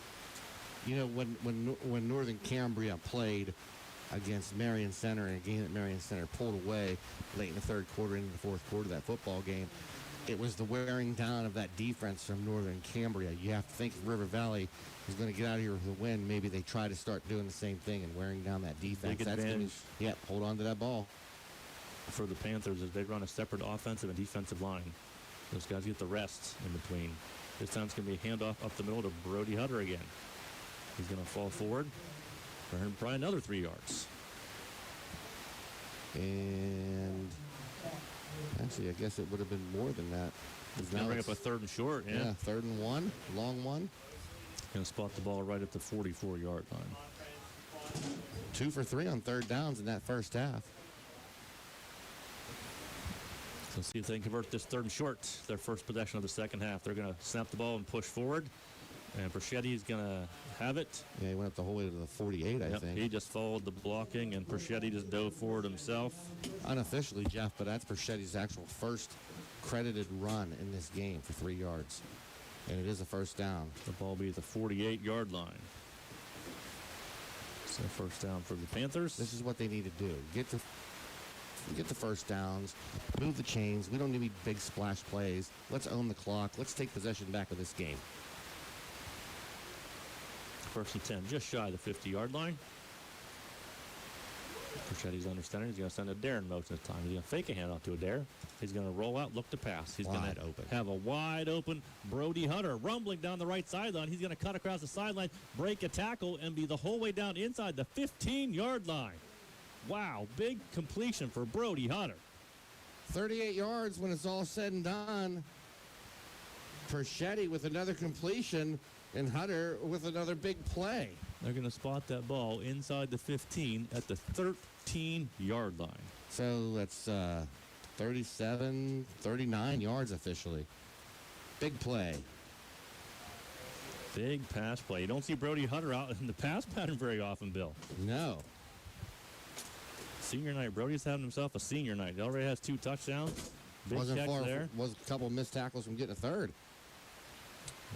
You know, when Northern Cambria played against Marion Center, and a game that Marion Center pulled away late in the 3rd quarter into the 4th quarter of that football game, it was the wearing down of that defense from Northern Cambria. You have to think if River Valley is going to get out of here with a win, maybe they try to start doing the same thing and wearing down that defense. Big advantage. Hold on to that ball. For the Panthers, as they run a separate offensive and defensive line, those guys get the rest in between. This time it's going to be a handoff up the middle to Brody Hutter again. He's going to fall forward for him, probably another 3 yards. And actually, I guess it would have been more than that. He's going to bring up a 3rd and short. Yeah, 3rd and 1, long one. Going to spot the ball right at the 44-yard line. 2 for 3 on 3rd downs in that first half. So see if they can convert this 3rd and short, their first possession of the second half. They're going to snap the ball and push forward. And Perschetti is going to have it. Yeah, he went up the whole way to the 48, I think. He just followed the blocking, and Perschetti just dove forward himself. Unofficially, Jeff, but that's Perchetti's actual first credited run in this game for 3 yards. And it is a first down. The ball will be at the 48-yard line. So first down for the Panthers. This is what they need to do. Get the first downs, move the chains. We don't need big splash plays. Let's own the clock. Let's take possession back of this game. 1st and 10, just shy of the 50-yard line. Perchetti's understanding. He's going to send a Darren motion this time. He's going to fake a handoff to Adair. He's going to roll out, look to pass. He's going to have a wide open Brody Hunter rumbling down the right sideline. He's going to cut across the sideline, break a tackle, and be the whole way down inside the 15-yard line. Wow, big completion for Brody Hunter. 38 yards when it's all said and done. Perchetti with another completion, and Hunter with another big play. They're going to spot that ball inside the 15 at the 13-yard line. So that's 37, 39 yards officially. Big play. Big pass play. You don't see Brody Hunter out in the pass pattern very often, Bill. No. Senior night. Brody's having himself a senior night. He already has 2 touchdowns. Big catch there. Was a couple of missed tackles from getting a 3rd.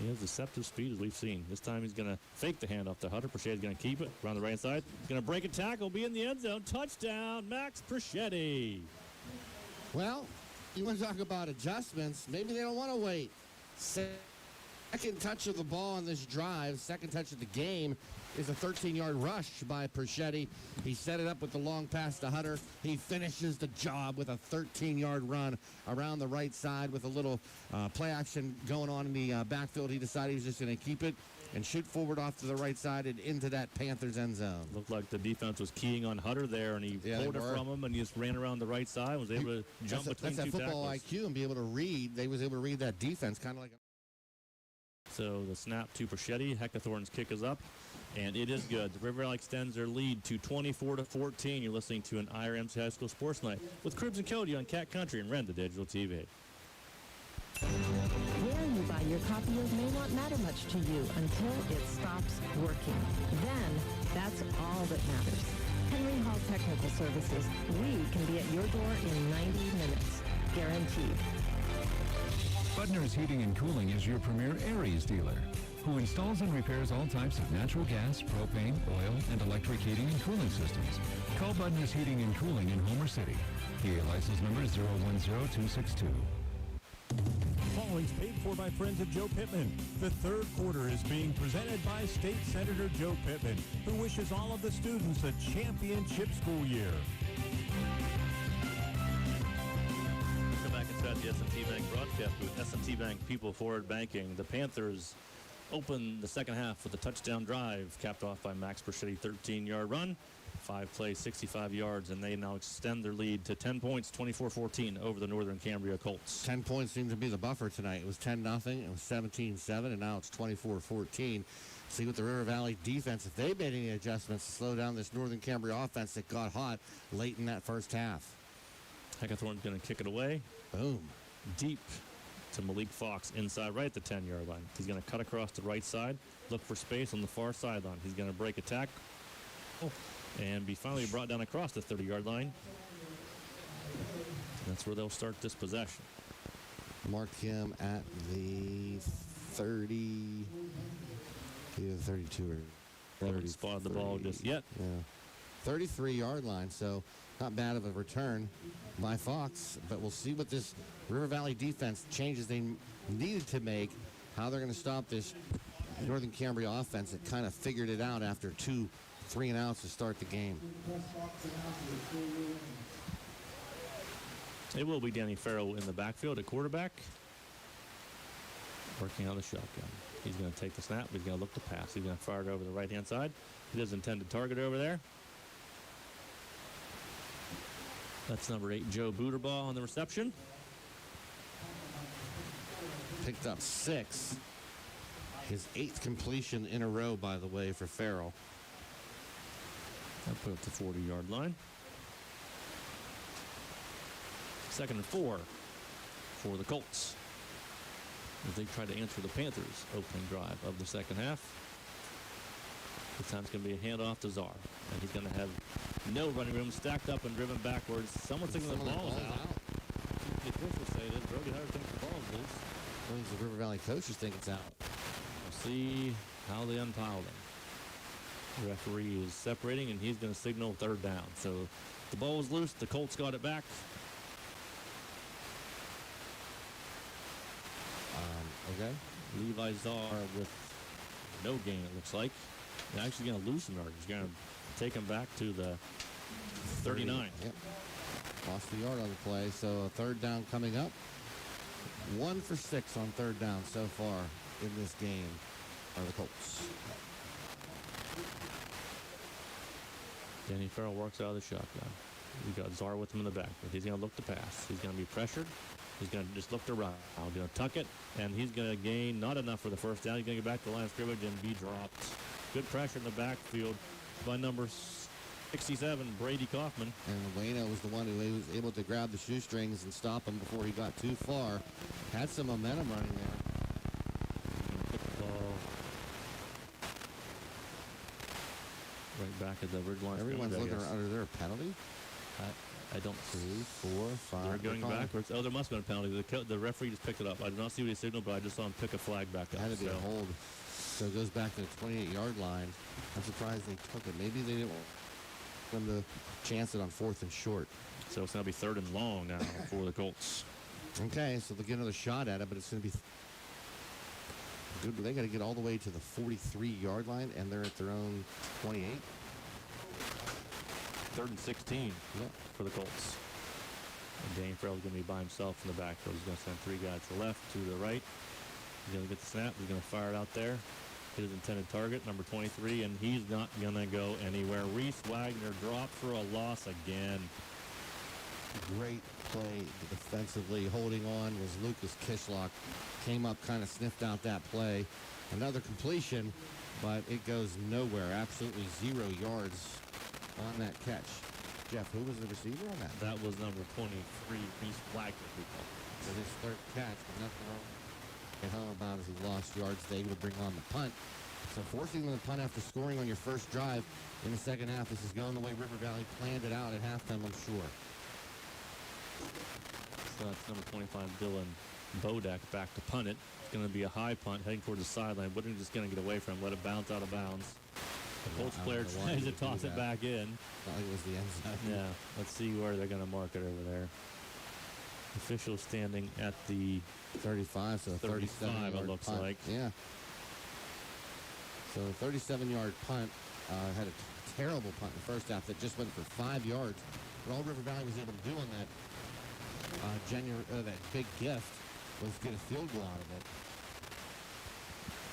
He has deceptive speed, as we've seen. This time he's going to fake the handoff to Hunter. Perchetti's going to keep it around the right side. He's going to break a tackle, be in the end zone. Touchdown, Max Perchetti. Well, you want to talk about adjustments. Maybe they don't want to wait. Second touch of the ball on this drive, second touch of the game, is a 13-yard rush by Perchetti. He set it up with the long pass to Hunter. He finishes the job with a 13-yard run around the right side with a little play action going on in the backfield. He decided he was just going to keep it and shoot forward off to the right side and into that Panthers end zone. Looked like the defense was keying on Hunter there, and he pulled it from him, and he just ran around the right side, was able to jump between 2 tackles. That's that football IQ and be able to read. They was able to read that defense kind of like So the snap to Perchetti. Heckathorn's kick is up, and it is good. The River Valley extends their lead to 24-14. You're listening to an IRMC High School Sports Night with Cribs and Cody on Cat Country and Renda Digital TV. Where you buy your copiers may not matter much to you until it stops working. Then, that's all that matters. Henry Hall Technical Services. We can be at your door in 90 minutes. Guaranteed. Budner's Heating and Cooling is your premier Aries dealer, who installs and repairs all types of natural gas, propane, oil, and electric heating and cooling systems. Call Budner's Heating and Cooling in Homer City. PA license number 010262. Following's paid for by friends of Joe Pittman. The 3rd quarter is being presented by State Senator Joe Pittman, who wishes all of the students a championship school year. Come back inside the S&T Bank broadcast with S&T Bank People Forward Banking. The Panthers open the second half with a touchdown drive, capped off by Max Perchetti, 13-yard run. 5 plays, 65 yards, and they now extend their lead to 10 points, 24-14 over the Northern Cambria Colts. 10 points seemed to be the buffer tonight. It was 10-0, it was 17-7, and now it's 24-14. See what the River Valley defense, if they made any adjustments to slow down this Northern Cambria offense that got hot late in that first half. Heckathorn's going to kick it away. Boom. Deep to Malik Fox inside right at the 10-yard line. He's going to cut across the right side, look for space on the far sideline. He's going to break a tackle and be finally brought down across the 30-yard line. That's where they'll start this possession. Mark him at the 30, either 32 or 30. Haven't spotted the ball just yet. Yeah, 33-yard line, so not bad of a return by Fox, but we'll see what this River Valley defense changes they needed to make, how they're going to stop this Northern Cambria offense that kind of figured it out after 2 3-and-outs to start the game. It will be Danny Farrell in the backfield at quarterback, working on the shotgun. He's going to take the snap. He's going to look to pass. He's going to fire it over the right-hand side. He does intend to target over there. That's number 8, Joe Booterbaugh on the reception. picked up 6. His 8th completion in a row, by the way, for Farrell. I'll put it to 40-yard line. 2nd and 4 for the Colts, as they try to answer the Panthers' opening drive of the second half. This time it's going to be a handoff to Czar, and he's going to have no running room, stacked up and driven backwards. Someone's thinking the ball is out. The officials say that Brody Hunter thinks the ball is loose. I think the River Valley coaches think it's out. We'll see how they unpile them. The referee is separating, and he's going to signal 3rd down. So the ball was loose. The Colts got it back. Okay. Levi Czar with no gain, it looks like. They're actually going to loosen her. He's going to take him back to the 39. Yep. Lost the yard on the play, so a 3rd down coming up. 1 for 6 on 3rd down so far in this game are the Colts. Danny Farrell works out of the shotgun. We got Czar with him in the back. He's going to look to pass. He's going to be pressured. He's going to just look to run. I'm going to tuck it, and he's going to gain not enough for the 1st down. He's going to get back to the line of scrimmage and be dropped. Good pressure in the backfield by number 67, Brady Kaufman. And Wayno was the one who was able to grab the shoestrings and stop him before he got too far. Had some momentum running there. Put the ball right back at the ridge line. Everyone's looking around. Is there a penalty? I don't see. 4, 5. They're going backwards. Oh, there must have been a penalty. The referee just picked it up. I did not see what he signaled, but I just saw him pick a flag back up. Had to be a hold. So it goes back to the 28-yard line. I'm surprised they took it. Maybe they didn't want them to chance it on 4th and short. So it's going to be 3rd and long now for the Colts. Okay, so they'll get another shot at it, but it's going to be good. They got to get all the way to the 43-yard line, and they're at their own 28. 3rd and 16 for the Colts. And Danny Farrell's going to be by himself in the backfield. He's going to send 3 guys to the left, 2 to the right. He's going to get the snap. He's going to fire it out there. Hit his intended target, number 23, and he's not going to go anywhere. Reese Wagner dropped for a loss again. Great play defensively. Holding on was Lucas Kishlock. Came up, kind of sniffed out that play. Another completion, but it goes nowhere. Absolutely 0 yards on that catch. Jeff, who was the receiver on that? That was number 23, Reese Wagner. So his 3rd catch, but nothing wrong. And how about as he lost yards, they would bring on the punt. So forcing them to punt after scoring on your first drive in the second half. This is going the way River Valley planned it out at halftime, I'm sure. So that's number 25, Dylan Bodak, back to punt it. It's going to be a high punt heading towards the sideline. Woodring's just going to get away from him, let it bounce out of bounds. The Colts player tries to toss it back in. Not like it was the end zone. Yeah, let's see where they're going to mark it over there. Official standing at the 35, so 35 it looks punt. like. Yeah. So 37-yard punt. Had a terrible punt in the first half that just went for 5 yards. But all River Valley was able to do on that that big gift was get a field goal out of it.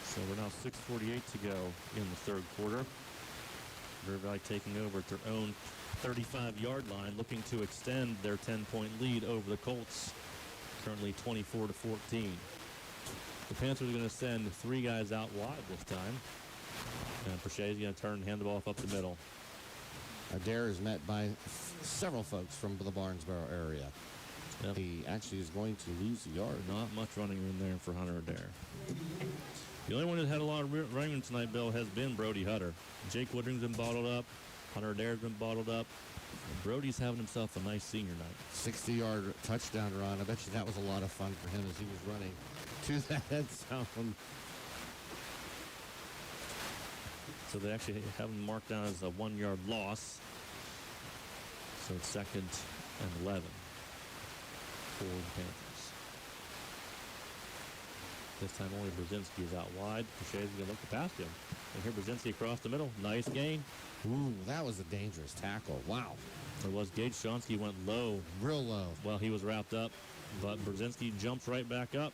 So we're now 6:48 to go in the 3rd quarter. River Valley taking over at their own 35-yard line, looking to extend their 10-point lead over the Colts, currently 24-14. The Panthers are going to send 3 guys out wide this time. And Prochet is going to turn and hand the ball up the middle. Adair is met by several folks from the Barnesboro area. Yep. He actually is going to lose a yard. Not much running room there for Hunter Adair. The only one that had a lot of running room tonight, Bill, has been Brody Hutter. Jake Woodring's been bottled up. Hunter Adair's been bottled up. Brody's having himself a nice senior night. 60-yard touchdown run. I bet you that was a lot of fun for him as he was running to that end zone. So they actually have him marked down as a 1-yard loss. So it's 2nd and 11 for the Panthers. This time only Brzezinski is out wide. Prochet's going to look to pass him. And here Brzezinski across the middle. Nice gain. Ooh, that was a dangerous tackle. Wow. It was. Gage Shonsky went low. Real low. Well, he was wrapped up. But Brzezinski jumps right back up.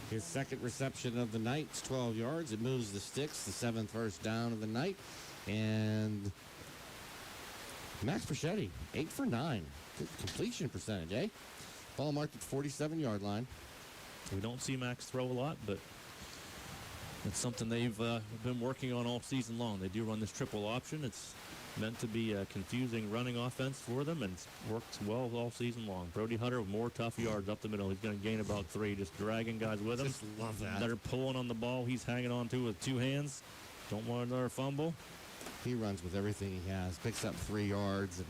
His 2nd reception of the night. It's 12 yards. It moves the sticks. The 7th first down of the night. And Max Prochetti, 8 for 9. Good completion percentage, eh? Ball marked at 47-yard line. We don't see Max throw a lot, but it's something they've been working on all season long. They do run this triple option. It's meant to be a confusing running offense for them, and it's worked well all season long. Brody Hutter with more tough yards up the middle. He's going to gain about 3, just dragging guys with him. Just love that. They're pulling on the ball. He's hanging on to it with 2 hands. Don't want another fumble. He runs with everything he has, picks up 3 yards,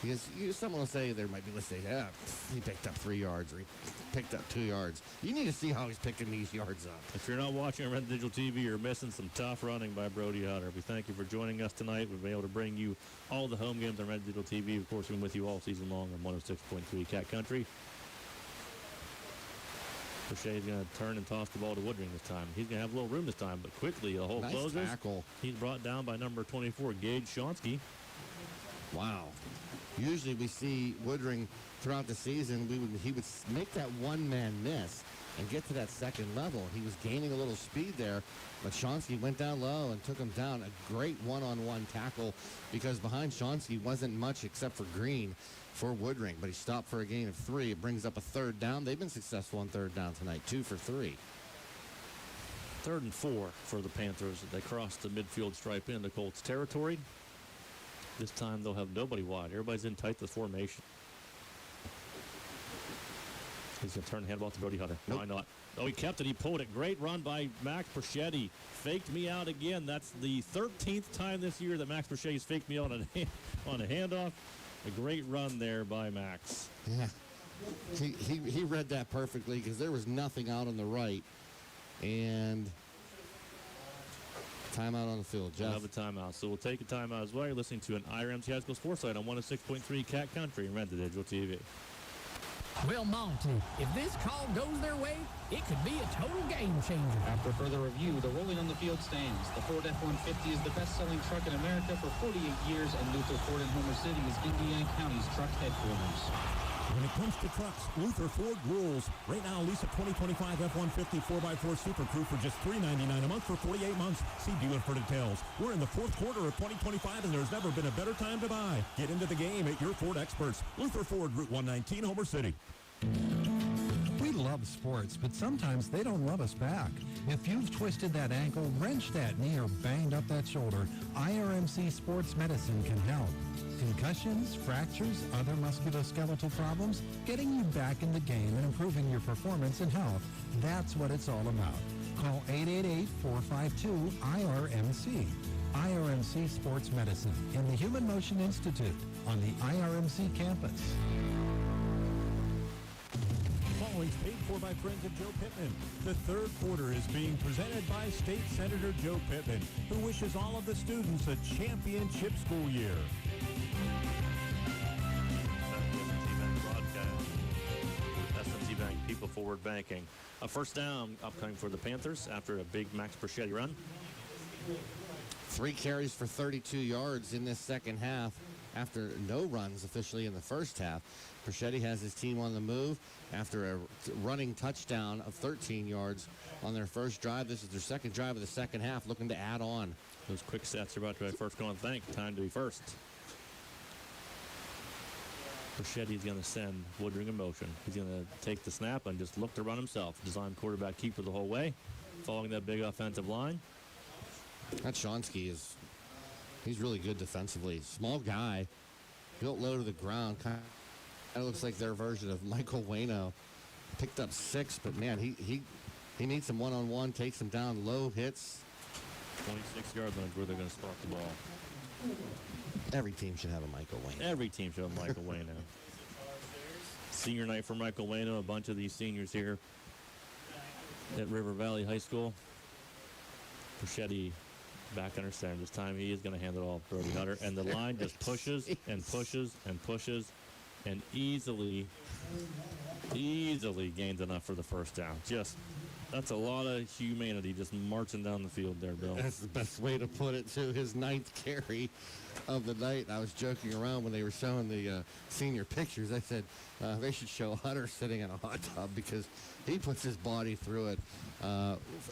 and someone will say there might be listening, yeah, he picked up 3 yards or he picked up 2 yards. You need to see how he's picking these yards up. If you're not watching on Red Digital TV, you're missing some tough running by Brody Hutter. We thank you for joining us tonight. We've been able to bring you all the home games on Red Digital TV. Of course, we've been with you all season long on 106.3 Cat Country. Boucher's going to turn and toss the ball to Woodring this time. He's going to have a little room this time, but quickly, the hole nice closes. Tackle. He's brought down by number 24, Gage Shonsky. Wow. Usually we see Woodring throughout the season, he would make that one-man miss and get to that second level. He was gaining a little speed there, but Shonsky went down low and took him down. A great one-on-one tackle because behind Shonsky wasn't much except for Green for Woodring, but he stopped for a gain of 3. It brings up a 3rd down. They've been successful on 3rd down tonight, 2 for 3. 3rd and 4 for the Panthers. They cross the midfield stripe into Colts territory. This time they'll have nobody wide. Everybody's in tight the formation. He's going to turn the handball to Brody Hutter. Nope. Why not? Oh, he kept it. He pulled it. Great run by Max Perchetti. Faked me out again. That's the 13th time this year that Max Perchetti's faked me out on a handoff. A great run there by Max. Yeah. He read that perfectly because there was nothing out on the right. And timeout on the field, Jeff. We'll have a timeout. So we'll take a timeout as well. You're listening to an IRMC High School Sports Site on 106.3 Cat Country and Red Digital TV. Well, Monty, if this call goes their way, it could be a total game changer. After further review, the Rolling on the Field stands. The Ford F-150 is the best-selling truck in America for 48 years, and Luther Ford in Homer City is Indiana County's truck headquarters. When it comes to trucks, Luther Ford rules. Right now, lease a 2025 F-150 4x4 Super Crew for just $399 a month for 48 months. See dealer for details. We're in the 4th quarter of 2025, and there's never been a better time to buy. Get into the game at your Ford experts. Luther Ford, Route 119, Homer City. We love sports, but sometimes they don't love us back. If you've twisted that ankle, wrenched that knee, or banged up that shoulder, IRMC Sports Medicine can help. Concussions, fractures, other musculoskeletal problems, getting you back in the game and improving your performance and health. That's what it's all about. Call 888-452-IRMC. IRMC Sports Medicine in the Human Motion Institute on the IRMC campus. Following's paid for by friends of Joe Pittman. The 3rd quarter is being presented by State Senator Joe Pittman, who wishes all of the students a championship school year. SMC Bank, People Forward Banking. A first down upcoming for the Panthers after a big Max Perchetti run. 3 carries for 32 yards in this second half after no runs officially in the first half. Perchetti has his team on the move after a running touchdown of 13 yards on their first drive. This is their second drive of the second half, looking to add on. Those quick sets are about to be first going. Time to be first. Perchetti's going to send Woodring in motion. He's going to take the snap and just look to run himself. Design quarterback keeper the whole way, following that big offensive line. That Shonsky he's really good defensively. Small guy, built low to the ground. Kind of looks like their version of Michael Wayno. Picked up 6, but man, he needs some one-on-one, takes him down, low hits. 26-yard line is where they're going to start the ball. Every team should have a Michael Wayno. Every team should have a Michael Wayno. Senior night for Michael Wayno. A bunch of these seniors here at River Valley High School. Perchetti back under center. This time he is going to hand it all to Brody Hutter. And the line just pushes and pushes and pushes and easily gains enough for the first down. That's a lot of humanity just marching down the field there, Bill. That's the best way to put it, too. His 9th carry of the night. I was joking around when they were showing the senior pictures. I said they should show Hutter sitting in a hot tub because he puts his body through it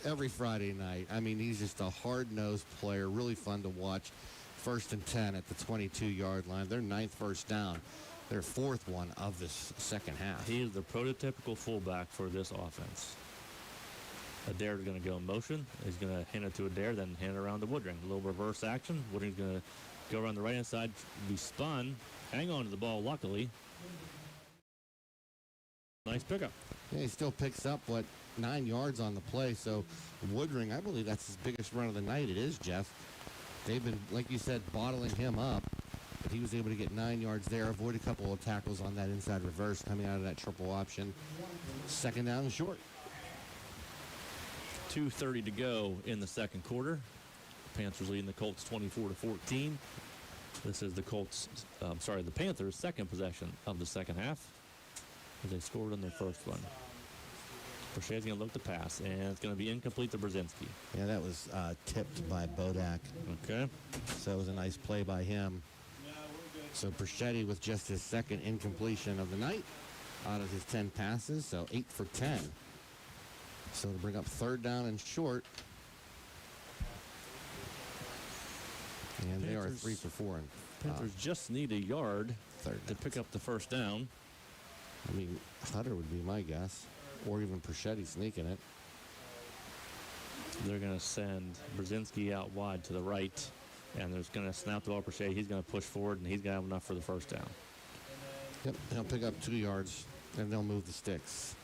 every Friday night. I mean, he's just a hard-nosed player, really fun to watch. 1st and 10 at the 22-yard line. Their 9th first down. Their 4th one of this second half. He is the prototypical fullback for this offense. Adair's going to go in motion. He's going to hand it to Adair, then hand it around to Woodring. A little reverse action. Woodring's going to go around the right-hand side, be spun, hang on to the ball, luckily. Nice pickup. Yeah, he still picks up, 9 yards on the play. So Woodring, I believe that's his biggest run of the night. It is, Jeff. They've been, like you said, bottling him up. But he was able to get 9 yards there, avoid a couple of tackles on that inside reverse coming out of that triple option. Second down and short. 2:30 to go in the second quarter. Panthers leading the Colts 24-14. This is the Panthers' second possession of the second half, as they scored on their first one. Brochet's going to look to pass, and it's going to be incomplete to Brzezinski. Yeah, that was tipped by Bodak. Okay. So it was a nice play by him. So Brechetti with just his second incompletion of the night out of his 10 passes, so 8 for 10. So to bring up third down and short. And they are 3 for 4. Panthers just need a yard to pick up the first down. I mean, Hutter would be my guess, or even Brechetti sneaking it. They're going to send Brzezinski out wide to the right, and they're going to snap the ball to Brechetti. He's going to push forward, and he's going to have enough for the first down. Yep, he'll pick up 2 yards, and they'll move the sticks.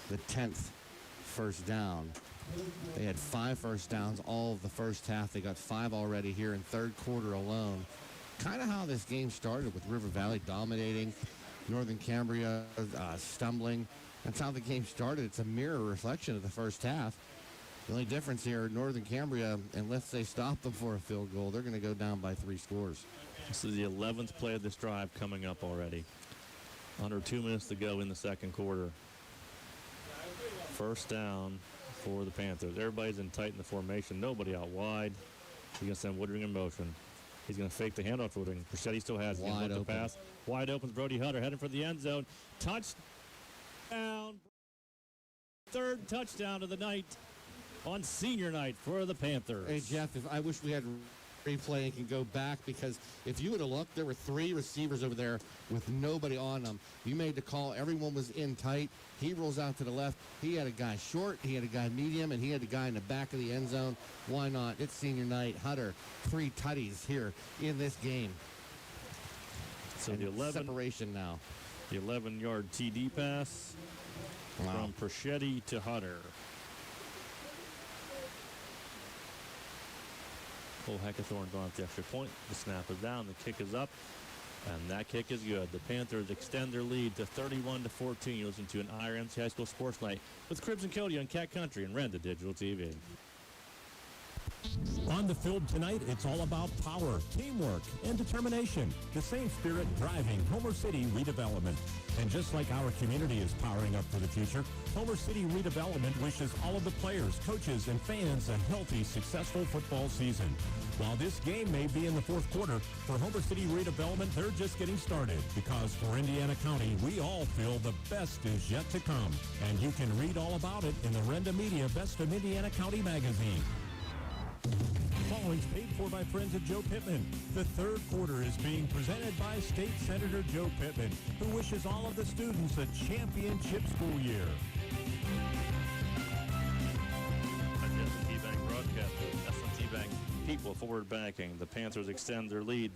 The 10th first down. They had 5 first downs all of the first half. They got 5 already here in third quarter alone. Kind of how this game started, with River Valley dominating, Northern Cambria stumbling. That's how the game started. It's a mirror reflection of the first half. The only difference here, Northern Cambria, unless they stop them for a field goal, they're going to go down by 3 scores. This is the 11th play of this drive coming up already. Under 2 minutes to go in the second quarter. First down for the Panthers. Everybody's in tight in the formation. Nobody out wide. He's going to send Woodring in motion. He's going to fake the handoff to Woodring. Brechetti still has it. Wide open. Pass. Wide open. Brody Hutter heading for the end zone. Touchdown. Third touchdown of the night on senior night for the Panthers. Hey, Jeff, I wish we had replay and can go back, because if you would have looked, there were 3 receivers over there with nobody on them. You made the call. Everyone was in tight. He rolls out to the left. He had a guy short. He had a guy medium, and he had a guy in the back of the end zone. Why not? It's senior night. Hutter, 3 tutties here in this game. So and the 11 separation now. The 11-yard TD pass from Brechetti to Hutter. Heckathorn going up the extra point. The snap is down. The kick is up. And that kick is good. The Panthers extend their lead to 31-14. You listen to an IRMC High School Sports Night with Cribs and Cody on Cat Country and Renda Digital TV. On the field tonight, it's all about power, teamwork, and determination. The same spirit driving Homer City redevelopment. And just like our community is powering up for the future, Homer City Redevelopment wishes all of the players, coaches, and fans a healthy, successful football season. While this game may be in the fourth quarter, for Homer City Redevelopment, they're just getting started, because for Indiana County, we all feel the best is yet to come. And you can read all about it in the Renda Media Best of Indiana County magazine. Following's paid for by friends of Joe Pittman. The third quarter is being presented by State Senator Joe Pittman, who wishes all of the students a championship school year. S&T Bank broadcast. S&T Bank people forward banking. The Panthers extend their lead.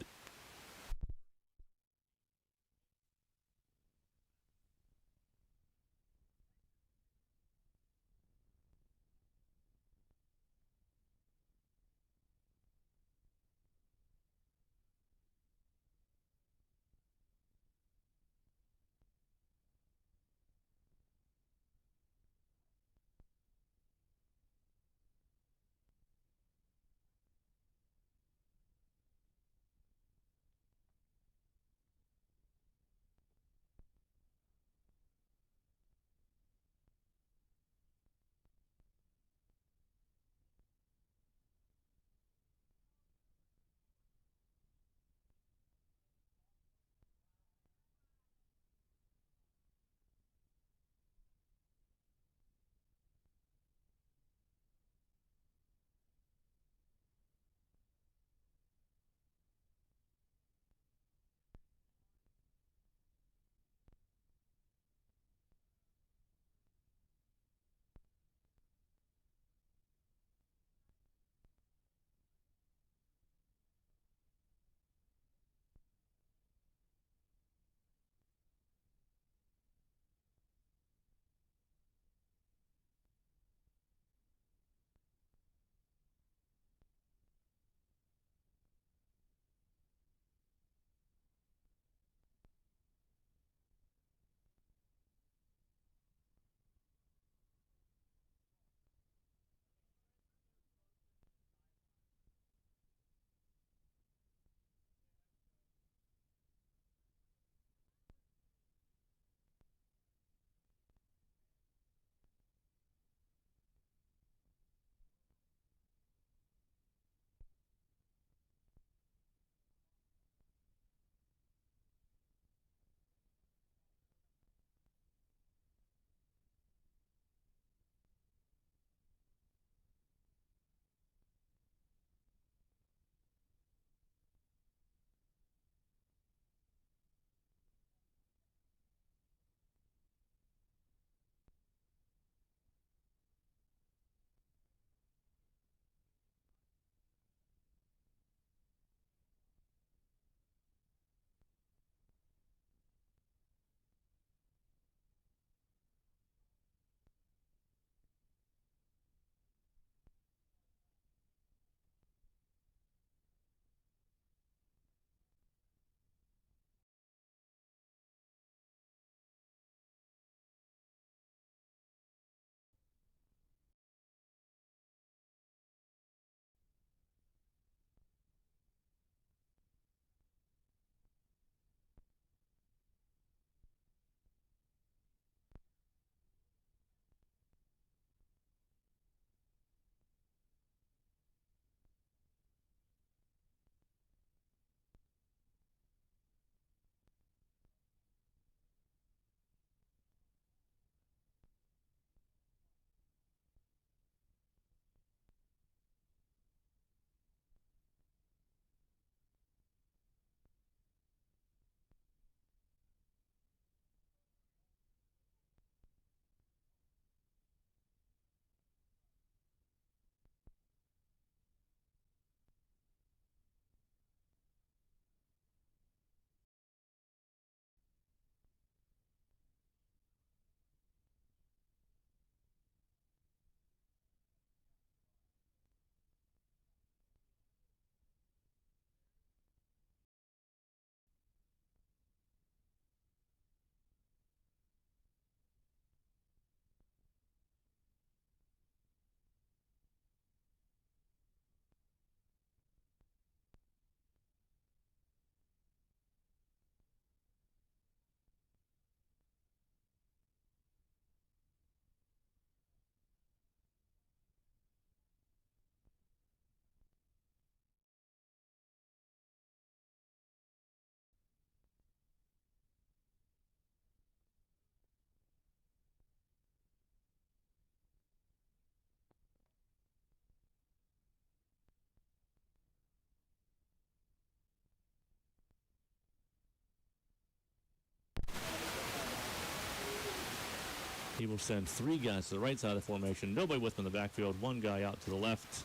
He will send 3 guys to the right side of the formation. Nobody with him in the backfield. 1 guy out to the left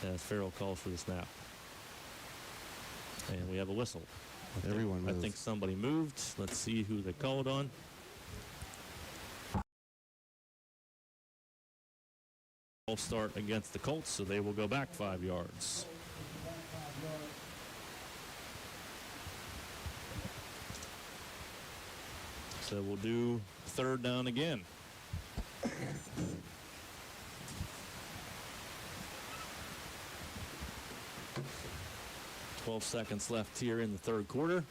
as Farrell calls for the snap. And we have a whistle. Everyone moved. I think somebody moved. Let's see who they called on. All start against the Colts, so they will go back 5 yards. So we'll do 3rd down again. .12 seconds left here in the 3rd quarter.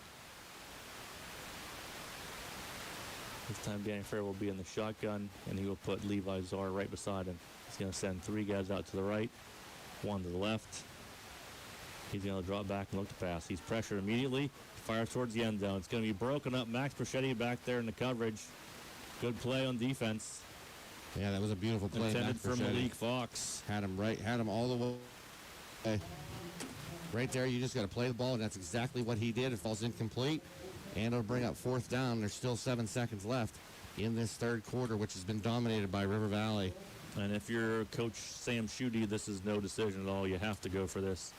This time Danny Farrell will be in the shotgun, and he will put Levi Czar right beside him. He's going to send 3 guys out to the right, 1 to the left. He's going to drop back and look to pass. He's pressured immediately. Fires towards the end zone. It's going to be broken up. Max Proschetti back there in the coverage. Good play on defense. Yeah, that was a beautiful play. Intended for Malik Fox. Had him all the way. Right there, you just got to play the ball, and that's exactly what he did. It falls incomplete, and it'll bring up 4th down. There's still 7 seconds left in this 3rd quarter, which has been dominated by River Valley. And if you're Coach Sam Schutte, this is no decision at all. You have to go for this,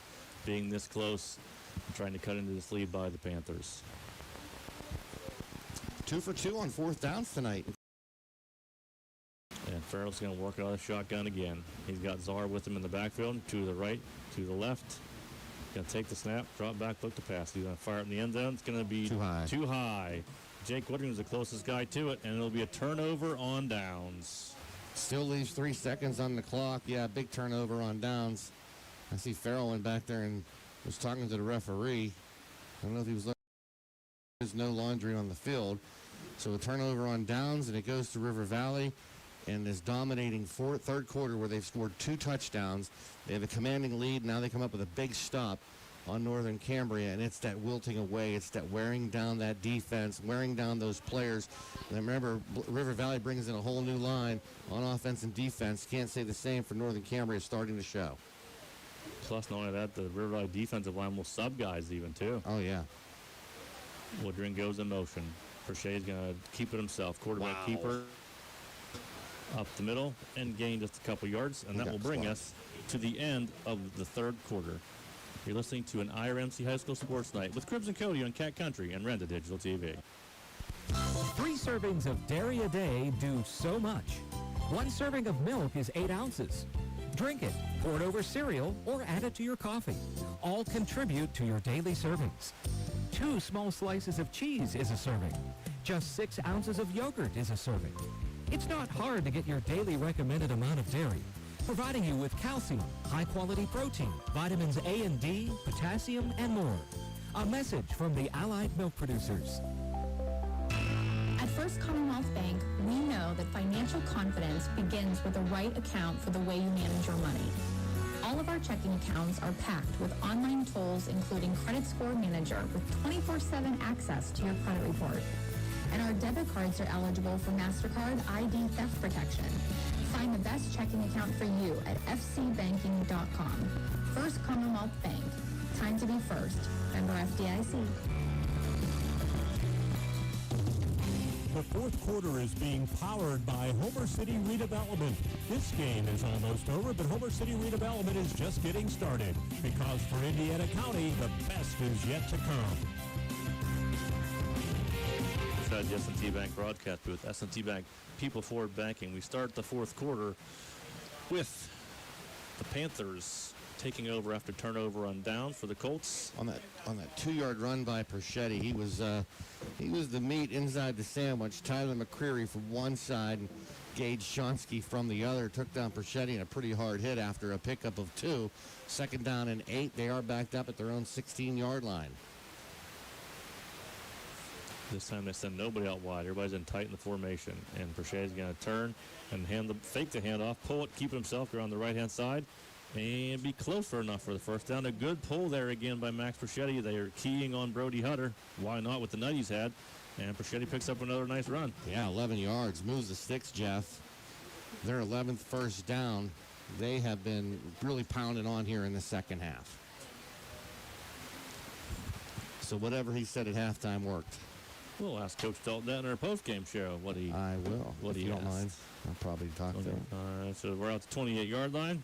being this close and trying to cut into this lead by the Panthers. 2 for 2 on 4th downs tonight. And Farrell's going to work it out of the shotgun again. He's got Czar with him in the backfield, to the right, to the left. Going to take the snap, drop back, look to pass. He's going to fire it in the end zone. It's going to be too high. Jake Woodring is the closest guy to it, and it'll be a turnover on downs. Still leaves 3 seconds on the clock. Yeah, big turnover on downs. I see Farrell went back there and was talking to the referee. I don't know if he was looking. There's no laundry on the field. So a turnover on downs, and it goes to River Valley. And this dominating 3rd quarter where they've scored 2 touchdowns. They have a commanding lead. Now they come up with a big stop on Northern Cambria, and it's that wilting away. It's that wearing down that defense, wearing down those players. And remember, River Valley brings in a whole new line on offense and defense. Can't say the same for Northern Cambria starting to show. Plus, not only that, the River Valley defensive line will sub guys even, too. Oh, yeah. Woodring goes in motion. Prochet's going to keep it himself. Quarterback keeper. Up the middle and gain just a couple yards, and that will bring us to the end of the 3rd quarter. You're listening to an IRMC High School Sports Night with Cribs and Cody on Cat Country and Renda Digital TV. 3 servings of dairy a day do so much. 1 serving of milk is 8 ounces. Drink it, pour it over cereal, or add it to your coffee. All contribute to your daily servings. 2 small slices of cheese is a serving. Just 6 ounces of yogurt is a serving. It's not hard to get your daily recommended amount of dairy, providing you with calcium, high-quality protein, vitamins A and D, potassium, and more. A message from the Allied Milk Producers. At First Commonwealth Bank, we know that financial confidence begins with the right account for the way you manage your money. All of our checking accounts are packed with online tools, including Credit Score Manager, with 24/7 access to your credit report. And our debit cards are eligible for MasterCard ID theft protection. Find the best checking account for you at fcbanking.com. First Commonwealth Bank. Time to be first. Member FDIC. The 4th quarter is being powered by Homer City Redevelopment. This game is almost over, but Homer City Redevelopment is just getting started. Because for Indiana County, the best is yet to come. Inside the S&T Bank broadcast booth, S&T Bank People Forward Banking. We start the 4th quarter with the Panthers taking over after turnover on down for the Colts. On that 2-yard run by Proschetti, he was the meat inside the sandwich. Tyler McCreary from one side and Gage Shonsky from the other took down Proschetti in a pretty hard hit after a pickup of 2. 2nd down and 8. They are backed up at their own 16-yard line. This time they send nobody out wide. Everybody's in tight in the formation. And Prochet's going to turn and fake the handoff, pull it, keep it himself around the right-hand side, and be closer enough for the 1st down. A good pull there again by Max Proschetti. They are keying on Brody Hutter. Why not with the night he's had? And Proschetti picks up another nice run. Yeah, 11 yards. Moves the sticks, Jeff. Their 11th 1st down. They have been really pounding on here in the 2nd half. So whatever he said at halftime worked. We'll ask Coach Dalton that in our post-game show. I will. What if he you don't asked. mind, I'll probably talk to him. All right, so we're out to 28-yard line.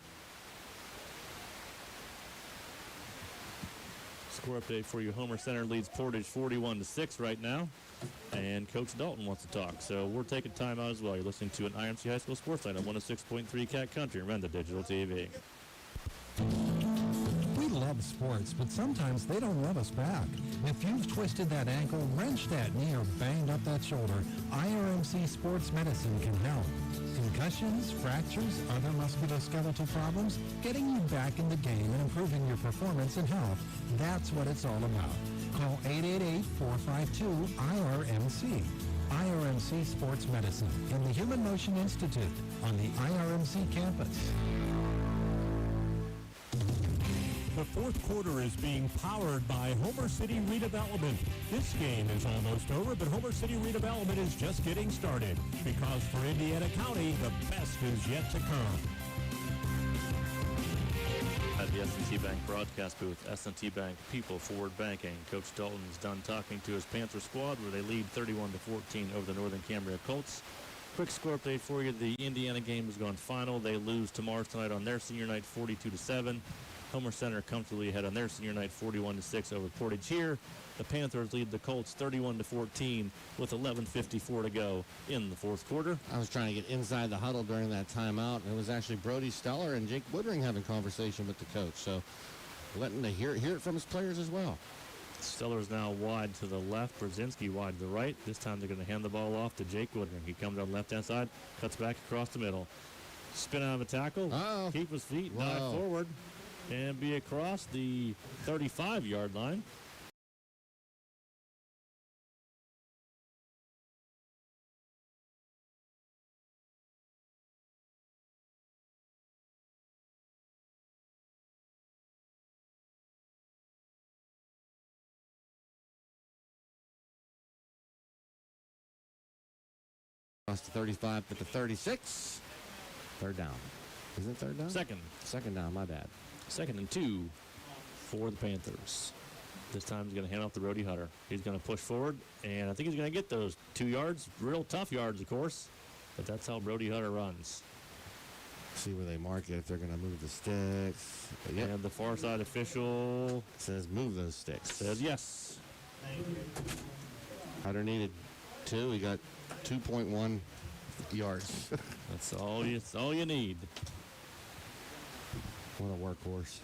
Score update for you. Homer Center leads Portage 41-6 right now. And Coach Dalton wants to talk. So we're taking time out as well. You're listening to an IMC High School Sports Night on 106.3 Cat Country. Remember the digital TV. We love sports, but sometimes they don't love us back. If you've twisted that ankle, wrenched that knee, or banged up that shoulder, IRMC Sports Medicine can help. Concussions, fractures, other musculoskeletal problems, getting you back in the game and improving your performance and health. That's what it's all about. Call 888-452-IRMC. IRMC Sports Medicine in the Human Motion Institute on the IRMC campus. The fourth quarter is being powered by Homer City Redevelopment. This game is almost over, but Homer City Redevelopment is just getting started because for Indiana County, the best is yet to come. At the S&T Bank broadcast booth, S&T Bank People Forward Banking. Coach Dalton is done talking to his Panther squad where they lead 31-14 over the Northern Cambria Colts. Quick score update for you. The Indiana game has gone final. They lose to Mars tonight on their senior night 42-7. Homer Center comfortably ahead on their senior night 41-6 over Portage here. The Panthers lead the Colts 31-14 with 11:54 to go in the fourth quarter. I was trying to get inside the huddle during that timeout, and it was actually Brody Steller and Jake Woodring having conversation with the coach. So letting to hear it from his players as well. Steller is now wide to the left, Brzezinski wide to the right. This time they're going to hand the ball off to Jake Woodring. He comes on the left-hand side, cuts back across the middle. Spin out of a tackle, keep his feet, dive forward, and be across the 35-yard line. Across the 35 to the 36. Third down. Isn't it third down? Second. Second down, my bad. 2nd and 2 for the Panthers. This time he's going to hand off to Brody Hutter. He's going to push forward, and I think he's going to get those 2 yards. Real tough yards, of course, but that's how Brody Hutter runs. See where they mark it, if they're going to move the sticks. Yep. And the far side official says move those sticks. Says yes. Hutter needed 2. He got 2.1 yards. That's all you need. What a workhorse.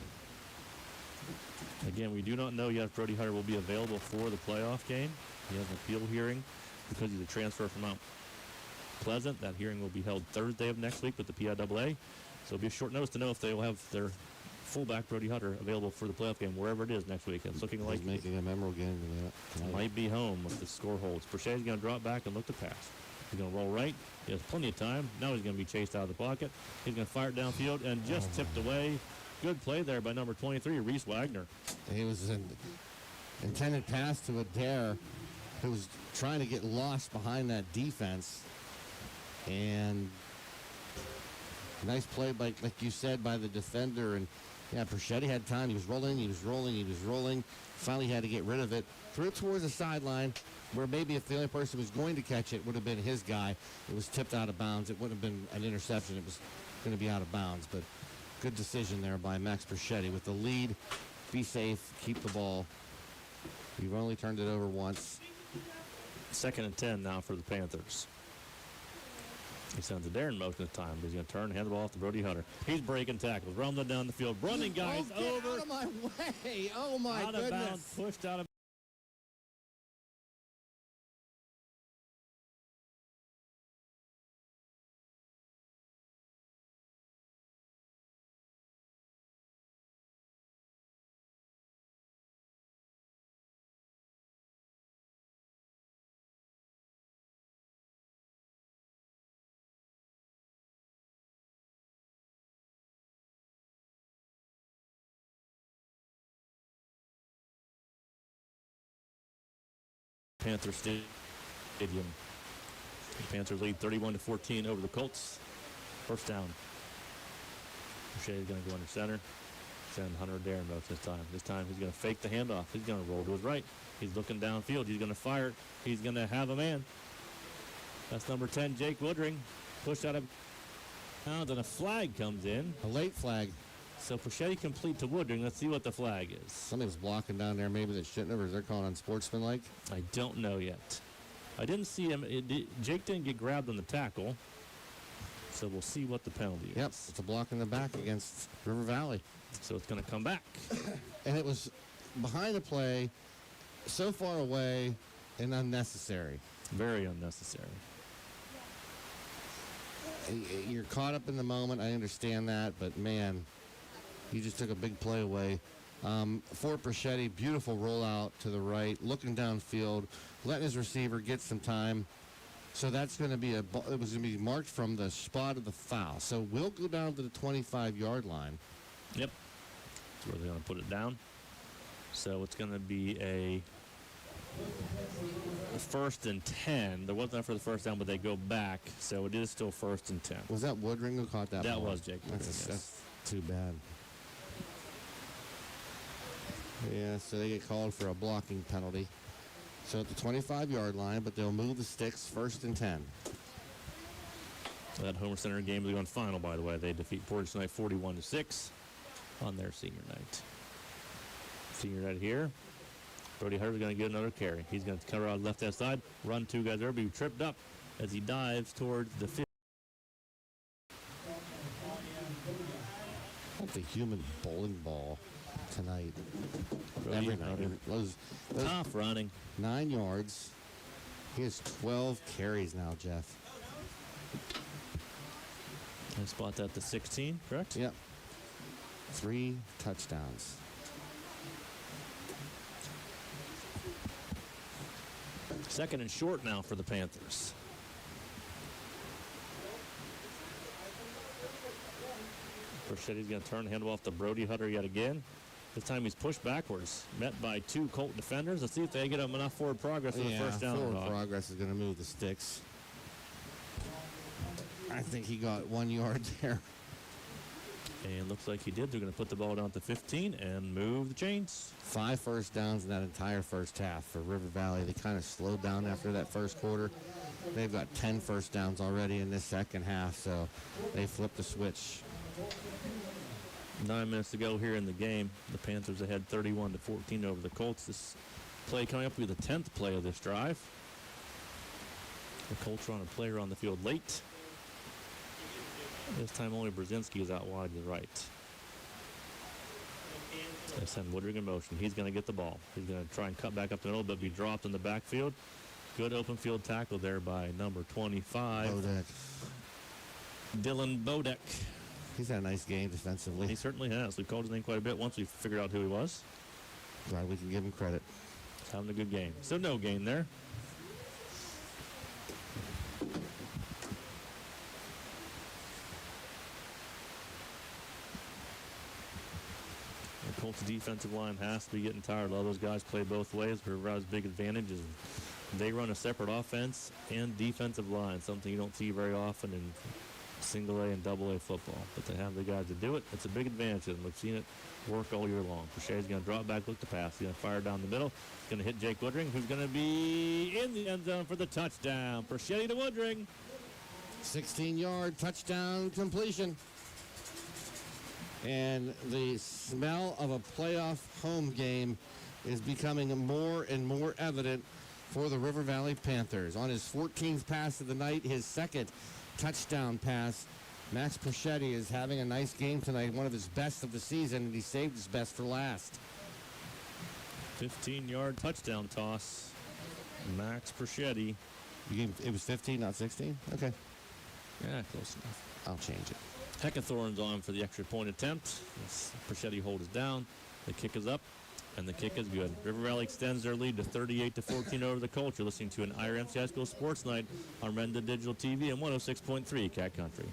Again, we do not know yet if Brody Hutter will be available for the playoff game. He has an appeal hearing because he's a transfer from Mount Pleasant. That hearing will be held Thursday of next week with the PIAA. So it'll be a short notice to know if they will have their fullback Brody Hutter available for the playoff game wherever it is next week. It's looking like making a memorable game tonight. Might be home if the score holds. Brachet's going to drop back and look to pass. He's going to roll right. He has plenty of time. Now he's going to be chased out of the pocket. He's going to fire it downfield and just tipped away. Good play there by number 23, Reese Wagner. He was an intended pass to Adair, who was trying to get lost behind that defense. And nice play, like you said, by the defender. And, yeah, Perchetti had time. He was rolling. Finally had to get rid of it. Threw it towards the sideline, where maybe if the only person who was going to catch it would have been his guy. It was tipped out of bounds. It wouldn't have been an interception. It was going to be out of bounds. But good decision there by Max Perchetti. With the lead, be safe, keep the ball. You've only turned it over once. 2nd and 10 now for the Panthers. He sends a Darren motion this time. He's going to turn and hand the ball off to Brody Hutter. He's breaking tackles, rumbling down the field, running guys over. Out of my way. Oh, my goodness. Out of bounds, pushed out of Panther Stadium. The Panthers lead 31-14 over the Colts. First down. Boucher is going to go under center. send Hunter Adair most this time. This time he's going to fake the handoff. He's going to roll to his right. He's looking downfield. He's going to fire it. He's going to have a man. That's number 10, Jake Woodring. Pushed out of bounds, and a flag comes in. A late flag. So Perchetti complete to Woodring. Let's see what the flag is. Somebody's blocking down there maybe that shouldn't have, or is they're calling unsportsmanlike? I don't know yet. I didn't see him. Jake didn't get grabbed on the tackle. So we'll see what the penalty is. Yep, it's a block in the back against River Valley. So it's going to come back. And it was behind the play, so far away, and unnecessary. Very unnecessary. You're caught up in the moment. I understand that, but man, you just took a big play away. For Perchetti, beautiful rollout to the right, looking downfield, letting his receiver get some time. So that's going to be it was going to be marked from the spot of the foul. So we'll go down to the 25-yard line. Yep. That's where they're going to put it down. So it's going to be a 1st and 10. There wasn't enough for the first down, but they go back. So it is still 1st and 10. Was that Woodring who caught that ball? That was Jake Woodring. That's too bad. Yeah, so they get called for a blocking penalty. So at the 25-yard line, but they'll move the sticks 1st and 10. So that Homer Center game is going final, by the way. They defeat Portage tonight 41-6 on their senior night. Senior night here. Brody Hutter's going to get another carry. He's going to cover out left-hand side, run 2 guys there, but he tripped up as he dives towards the 50. Like the human bowling ball tonight. Brody Every night. Those tough running. 9 yards. He has 12 carries now, Jeff. I spot that to 16, correct? Yep. 3 touchdowns. Second and short now for the Panthers. Perchetti's going to turn the handle off to Brody Hutter yet again. This time he's pushed backwards, met by 2 Colt defenders. Let's see if they get him enough forward progress for the first down. Forward progress is going to move the sticks. I think he got 1 yard there. And looks like he did. They're going to put the ball down to 15 and move the chains. 5 first downs in that entire first half for River Valley. They kind of slowed down after that first quarter. They've got 10 first downs already in this second half, so they flipped the switch. 9 minutes to go here in the game. The Panthers ahead 31-14 over the Colts. This play coming up will be the 10th play of this drive. The Colts are on a player on the field late. This time only Brzezinski is out wide to the right. They send Woodring in motion. He's going to get the ball. He's going to try and cut back up the middle, but be dropped in the backfield. Good open field tackle there by number 25. Bodek. Dylan Bodek. He's had a nice game defensively. He certainly has. We've called his name quite a bit once we figured out who he was. Glad we can give him credit. He's having a good game. So no gain there. The Colts defensive line has to be getting tired. A lot of those guys play both ways. River's big advantage is they run a separate offense and defensive line, something you don't see very often in single A and double A football. But they have the guys to do it. It's a big advantage to them. We've seen it work all year long. Perchetti's going to drop back, look to pass. He's going to fire down the middle. He's going to hit Jake Woodring, who's going to be in the end zone for the touchdown. Perchetti to Woodring. 16-yard touchdown completion. And the smell of a playoff home game is becoming more and more evident for the River Valley Panthers. On his 14th pass of the night, his second touchdown pass, Max Perchetti is having a nice game tonight, one of his best of the season, and he saved his best for last. 15-yard touchdown toss. Max Perchetti. It was 15, not 16? Okay. Yeah, close enough. I'll change it. Heckathorn's on for the extra point attempt. Perchetti holds down. The kick is up, and the kick is good. River Valley extends their lead to 38-14 over the Colts. You're listening to an IRMC High School Sports Night on Renda Digital TV and 106.3 Cat Country.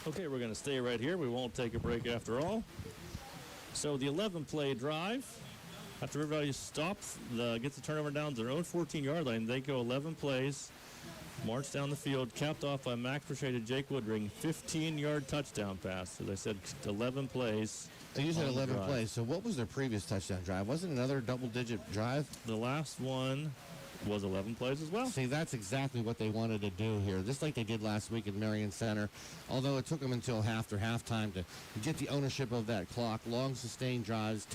Okay, we're going to stay right here. We won't take a break after all. So the 11-play drive, after River Valley stops, gets the turnover down to their own 14-yard line, they go 11 plays, march down the field, capped off by Max Prochet to Jake Woodring, 15-yard touchdown pass. As I said, 11 plays. You said 11 plays. So what was their previous touchdown drive? Wasn't it another double-digit drive? The last one was 11 plays as well. See, that's exactly what they wanted to do here, just like they did last week at Marion Center, although it took them until after halftime to get the ownership of that clock. Long, sustained drives,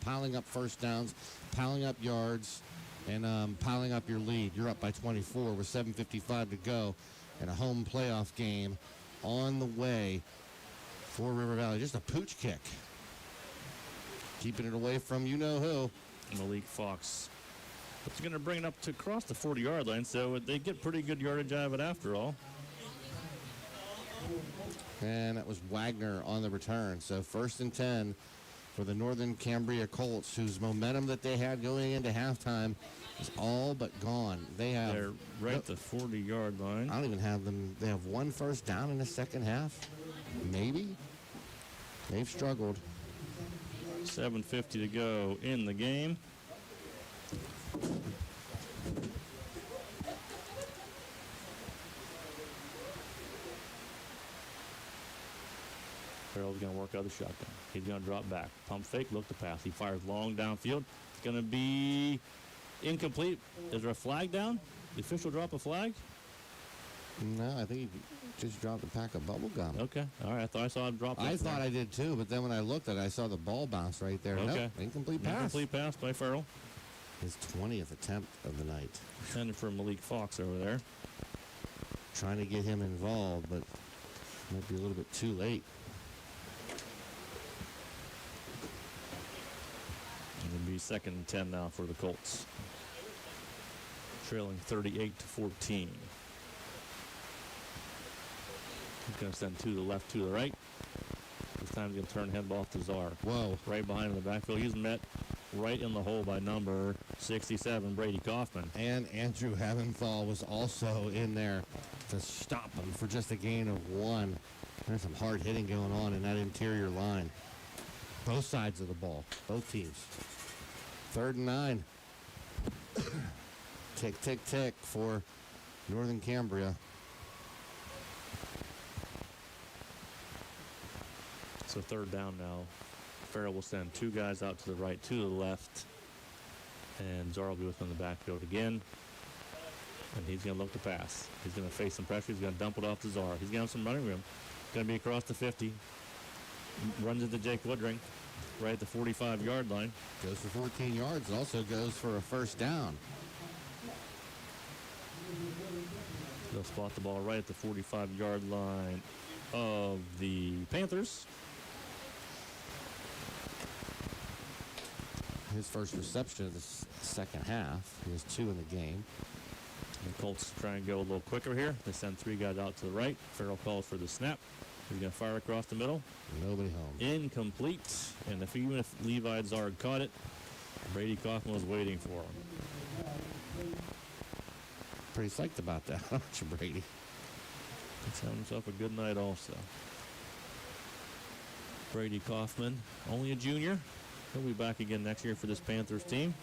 piling up first downs, piling up yards, and piling up your lead. You're up by 24 with 7:55 to go, and a home playoff game on the way for River Valley. Just a pooch kick. Keeping it away from you-know-who. Malik Fox. It's going to bring it up to across the 40-yard line, so they get pretty good yardage out of it after all. And that was Wagner on the return. So 1st and 10 for the Northern Cambria Colts, whose momentum that they had going into halftime is all but gone. They're right at the 40-yard line. I don't even have them. They have one first down in the second half. Maybe. They've struggled. 7:50 to go in the game. Farrell's going to work out the shotgun. He's going to drop back. Pump fake, look to pass. He fires long downfield. It's going to be incomplete. Is there a flag down? The official drop a flag? No, I think he just dropped a pack of bubble gum. Okay. All right. I thought I saw him drop. I thought I did too, but then when I looked at it, I saw the ball bounce right there. Okay. Nope, incomplete pass. Incomplete pass by Farrell. His 20th attempt of the night. Sending for Malik Fox over there. Trying to get him involved, but might be a little bit too late. It'll be 2nd and 10 now for the Colts. Trailing 38-14. He's going to send to the left, to the right. This time he's going to turn head off to Czar. Whoa. Right behind him in the backfield. He's met right in the hole by number 67, Brady Kaufman. And Andrew Haventhal was also in there to stop him for just a gain of 1. There's some hard hitting going on in that interior line. Both sides of the ball, both teams. 3rd and 9. Tick, tick, tick for Northern Cambria. So 3rd down now. Farrell will send 2 guys out to the right, 2 to the left. And Czar will be with him in the backfield again. And he's going to look to pass. He's going to face some pressure. He's going to dump it off to Czar. He's going to have some running room. Going to be across the 50. Runs into Jake Woodring right at the 45-yard line. Goes for 14 yards. And also goes for a first down. They'll spot the ball right at the 45-yard line of the Panthers. His first reception of the second half. He has 2 in the game. The Colts try and go a little quicker here. They send 3 guys out to the right. Farrell calls for the snap. He's going to fire across the middle. Nobody home. Incomplete. And even if Levi Zard caught it, Brady Kaufman was waiting for him. Pretty psyched about that, aren't you, Brady? He's having himself a good night also. Brady Kaufman, only a junior. He'll be back again next year for this Panthers team.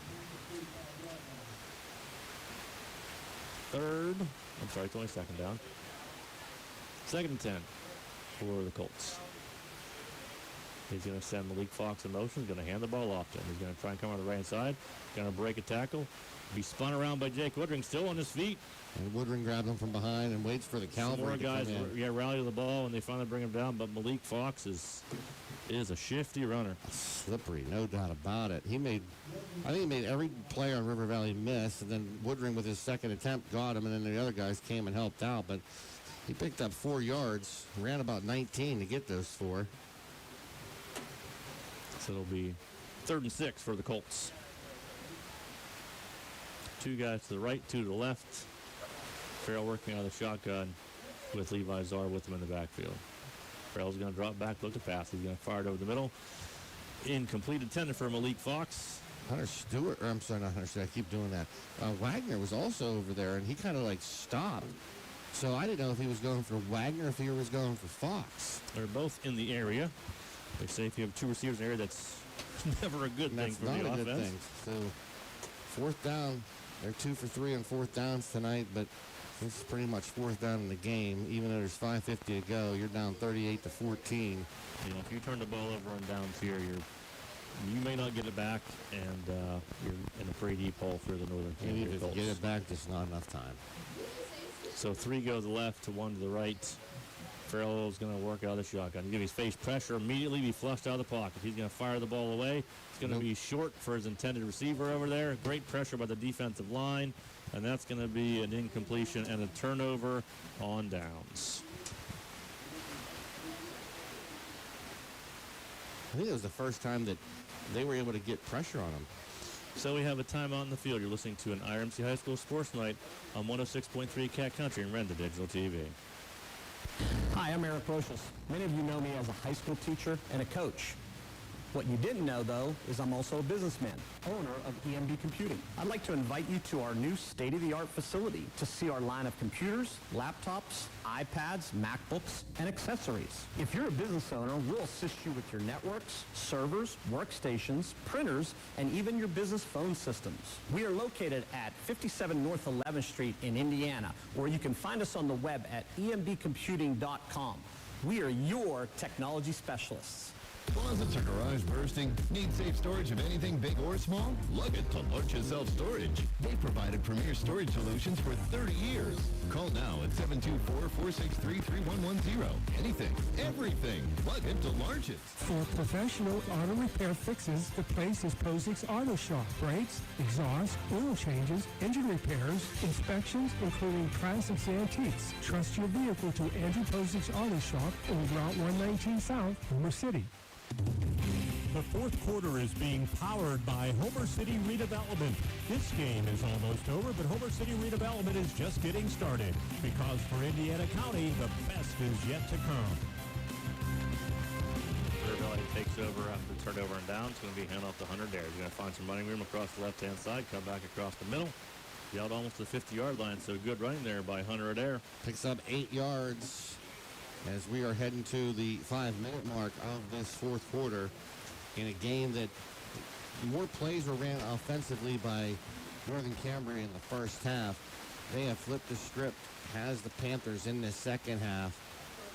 3rd. I'm sorry, it's only 2nd down. 2nd and 10 for the Colts. He's going to send Malik Fox in motion. He's going to hand the ball off to him. He's going to try and come on the right side. Going to break a tackle. Be spun around by Jake Woodring, still on his feet. And Woodring grabs him from behind and waits for the cavalry to guys come in. rally to the ball, and they finally bring him down. But Malik Fox is a shifty runner. Slippery, no doubt about it. I think he made every player on River Valley miss, and then Woodring with his 2nd attempt got him, and then the other guys came and helped out. But he picked up 4 yards, ran about 19 to get those 4. So it'll be 3rd and 6 for the Colts. 2 guys to the right, 2 to the left. Farrell working out of the shotgun with Levi Czar with him in the backfield. Farrell's going to drop back, look to pass. He's going to fire it over the middle. Incomplete, intended for Malik Fox. Hunter Stewart, or I'm sorry, not Hunter Stewart, I keep doing that. Wagner was also over there, and he kind of like stopped. So I didn't know if he was going for Wagner or if he was going for Fox. They're both in the area. They say if you have two receivers in the area, that's never a good thing That's for not the a offense. good thing. So, fourth down. They're 2 for 3 on fourth downs tonight, but this is pretty much fourth down in the game. Even though there's 5:50 to go, you're down 38-14. If you turn the ball over on downs here, you may not get it back, and you're in a pretty deep hole for the Northern Maybe Cambria if Colts. you get it back, just not enough time. So 3 go to the left to 1 to the right. Farrell's going to work out of the shotgun. He's going to face pressure, immediately be flushed out of the pocket. He's going to fire the ball away. It's going to be short for his intended receiver over there. Great pressure by the defensive line, and that's going to be an incompletion and a turnover on downs. I think it was the first time that they were able to get pressure on him. So we have a timeout in the field. You're listening to an IRMC High School Sports Night on 106.3 Cat Country and Renda Digital TV. Hi, I'm Eric Rochels. Many of you know me as a high school teacher and a coach. What you didn't know, though, is I'm also a businessman, owner of EMB Computing. I'd like to invite you to our new state-of-the-art facility to see our line of computers, laptops, iPads, MacBooks, and accessories. If you're a business owner, we'll assist you with your networks, servers, workstations, printers, and even your business phone systems. We are located at 57 North 11th Street in Indiana, or you can find us on the web at embcomputing.com. We are your technology specialists. Closets or garage bursting? Need safe storage of anything big or small? Lug it to Lurch's Self Storage. They've provided premier storage solutions for 30 years. Call now at 724-463-3110. Anything, everything. Lug it to Lurch's. For professional auto repair fixes, the place is Posick's Auto Shop. Brakes, exhaust, oil changes, engine repairs, inspections, including classics and antiques. Trust your vehicle to Andrew Posick's Auto Shop on Route 119 South, Homer City. The fourth quarter is being powered by Homer City Redevelopment. This game is almost over, but Homer City Redevelopment is just getting started because for Indiana County, the best is yet to come. Valley takes over after the turnover and down. It's going to be hand off to Hunter Dare. He's going to find some running room across the left-hand side, come back across the middle. Be out almost to the 50-yard line, so good running there by Hunter Adair. Picks up 8 yards as we are heading to the 5-minute mark of this fourth quarter in a game that more plays were ran offensively by Northern Cambria in the first half. They have flipped the script, has the Panthers in the second half,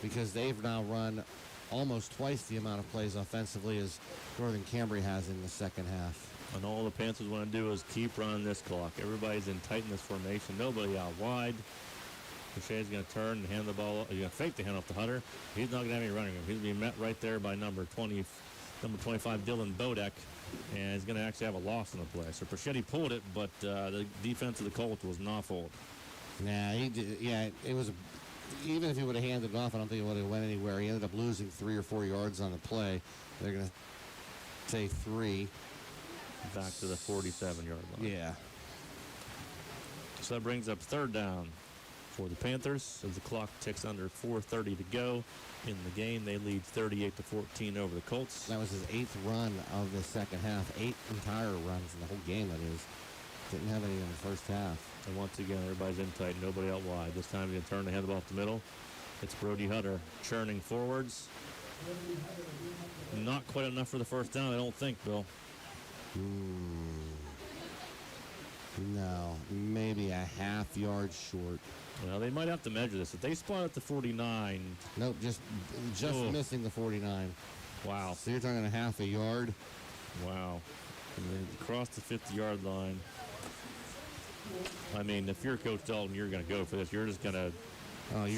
because they've now run almost twice the amount of plays offensively as Northern Cambria has in the second half. And all the Panthers want to do is keep running this clock. Everybody's in tight in this formation. Nobody out wide. Crochet's going to turn and hand the ball. He's going to fake the hand off to Hunter. He's not going to have any running room. He's going to be met right there by number 25, Dylan Bodek, and he's going to actually have a loss in the play. So Prochetti pulled it, but the defense of the Colts was not fooled. Nah, he did. Yeah, it was. Even if he would have handed it off, I don't think it would have went anywhere. He ended up losing 3 or 4 yards on the play. They're going to say 3. Back to the 47-yard line. Yeah. So that brings up third down for the Panthers as the clock ticks under 4:30 to go in the game. They lead 38-14 over the Colts. That was his 8th run of the second half. 8 entire runs in the whole game, that is. Didn't have any in the first half. And once again, everybody's in tight, nobody out wide. This time he's going to turn the hand off the middle. It's Brody Hutter churning forwards. Not quite enough for the first down, I don't think, Bill. No, maybe a half yard short. Well, they might have to measure this. If they spot at the 49. Nope, just missing the 49. Wow. So you're talking a half a yard? Wow. And then across the 50-yard line. I mean, if you're Coach Dalton, you're going to go for this. You're just going to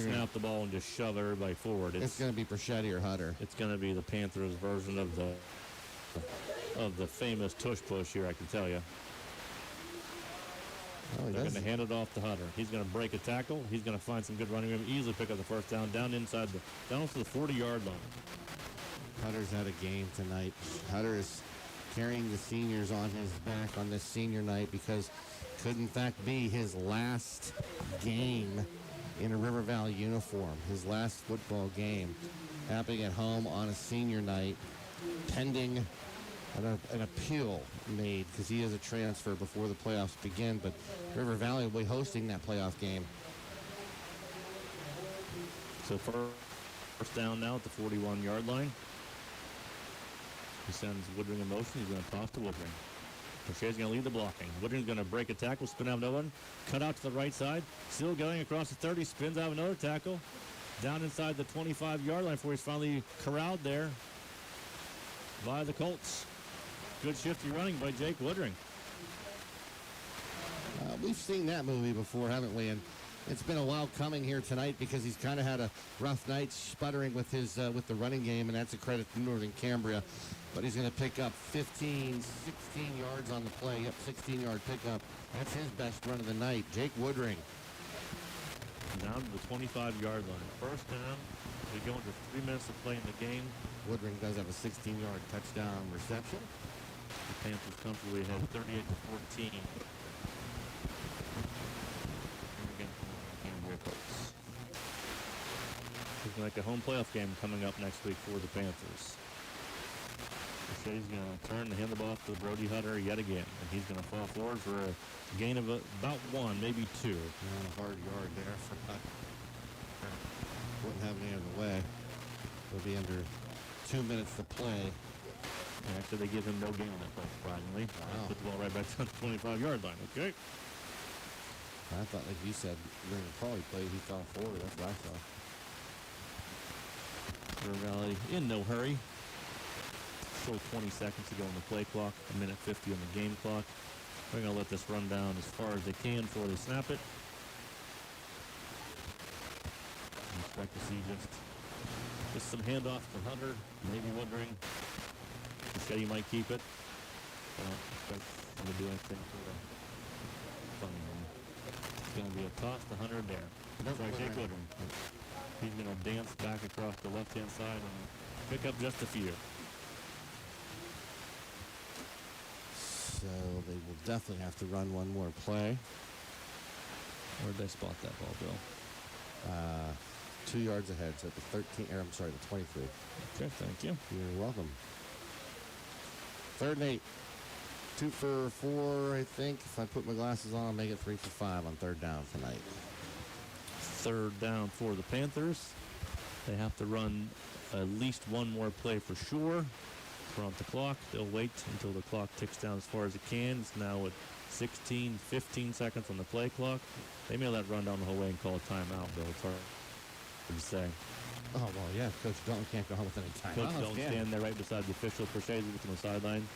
snap the ball and just shove everybody forward. It's going to be Prochetti or Hutter. It's going to be the Panthers' version of the famous tush push here, I can tell you. They're going to hand it off to Hutter. He's going to break a tackle. He's going to find some good running room, easily pick up the first down, down to the 40-yard line. Hutter's had a game tonight. Hutter is carrying the seniors on his back on this senior night because could in fact be his last game in a River Valley uniform, his last football game, happening at home on a senior night, pending an appeal made because he is a transfer before the playoffs begin, but River Valley will be hosting that playoff game. So first down now at the 41-yard line. He sends Woodring in motion. He's going to toss to Woodring. Crochet's going to lead the blocking. Woodring's going to break a tackle, spin out of no one. Cut out to the right side. Still going across the 30. Spins out of another tackle. Down inside the 25-yard line before he's finally corralled there by the Colts. Good shifty running by Jake Woodring. We've seen that movie before, haven't we? And it's been a while coming here tonight because he's kind of had a rough night sputtering with his with the running game, and that's a credit to Northern Cambria. But he's going to pick up 15, 16 yards on the play. Yep, 16-yard pickup. That's his best run of the night. Jake Woodring. Down to the 25-yard line. First down. We go into 3 minutes of play in the game. Woodring does have a 16-yard touchdown reception. The Panthers comfortably ahead 38-14. Colts. Looking like a home playoff game coming up next week for the Panthers. Shay's going to turn and hand the ball to Brody Hutter yet again, and he's going to fall forward for a gain of about 1, maybe 2. A hard yard there for Hutter. Wouldn't have any other way. It'll be under 2 minutes to play. And actually, they give him no gain on that play, surprisingly. Wow. Put the ball right back to the 25-yard line. Okay. I thought, like you said, during the call he played, he fell forward. That's what I thought. River Valley in no hurry. Still 20 seconds to go on the play clock. 1:50 on the game clock. They're going to let this run down as far as they can before they snap it. I expect to see just some handoff to Hunter. Maybe Woodring. Machete might keep it. I don't expect him to do anything for the funny one. It's going to be a toss to Hunter there. Sorry, Jake Woodring. He's going to dance back across the left-hand side and pick up just a few. So they will definitely have to run one more play. Where'd they spot that ball, Bill? 2 yards ahead, so at the 13, or I'm sorry, the 23. Okay, thank you. You're welcome. 3rd and 8. 2 for 4, I think. If I put my glasses on, I'll make it 3 for 5 on 3rd down tonight. 3rd down for the Panthers. They have to run at least one more play for sure. Prompt the clock. They'll wait until the clock ticks down as far as it can. It's now at 15 seconds on the play clock. They may let run down the whole way and call a timeout, Bill. It's hard to say. Oh, well, yeah. Coach Dalton can't go home with any time. Coach Dalton stand there right beside the official. Crochet's on the sideline.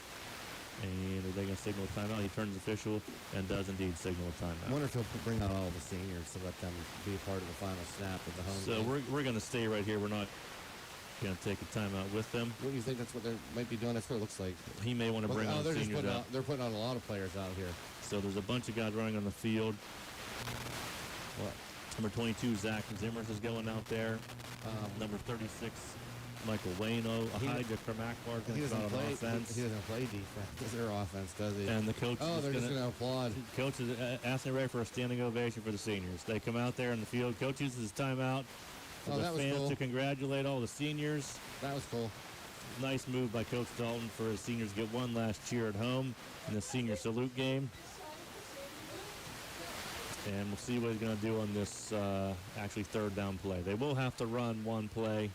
And are they going to signal a timeout? He turns official and does indeed signal a timeout. I wonder if he'll bring out all the seniors to let them be a part of the final snap of the home So game. we're going to stay right here. We're not going to take a timeout with them. What do you think that's what they might be doing? That's what it looks like. He may want to bring on they're seniors just out. They're putting out a lot of players out here. So there's a bunch of guys running on the field. What? Number 22, Zach Zimmers is going out there. Number 36, Michael Wayno. Ahijah Kramakbar is going to start on offense. He doesn't play defense. Their offense, does he? And the coach they're just going to applaud. Coach is asking ready for a standing ovation for the seniors. They come out there in the field. Coach uses his timeout for the fans to congratulate all the seniors. That was cool. Nice move by Coach Dalton for his seniors to get one last cheer at home in the senior salute game. And we'll see what he's going to do on this actually 3rd down play. They will have to run one play,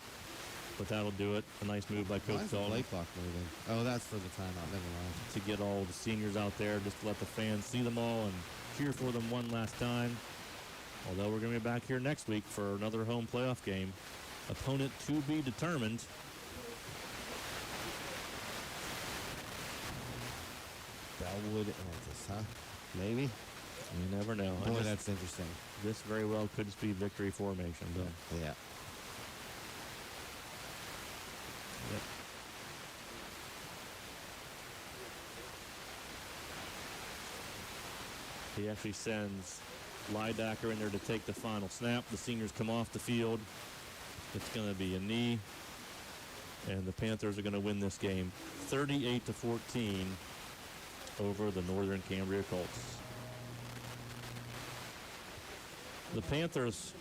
but that'll do it. A nice move by Coach Dalton. Play clock moving. Oh, that's for the timeout. Never mind. To get all the seniors out there, just to let the fans see them all and cheer for them one last time. Although we're going to be back here next week for another home playoff game. Opponent to be determined. Bellwood Antis, huh? Maybe. You never know. Boy, that's interesting. This very well could just be victory formation, though. Yeah. Yep. He actually sends Lidacker in there to take the final snap. The seniors come off the field. It's going to be a knee. And the Panthers are going to win this game 38-14 over the Northern Cambria Colts. The Panthers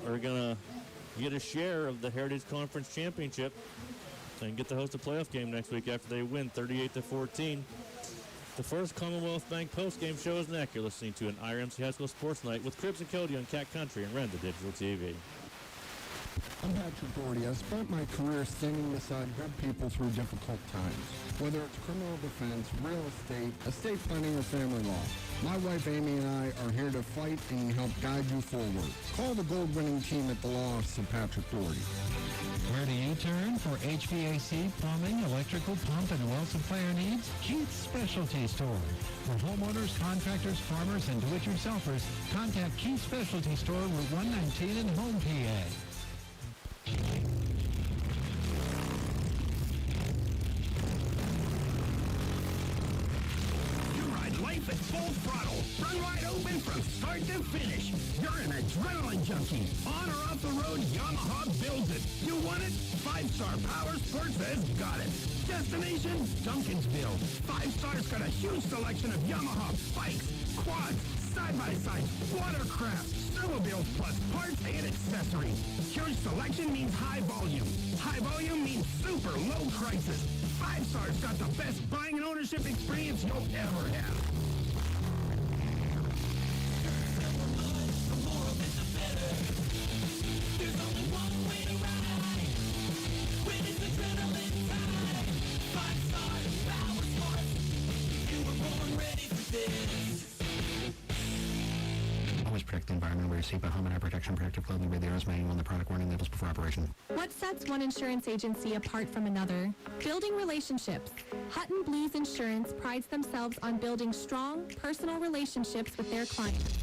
are going to get a share of the Heritage Conference Championship and get to host a playoff game next week after they win 38-14. The first Commonwealth Bank postgame show is next. You're listening to an IRMC High School Sports Night with Cribs and Cody on Cat Country and Renda Digital TV. I'm Patrick Doherty. I spent my career standing beside good people through difficult times, whether it's criminal defense, real estate planning, or family law. My wife Amy and I are here to fight and help guide you forward. Call the gold-winning team at the law office of Patrick Doherty. Where do you turn for HVAC, plumbing, electrical, pump, and well supplier needs? Keith's Specialty Store. For homeowners, contractors, farmers, and do-it-yourselfers, contact Keith's Specialty Store, Route 119 in Home, PA. You ride life at full throttle. Run wide open from start to finish. You're an adrenaline junkie. On or off the road, Yamaha builds it. You want it? 5-Star Power Sports has got it. Destination, Duncansville. 5-Star's got a huge selection of Yamaha bikes, quads, side-by-sides, watercraft, snowmobiles, plus parts and accessories. Huge selection means high volume. High volume means super low prices. 5-Star's got the best buying and ownership experience you'll ever have. There's only one way to ride. When it's adrenaline time. 5-Star Power Sports. You were born ready for this. Always protect the environment. Wear your seatbelt, helmet, eye protection, protective clothing, read the owner's manual and the product warning labels before operation. What sets one insurance agency apart from another? Building relationships. Hutton Blues Insurance prides themselves on building strong, personal relationships with their clients.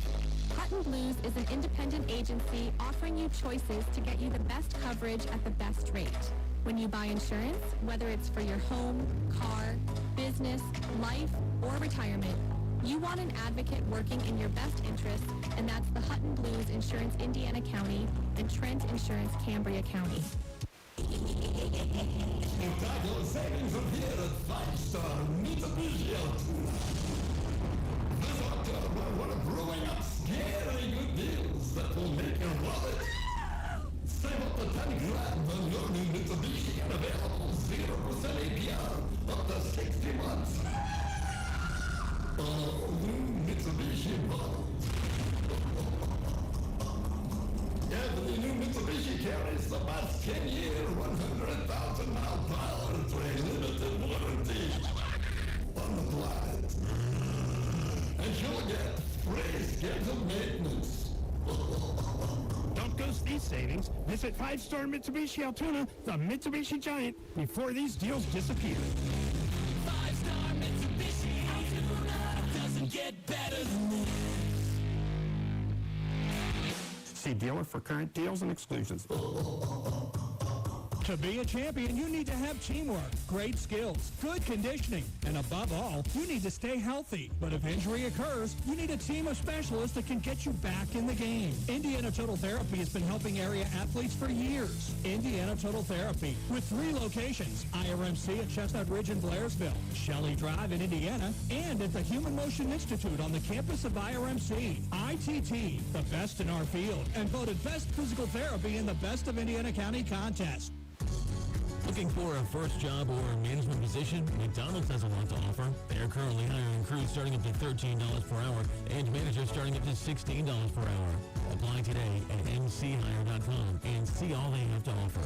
Hutton Blues is an independent agency offering you choices to get you the best coverage at the best rate. When you buy insurance, whether it's for your home, car, business, life, or retirement, you want an advocate working in your best interest, and that's the Hutton Blues Insurance Indiana County and Trent Insurance Cambria County. Spectacular savings from here at 5-Star Mitsubishi Altoona. This October, we're brewing up scary good deals that will make your wallet save up to 10 grand on your new Mitsubishi and available 0% APR up to 60 months. All new Mitsubishi models. Every new Mitsubishi carries the best 10-year, 100,000-mile power for a limited warranty on the planet. And you'll get free scheduled maintenance. Don't ghost these savings. Visit 5-Star Mitsubishi Altoona, the Mitsubishi Giant, before these deals disappear. 5-Star Mitsubishi Altoona doesn't get better than this. See dealer for current deals and exclusions. To be a champion, you need to have teamwork, great skills, good conditioning, and above all, you need to stay healthy. But if injury occurs, you need a team of specialists that can get you back in the game. Indiana Total Therapy has been helping area athletes for years. Indiana Total Therapy, with 3 locations, IRMC at Chestnut Ridge in Blairsville, Shelley Drive in Indiana, and at the Human Motion Institute on the campus of IRMC. ITT, the best in our field, and voted Best Physical Therapy in the Best of Indiana County contest. Looking for a first job or a management position? McDonald's has a lot to offer. They're currently hiring crews starting up to $13 per hour and managers starting up to $16 per hour. Apply today at mchire.com and see all they have to offer.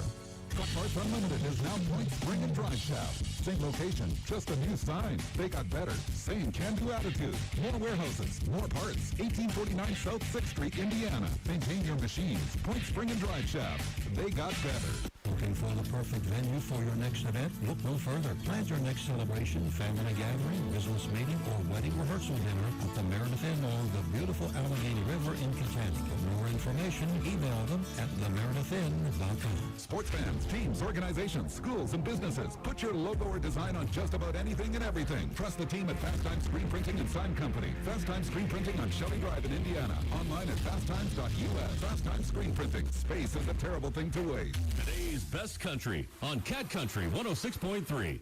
Truck Parts Unlimited is now Point Spring and Drive Shaft. Same location, just a new sign. They got better. Same can-do attitude. More warehouses, more parts. 1849 South 6th Street, Indiana. Maintain your machines. Point Spring and Drive Shaft. They got better. Looking for the perfect venue for your next event? Look no further. Plan your next celebration, family gathering, business meeting, or wedding rehearsal dinner at the Meredith Inn along the beautiful Allegheny River in Katanning. For more information, email them at themeredithin.com. Sports fans, teams, organizations, schools, and businesses. Put your logo or design on just about anything and everything. Trust the team at Fast Time Screen Printing and Sign Company. Fast Time Screen Printing on Shelley Drive in Indiana. Online at fasttimes.us. Fast Time Screen Printing. Space is a terrible thing to waste. Today's Best Country on Cat Country 106.3.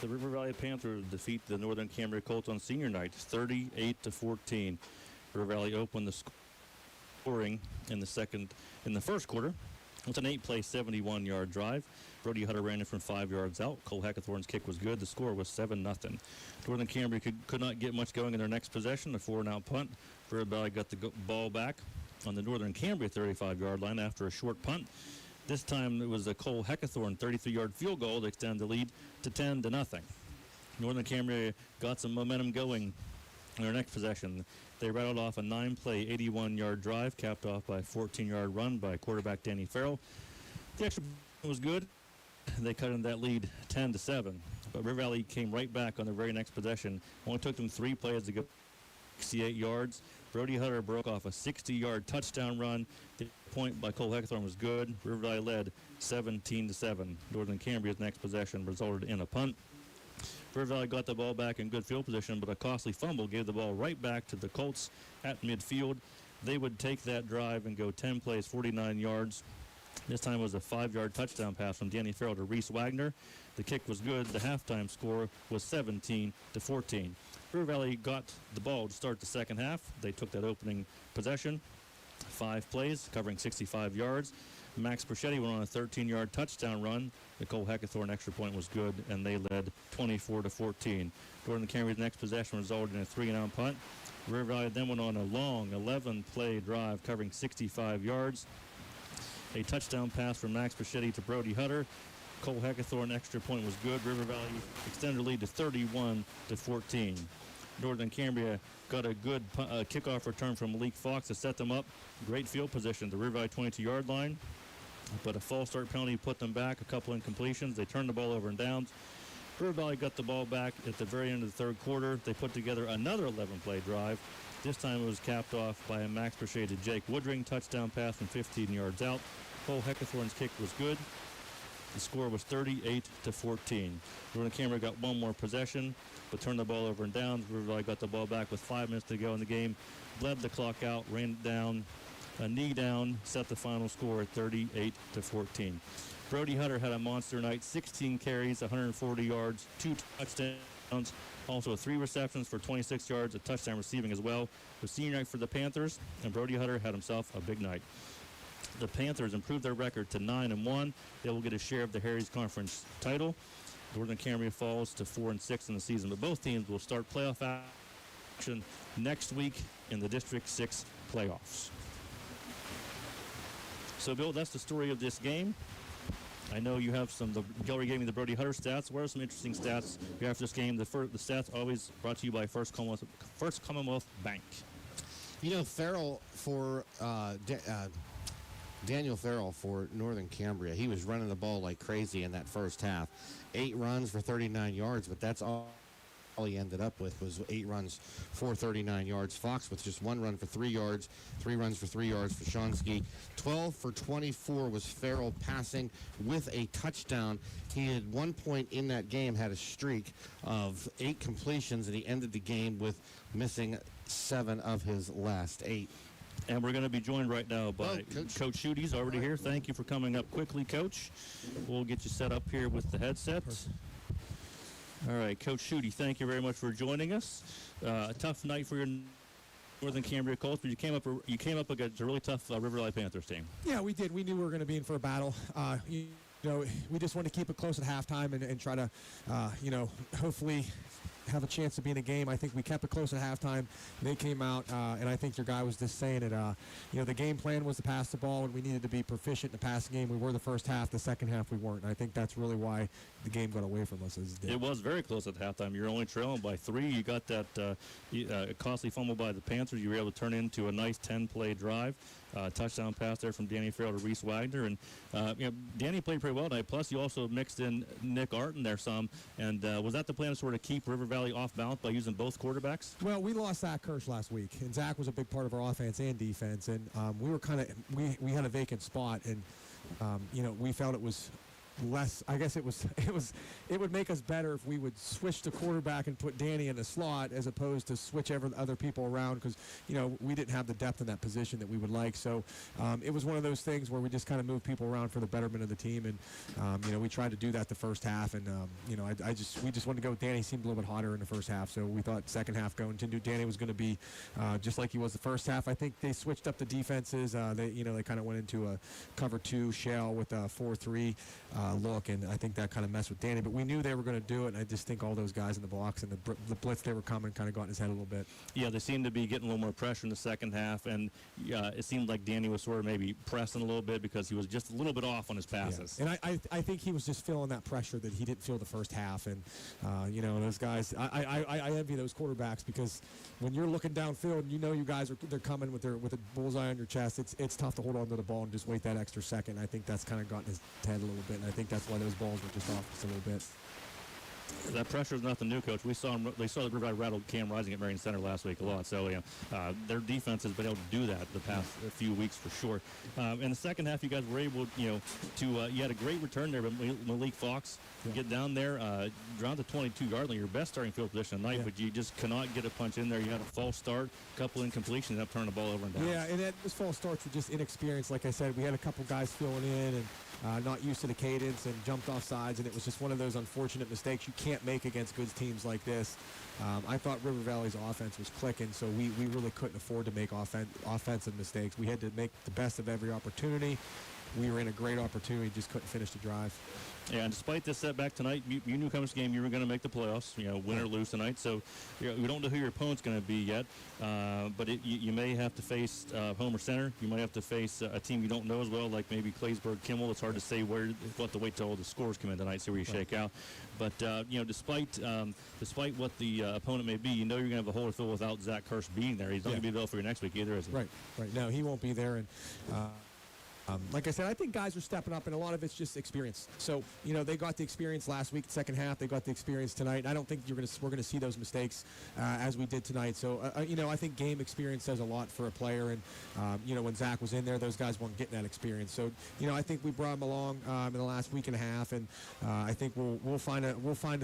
The River Valley Panthers defeat the Northern Cambria Colts on senior night 38-14. River Valley opened the scoring in the first quarter. It's an 8-play, 71-yard drive. Brody Hutter ran it from 5 yards out. Cole Hackathorn's kick was good. The score was 7-0. Northern Cambria could not get much going in their next possession. A 4-and-out punt. River Valley got the ball back. on the Northern Cambria 35-yard line after a short punt. This time it was a Cole Heckathorn 33-yard field goal to extend the lead to 10-0. Northern Cambria got some momentum going in their next possession. They rattled off a 9-play, 81-yard drive, capped off by a 14-yard run by quarterback Danny Farrell. The extra point was good. They cut in that lead 10-7. But River Valley came right back on their very next possession. Only took them 3 plays to go 68 yards. Brody Hutter broke off a 60-yard touchdown run. The point by Cole Heckathorn was good. River Valley led 17-7. Northern Cambria's next possession resulted in a punt. River Valley got the ball back in good field position, but a costly fumble gave the ball right back to the Colts at midfield. They would take that drive and go 10 plays, 49 yards. This time it was a 5-yard touchdown pass from Danny Farrell to Reese Wagner. The kick was good. The halftime score was 17-14. River Valley got the ball to start the second half. They took that opening possession, 5 plays, covering 65 yards. Max Perchetti went on a 13-yard touchdown run. The Cole Heckathorn extra point was good, and they led 24-14. Northern Cambria's next possession resulted in a 3-and-out punt. River Valley then went on a long 11-play drive covering 65 yards. A touchdown pass from Max Perchetti to Brody Hutter. Cole Heckathorn extra point was good. River Valley extended lead to 31-14. Northern Cambria got a good kickoff return from Malik Fox to set them up. Great field position, the River Valley 22-yard line. But a false start penalty put them back, a couple incompletions. They turned the ball over in downs. River Valley got the ball back at the very end of the third quarter. They put together another 11-play drive. This time it was capped off by a Max Perchetti to Jake Woodring touchdown pass from 15 yards out. Cole Heckathorn's kick was good. The score was 38-14. Northern Cambria got one more possession, but turned the ball over in downs. River Valley got the ball back with 5 minutes to go in the game, bled the clock out, ran it down, a knee down, set the final score at 38-14. Brody Hutter had a monster night, 16 carries, 140 yards, 2 touchdowns, also 3 receptions for 26 yards, a touchdown receiving as well. It was senior night for the Panthers, and Brody Hutter had himself a big night. The Panthers improved their record to 9-1. They will get a share of the Harry's Conference title. Northern Cambria falls to 4-6 in the season, but both teams will start playoff action next week in the District 6 playoffs. So, Bill, that's the story of this game. I know you have the gallery gave me the Brody Hutter stats. What are some interesting stats you have for this game? The stats always brought to you by First Commonwealth Bank. You know, Farrell for Daniel Farrell for Northern Cambria, he was running the ball like crazy in that first half. 8 runs for 39 yards, but that's all he ended up with was 8 runs for 39 yards. Fox with just 1 run for 3 yards, 3 runs for 3 yards for Shonsky. 12 for 24 was Farrell passing with a touchdown. He at one point in that game had a streak of 8 completions, and he ended the game with missing 7 of his last 8. And we're going to be joined right now by Coach Schutte. He's already here. Thank you for coming up quickly, Coach. We'll get you set up here with the headset. All right, Coach Schutte, thank you very much for joining us. A tough night for your Northern Cambria Colts, but you came up against a really tough River Valley Panthers team. Yeah, we did. We knew we were going to be in for a battle. You know, we just wanted to keep it close at halftime and try to, hopefully have a chance to be in a game. I think we kept it close at halftime. They came out, and I think your guy was just saying it. The game plan was to pass the ball, and we needed to be proficient in the passing game. We were the first half. The second half, we weren't. And I think that's really why the game got away from us. It was very close at halftime. You're only trailing by 3. You got that costly fumble by the Panthers. You were able to turn into a nice 10-play drive. Touchdown pass there from Danny Farrell to Reese Wagner. And, Danny played pretty well tonight. Plus, you also mixed in Nick Arton there some. And was that the plan to sort of keep River Valley off balance by using both quarterbacks? Well, we lost Zach Kirsch last week. And Zach was a big part of our offense and defense. And we were we had a vacant spot. And, we felt it was less. I guess it would make us better if we would switch the quarterback and put Danny in the slot as opposed to switch other people around because we didn't have the depth in that position that we would like. So it was one of those things where we just kind of moved people around for the betterment of the team, and we tried to do that the first half, and we just wanted to go with Danny. He seemed a little bit hotter in the first half, so we thought second half going to Danny was going to be just like he was the first half. I think they switched up the defenses. They kind of went into a cover 2 shell with a 4-3. look, and I think that kind of messed with Danny. But we knew they were going to do it, and I just think all those guys in the blocks and the blitz they were coming kind of got in his head a little bit. Yeah, they seemed to be getting a little more pressure in the second half, and it seemed like Danny was sort of maybe pressing a little bit because he was just a little bit off on his passes. Yeah. And I think he was just feeling that pressure that he didn't feel the first half, and those guys, I envy those quarterbacks because when you're looking downfield and you know you guys they're coming with a bullseye on your chest, it's tough to hold on to the ball and just wait that extra second. I think that's kind of gotten his head a little bit, and I think that's why those balls were just off just a little bit. That pressure is nothing new, Coach. They saw the River Valley rattle Cam Rising at Marion Center last week a lot. So, their defense has been able to do that the past few weeks for sure. In the second half, you guys were able, you had a great return there, but Malik Fox get down there, around the 22-yard line, your best starting field position tonight, but you just cannot get a punch in there. You had a false start, a couple incompletions, and up turning the ball over and down. Yeah, and those false starts were just inexperienced. Like I said, we had a couple guys filling in and not used to the cadence and jumped off sides, and it was just one of those unfortunate mistakes you can't make against good teams like this. I thought River Valley's offense was clicking, so we really couldn't afford to make offensive mistakes. We had to make the best of every opportunity. We were in a great opportunity, just couldn't finish the drive. Yeah, and despite this setback tonight, you knew coming to this game you were going to make the playoffs, win or lose tonight. So we don't know who your opponent's going to be yet, but you may have to face Homer Center. You might have to face a team you don't know as well, like maybe Claysburg Kimmel. It's hard to say where. We'll have to wait till all the scores come in tonight, see where you shake out. But despite what the opponent may be, you're going to have a hole to fill without Zach Kirsch being there. He's not going to be available for your next week either, is he? Right. No, he won't be there, and. Like I said, I think guys are stepping up, and a lot of it's just experience. So, they got the experience last week, second half. They got the experience tonight. I don't think we're going to see those mistakes as we did tonight. So, I think game experience says a lot for a player. And, when Zach was in there, those guys weren't getting that experience. So, I think we brought him along in the last week and a half, and I think we'll find a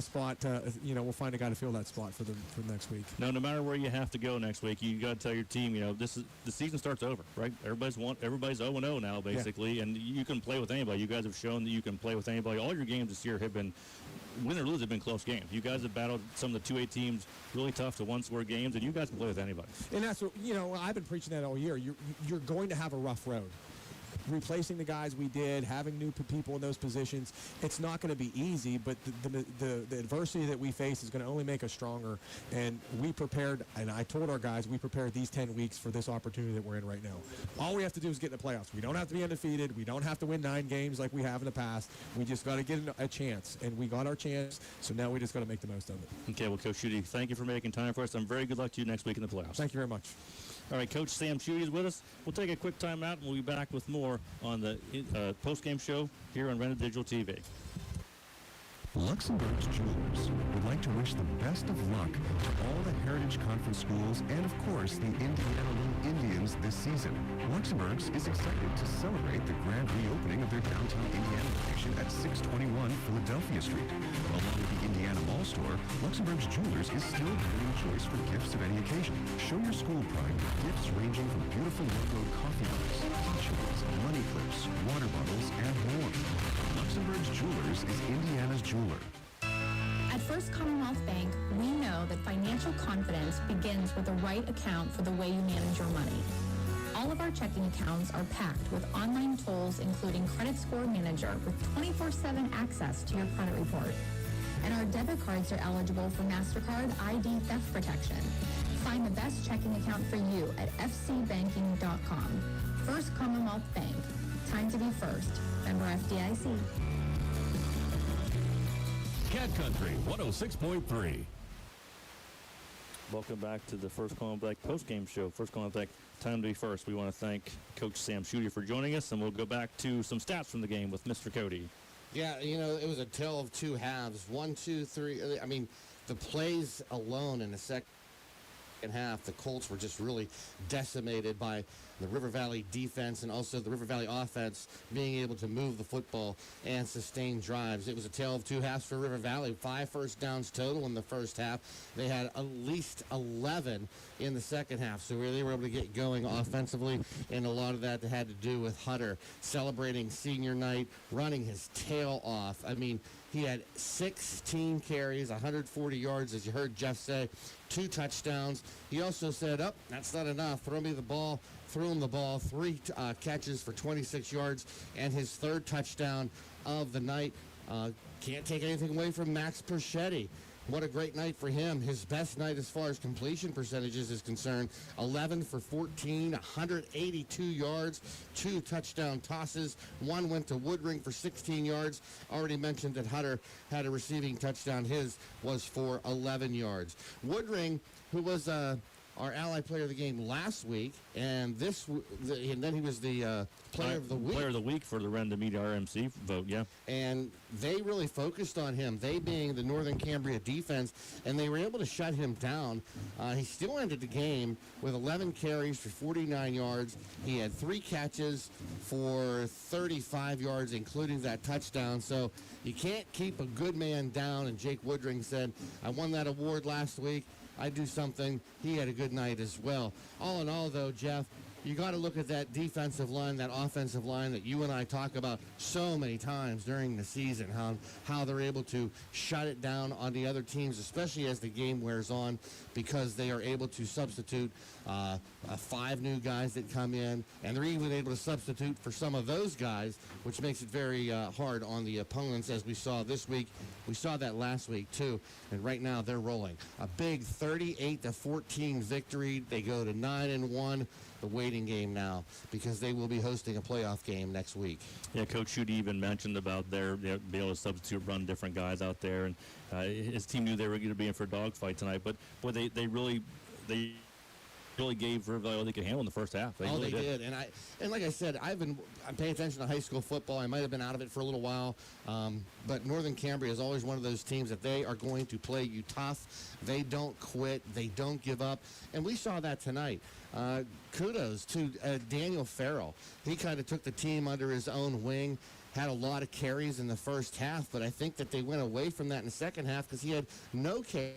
spot. We'll find a guy to fill that spot for next week. No matter where you have to go next week, you got to tell your team, the season starts over, right? Everybody's 0-0 now, basically, and you can play with anybody. You guys have shown that you can play with anybody. All your games this year have been, win or lose, have been close games. You guys have battled some of the 2A teams really tough to one-score games, and you guys can play with anybody. And that's what, I've been preaching that all year. You're going to have a rough road. Replacing the guys we did, having new people in those positions, it's not going to be easy, but the adversity that we face is going to only make us stronger. And we prepared, and I told our guys, we prepared these 10 weeks for this opportunity that we're in right now. All we have to do is get in the playoffs. We don't have to be undefeated. We don't have to win 9 games like we have in the past. We just got to get a chance, and we got our chance, so now we just got to make the most of it. Okay, well, Coach Schutte, thank you for making time for us. Very good luck to you next week in the playoffs. Thank you very much. All right, Coach Sam Schutte is with us. We'll take a quick time out, and we'll be back with more on the post-game show here on Rented Digital TV. Luxembourg's Jewelers would like to wish the best of luck to all the Heritage Conference schools and, of course, the Indiana Little Indians this season. Luxembourg's is excited to celebrate the grand reopening of their downtown Indiana location at 621 Philadelphia Street. Along with the Indiana Mall store, Luxembourg's Jewelers is still your leading choice for gifts of any occasion. Show your school pride with gifts ranging from beautiful logoed coffee mugs, keychains, money clips, water bottles, and more. Luxembourg's Jewelers is Indiana's jeweler. At First Commonwealth Bank, we know that financial confidence begins with the right account for the way you manage your money. All of our checking accounts are packed with online tools, including Credit Score Manager, with 24/7 access to your credit report. And our debit cards are eligible for MasterCard ID theft protection. Find the best checking account for you at fcbanking.com. First Commonwealth Bank. Time to be first. Member FDIC. Cat Country 106.3. Welcome back to the First Commonwealth Bank post-game show. First Commonwealth Bank, time to be first. We want to thank Coach Sam Schutte for joining us, and we'll go back to some stats from the game with Mr. Cody. Yeah, it was a tale of two halves. 1, 2, 3. I mean, the plays alone in the second half, the Colts were just really decimated by the River Valley defense and also the River Valley offense being able to move the football and sustain drives. It was a tale of two halves for River Valley. 5 first downs total in the first half. They had at least 11 in the second half, so they were able to get going offensively, and a lot of that had to do with Hutter celebrating senior night, running his tail off. I mean, he had 16 carries, 140 yards, as you heard Jeff say, 2 touchdowns. He also said, that's not enough. Throw me the ball. Threw him the ball, 3 catches for 26 yards, and his third touchdown of the night. Can't take anything away from Max Perschetti. What a great night for him. His best night as far as completion percentages is concerned. 11 for 14, 182 yards, 2 touchdown tosses. 1 went to Woodring for 16 yards. Already mentioned that Hutter had a receiving touchdown. His was for 11 yards. Woodring, who was our Ally Player of the Game last week, and then he was the Player of the Week. Player of the Week for the Random Media RMC vote, yeah. And they really focused on him, they being the Northern Cambria defense, and they were able to shut him down. He still ended the game with 11 carries for 49 yards. He had 3 catches for 35 yards, including that touchdown. So you can't keep a good man down, and Jake Woodring said, I won that award last week. I do something. He had a good night as well. All in all, though, Jeff, you got to look at that defensive line, that offensive line that you and I talk about so many times during the season, how they're able to shut it down on the other teams, especially as the game wears on, because they are able to substitute 5 new guys that come in, and they're even able to substitute for some of those guys, which makes it very hard on the opponents, as we saw this week. We saw that last week, too, and right now they're rolling. A big 38-14 victory. They go to 9-1. The waiting game now, because they will be hosting a playoff game next week. Yeah, Coach Schutte even mentioned about their being able to substitute, run different guys out there, and his team knew they were going to be in for a dogfight tonight. But boy, they really gave River Valley all they could handle in the first half. They really did. And like I said, I'm paying attention to high school football. I might have been out of it for a little while, but Northern Cambria is always one of those teams that they are going to play you tough. They don't quit. They don't give up, and we saw that tonight. Kudos to Daniel Farrell. He kind of took the team under his own wing. Had a lot of carries in the first half, but I think that they went away from that in the second half because he had no carries.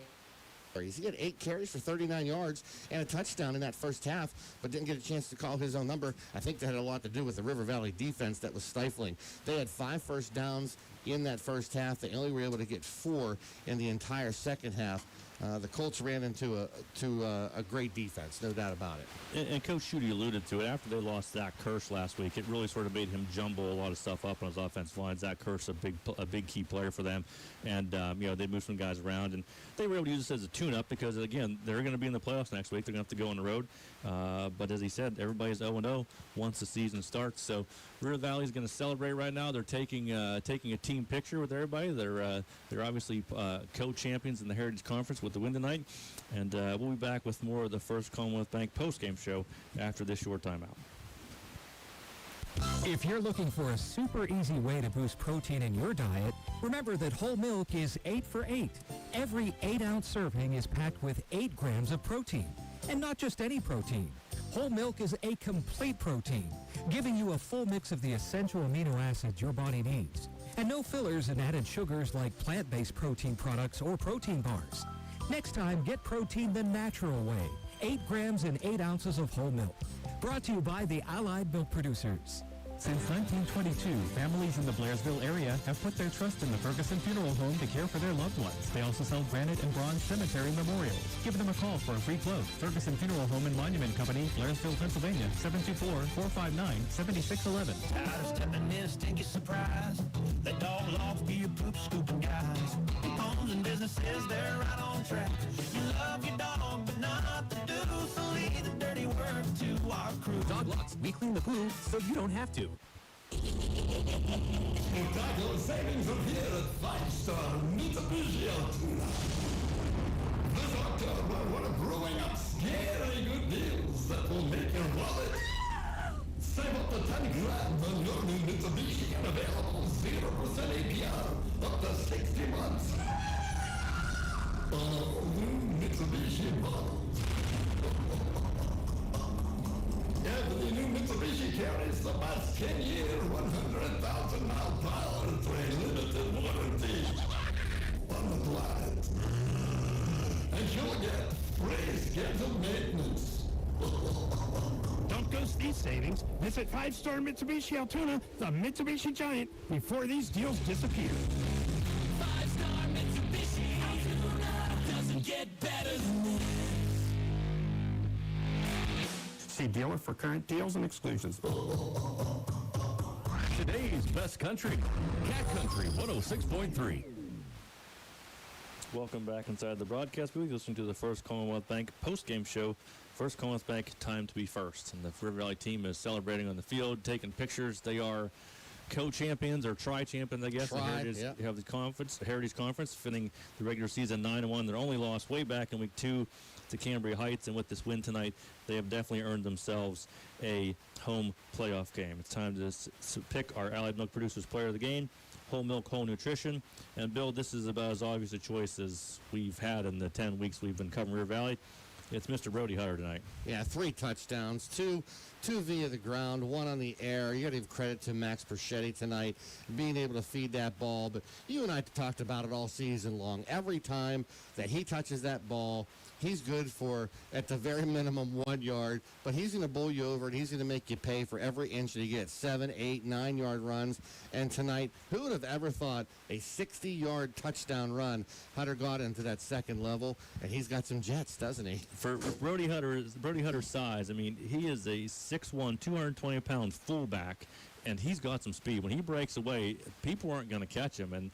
He had 8 carries for 39 yards and a touchdown in that first half, but didn't get a chance to call his own number. I think that had a lot to do with the River Valley defense that was stifling. They had 5 first downs in that first half. They only were able to get 4 in the entire second half. The Colts ran into a great defense, no doubt about it. And Coach Schutte alluded to it. After they lost Zach Kirsch last week, it really sort of made him jumble a lot of stuff up on his offensive line. Zach Kirsch, a big key player for them, and they moved some guys around, and they were able to use this as a tune-up because, again, they're going to be in the playoffs next week. They're going to have to go on the road. But as he said, everybody's 0-0 once the season starts. So River Valley's going to celebrate right now. They're taking a team picture with everybody. They're obviously co-champions in the Heritage Conference with the win tonight. And we'll be back with more of the First Commonwealth Bank postgame show after this short timeout. If you're looking for a super easy way to boost protein in your diet, remember that whole milk is 8 for 8. Every 8-ounce serving is packed with 8 grams of protein. And not just any protein. Whole milk is a complete protein, giving you a full mix of the essential amino acids your body needs. And no fillers and added sugars like plant-based protein products or protein bars. Next time, get protein the natural way. 8 grams and 8 ounces of whole milk. Brought to you by the Allied Milk Producers. Since 1922, families in the Blairsville area have put their trust in the Ferguson Funeral Home to care for their loved ones. They also sell granite and bronze cemetery memorials. Give them a call for a free quote. Ferguson Funeral Home and Monument Company, Blairsville, Pennsylvania, 724-459-7611. Tired of stepping in a stinky surprise. Let dog logs be your poop scooping guys. Homes and businesses, they're right on track. You love your dog, but not the do, so leave the dirty work to our crew. Dog Lots, we clean the poo so you don't have to. Taco savings are here at 5-star Mitsubishi Altoona. This October, we're brewing up scary good deals that will make your wallet save up to 10 grand on your new Mitsubishi and available 0% APR up to 60 months. All new Mitsubishi models. Every new Mitsubishi carries the best 10-year, 100,000-mile powertrain limited warranty on the planet. And you'll get free scheduled maintenance. Don't ghost these savings. Visit 5-star Mitsubishi Altoona, the Mitsubishi Giant, before these deals disappear. 5-star Mitsubishi Altoona doesn't get better than this. See dealer for current deals and exclusions. The Today's best country, Cat Country 106.3. Welcome back inside the broadcast booth. Listening to the First Commonwealth Bank post-game show. First Commonwealth Bank, time to be first. And the River Valley team is celebrating on the field, taking pictures. They are co-champions or tri-champions, I guess. They have the Heritage Conference, finishing the regular season 9-1. Their only loss way back in week 2 to Cambria Heights, and with this win tonight, they have definitely earned themselves a home playoff game. It's time to pick our Allied Milk Producers Player of the Game. Whole milk, whole nutrition. And Bill, this is about as obvious a choice as we've had in the 10 weeks we've been covering River Valley. It's Mr. Brody Hutter tonight. Yeah, 3 touchdowns, two via the ground, 1 on the air. You got to give credit to Max Perchetti tonight, being able to feed that ball. But you and I talked about it all season long. Every time that he touches that ball, he's good for, at the very minimum, 1 yard. But he's going to bowl you over, and he's going to make you pay for every inch that he gets. 7, 8, 9-yard runs. And tonight, who would have ever thought a 60-yard touchdown run? Hutter got into that second level, and he's got some jets, doesn't he? For Brody Hutter's size, I mean, he is a 6'1", 220-pound fullback, and he's got some speed. When he breaks away, people aren't going to catch him. And,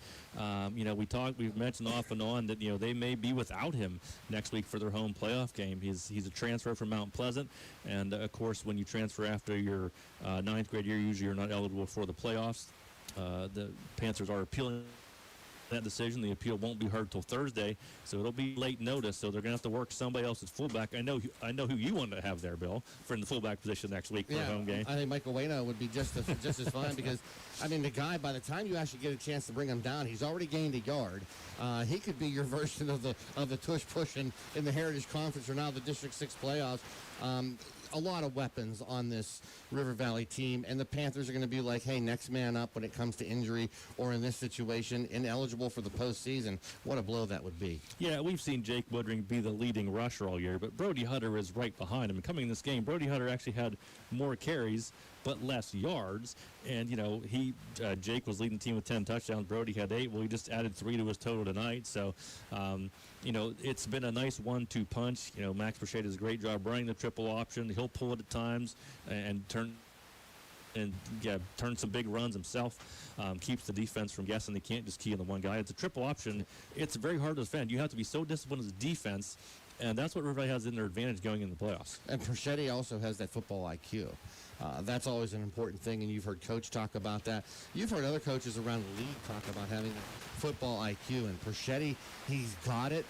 we've mentioned off and on that, they may be without him next week for their home playoff game. He's a transfer from Mount Pleasant. And, of course, when you transfer after your 9th grade year, usually you're not eligible for the playoffs. The Panthers are appealing that decision. The appeal won't be heard till Thursday, so it'll be late notice. So they're going to have to work somebody else's fullback. I know who you want to have there, Bill, for in the fullback position next week for a home game. I think Michael Waino would be just as fine because, I mean, the guy, by the time you actually get a chance to bring him down, he's already gained a yard. He could be your version of the tush push in the Heritage Conference or now the District 6 playoffs. A lot of weapons on this River Valley team, and the Panthers are going to be like, hey, next man up when it comes to injury or in this situation, ineligible for the postseason. What a blow that would be. Yeah, we've seen Jake Woodring be the leading rusher all year, but Brody Hutter is right behind him. Coming in this game, Brody Hutter actually had more carries but less yards, and Jake was leading the team with 10 touchdowns. Brody had 8. Well, he just added 3 to his total tonight, so it's been a nice 1-2 punch. Max Perchetti does a great job running the triple option. He'll pull it at times and turn some big runs himself. Keeps the defense from guessing they can't just key on the one guy. It's a triple option. It's very hard to defend. You have to be so disciplined as a defense, and that's what River Valley has in their advantage going in the playoffs. And Perchetti also has that football IQ. That's always an important thing, and you've heard Coach talk about that. You've heard other coaches around the league talk about having football IQ, and Perchetti, he's got it.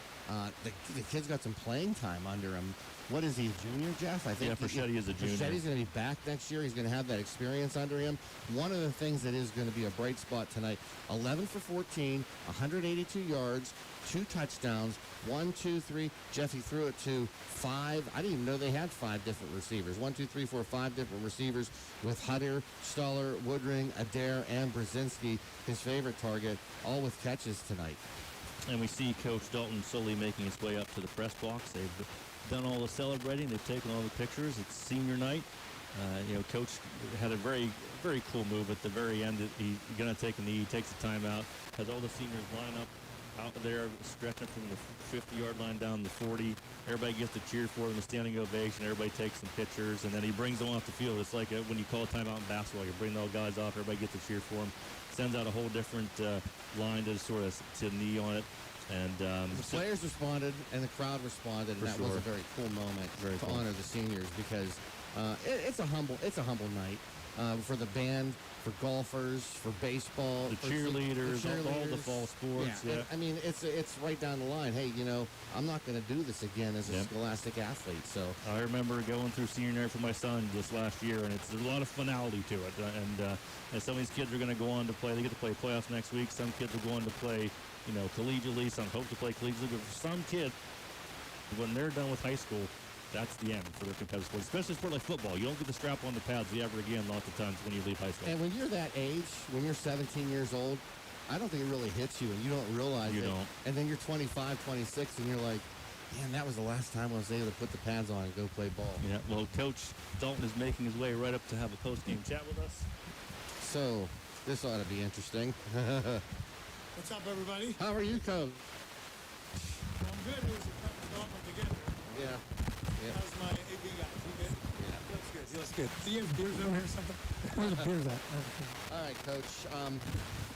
The kid's got some playing time under him. What is he, a junior, Jeff? I think Perchetti is a junior. Perchetti's going to be back next year. He's going to have that experience under him. One of the things that is going to be a bright spot tonight, 11 for 14, 182 yards, 2 touchdowns, 1, 2, 3. Jeff, he threw it to 5. I didn't even know they had 5 different receivers. 1, 2, 3, 4, 5 different receivers with Hutter, Stoller, Woodring, Adair, and Brzezinski, his favorite target, all with catches tonight. And we see Coach Dalton slowly making his way up to the press box. They've done all the celebrating. They've taken all the pictures. It's senior night. Coach had a very, very cool move at the very end. He's going to take a knee. He takes the timeout. Has all the seniors line up out there, stretching from the 50-yard line down the 40. Everybody gets to cheer for him, a standing ovation. Everybody takes some pictures, and then he brings them off the field. It's like when you call a timeout in basketball. You bring all guys off. Everybody gets to cheer for him. Sends out a whole different line to sort of to knee on it. And the players responded, and the crowd responded, and that was a very cool moment to honor the seniors because it's a humble night for the band, for golfers, for baseball, the cheerleaders, all the fall sports. Yeah. I mean, it's right down the line. Hey, I'm not going to do this again as a scholastic athlete. So I remember going through senior night for my son this last year, and there's a lot of finality to it. And some of these kids are going to go on to play. They get to play playoffs next week. Some kids will go on to play, collegiately. Some hope to play collegiately. For some kids, when they're done with high school, that's the end for their competitive sport, especially a sport like football. You don't get to strap on the pads ever again lots of times when you leave high school. And when you're that age, when you're 17 years old, I don't think it really hits you, and you don't realize it. You don't. And then you're 25, 26, and you're like, man, that was the last time I was able to put the pads on and go play ball. Yeah, well, Coach Dalton is making his way right up to have a post-game chat with us. So this ought to be interesting. What's up, everybody? How are you, Coach? I'm good. It was a tough development to get here. Yeah. How's my AB guys? You good? Yeah. He looks good. Do you have beers over here or something? Where's the beers at? All right, Coach.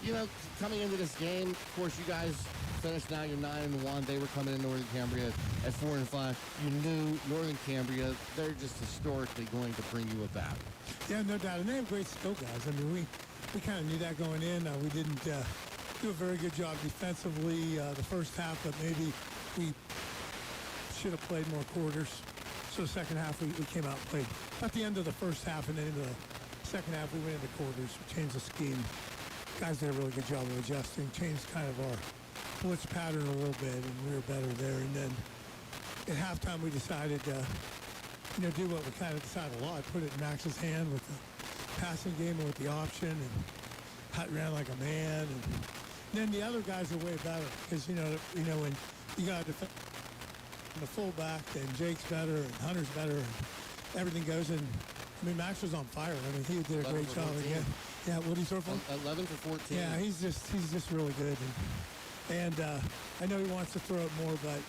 You know, coming into this game, of course, you guys finished now. You're 9-1. They were coming in Northern Cambria at 4-5. You knew Northern Cambria. They're just historically going to bring you a battle. Yeah, no doubt. And they have great skill guys. I mean, we kind of knew that going in. We didn't do a very good job defensively the first half, but maybe we should have played more quarters. So the second half, we came out and played. At the end of the first half and then into the second half, we went into quarters, changed the scheme. Guys did a really good job of adjusting, changed kind of our blitz pattern a little bit, and we were better there. And then at halftime, we decided to, do what we kind of decided a lot, put it in Max's hand with the passing game and with the option, and Hut ran like a man. And then the other guys are way better because, when you got a the fullback, and Jake's better, and Hunter's better, and everything goes. And Max was on fire. He did a great job again. Yeah, what did he throw for? 11 for 14. Yeah, he's just really good. And I know he wants to throw it more, but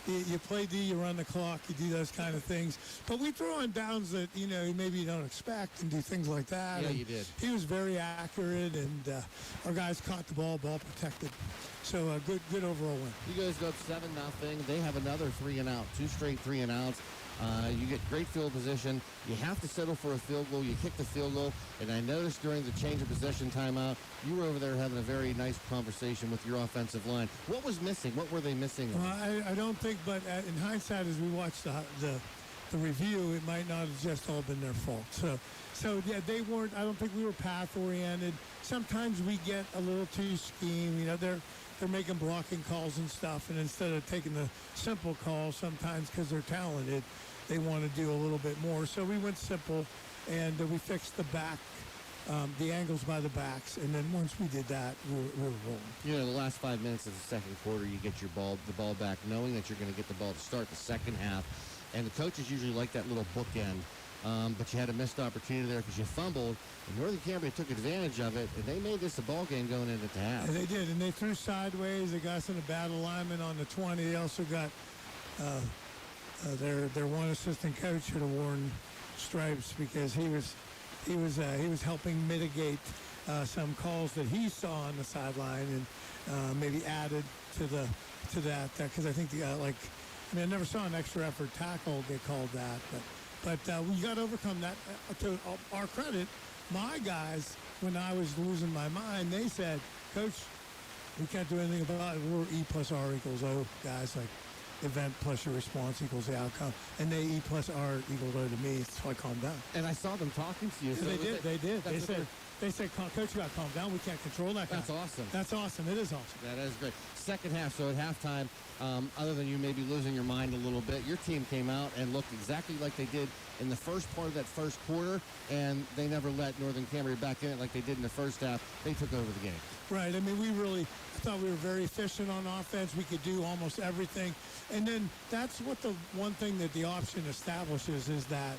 you play D, you run the clock, you do those kind of things. But we throw on downs that maybe you don't expect and do things like that. Yeah, and you did. He was very accurate, and our guys caught the ball protected. So good overall win. You guys go up 7-0. They have another 3-and-out, 2 straight 3-and-outs. You get great field position. You have to settle for a field goal. You kick the field goal. And I noticed during the change of possession timeout, you were over there having a very nice conversation with your offensive line. What was missing? What were they missing? Well, I don't think, but in hindsight, as we watched the review, it might not have just all been their fault. So yeah, they weren't. I don't think we were path oriented. Sometimes we get a little too scheme. They're making blocking calls and stuff, and instead of taking the simple calls, sometimes because they're talented, they want to do a little bit more. So we went simple, and we fixed the back, the angles by the backs, and then once we did that, we were rolling. The last 5 minutes of the second quarter, you get the ball back, knowing that you're going to get the ball to start the second half, and the coaches usually like that little bookend. But you had a missed opportunity there because you fumbled, and Northern Cambria took advantage of it, and they made this a ball game going into the half. And they did, and they threw sideways. They got us in a bad alignment on the 20. They also got their one assistant coach should have worn stripes because he was helping mitigate some calls that he saw on the sideline and maybe added to that because I think I never saw an extra effort tackle get called that, but we got to overcome that. To our credit, my guys, when I was losing my mind, they said, Coach, we can't do anything about it. We're E plus R equals O, guys. Like, event plus your response equals the outcome. And they E plus R equals O to me, so I calmed down. And I saw them talking to you. Yeah, they did. They said, Coach, you got to calm down. We can't control that guy. That's awesome. That's awesome. It is awesome. That is great. Second half, so at halftime, other than you maybe losing your mind a little bit, your team came out and looked exactly like they did in the first part of that first quarter, and they never let Northern Cambria back in it like they did in the first half. They took over the game. Right. I mean, I thought we were very efficient on offense. We could do almost everything. And then that's what the one thing that the option establishes is that,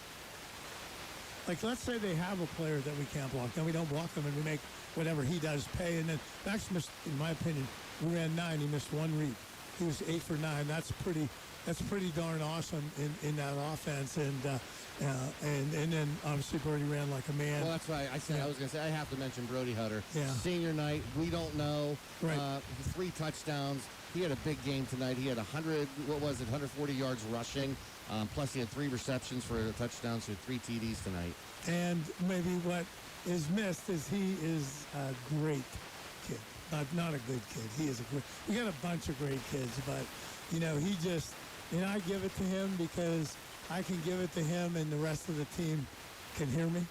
like, let's say they have a player that we can't block, then we don't block him, and we make whatever he does pay. And then Max missed, in my opinion, we ran 9. He missed 1 read. He was 8 for 9. That's pretty darn awesome in that offense. And then obviously Brody ran like a man. Well, that's why I said I was going to say I have to mention Brody Hutter. Yeah. Senior night, we don't know. Right. 3 touchdowns. He had a big game tonight. He had 140 yards rushing. Plus he had 3 receptions for a touchdown, so 3 TDs tonight. And maybe what is missed is he is a great kid. Not a good kid. He is a great. We got a bunch of great kids, but he just, I give it to him because I can give it to him, and the rest of the team can hear me.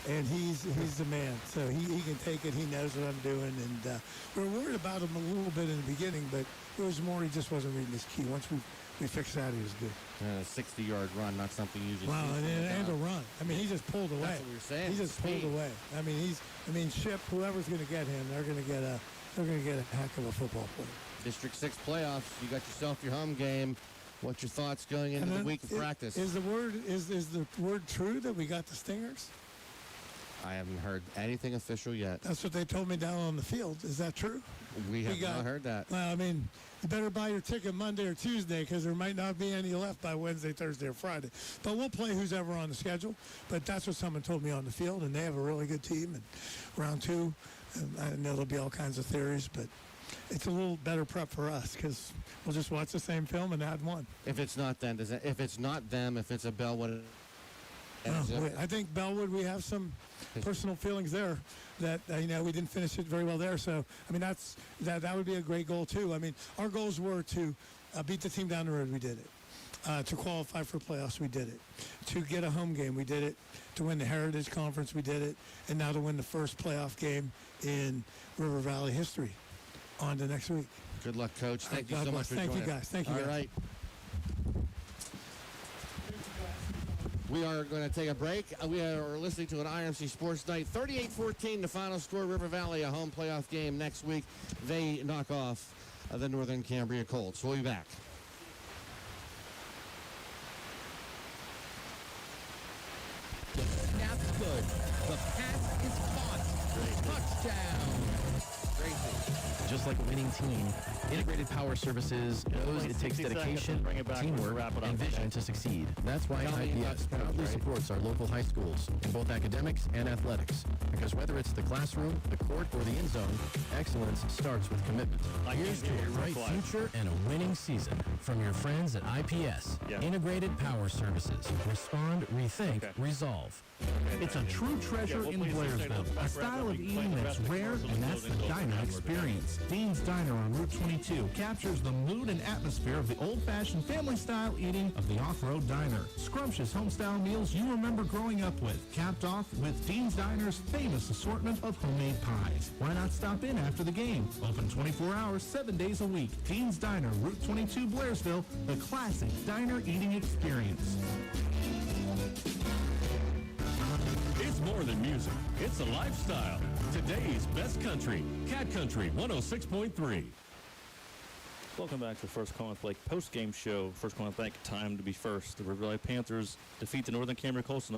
And he's the man, so he can take it. He knows what I'm doing, and we were worried about him a little bit in the beginning, but it was more he just wasn't reading his key. Once we fixed that, he was good. A 60-yard run, not something you usually see. And a run. I mean, he just pulled away. That's what we were saying. He just pulled away. I mean, Ship, whoever's going to get him, they're going to get a heck of a football player. District 6 playoffs. You got yourself your home game. What's your thoughts going into the week of practice? Is the word true that we got the Stingers? I haven't heard anything official yet. That's what they told me down on the field. Is that true? We have not heard that. Well, I mean, you better buy your ticket Monday or Tuesday because there might not be any left by Wednesday, Thursday, or Friday. But we'll play who's ever on the schedule. But that's what someone told me on the field, and they have a really good team. And round 2, I know there'll be all kinds of theories, but it's a little better prep for us because we'll just watch the same film and add one. If it's not them, if it's not them, if it's a Bellwood. I think Bellwood, we have some personal feelings there that we didn't finish it very well there. So I mean that would be a great goal too. I mean our goals were to beat the team down the road. We did it. To qualify for playoffs, we did it. To get a home game, we did it. To win the Heritage Conference, we did it. And now to win the first playoff game in River Valley history. On to next week. Good luck, Coach. Thank you so much for joining us. joining us. Guys. Thank you, guys. All right. We are going to take a break. We are listening to an IMC Sports Night. 38-14, the final score. River Valley, a home playoff game next week. They knock off the Northern Cambria Colts. We'll be back. The snap's good. The pass is caught. Touchdown. Just like a winning team, Integrated Power Services knows it takes dedication, teamwork, and vision to succeed. That's why IPS proudly supports our local high schools in both academics and athletics. Because whether it's the classroom, the court, or the end zone, excellence starts with commitment. Here's to a bright future and a winning season from your friends at IPS. Integrated Power Services. Respond, rethink, resolve. It's a true treasure in Blairsville, a style of eating that's rare, and that's the diner experience. Dean's Diner on Route 22 captures the mood and atmosphere of the old-fashioned family-style eating of the off-road diner. Scrumptious home-style meals you remember growing up with, capped off with Dean's Diner's famous assortment of homemade pies. Why not stop in after the game? Open 24 hours, 7 days a week. Dean's Diner, Route 22, Blairsville, the classic diner eating experience. It's more than music. It's a lifestyle. Today's best country. Cat Country 106.3. Welcome back to the First Commonwealth Lake post-game show. First Commonwealth Bank, time to be first. The River Valley Panthers defeat the Northern Cambria Colts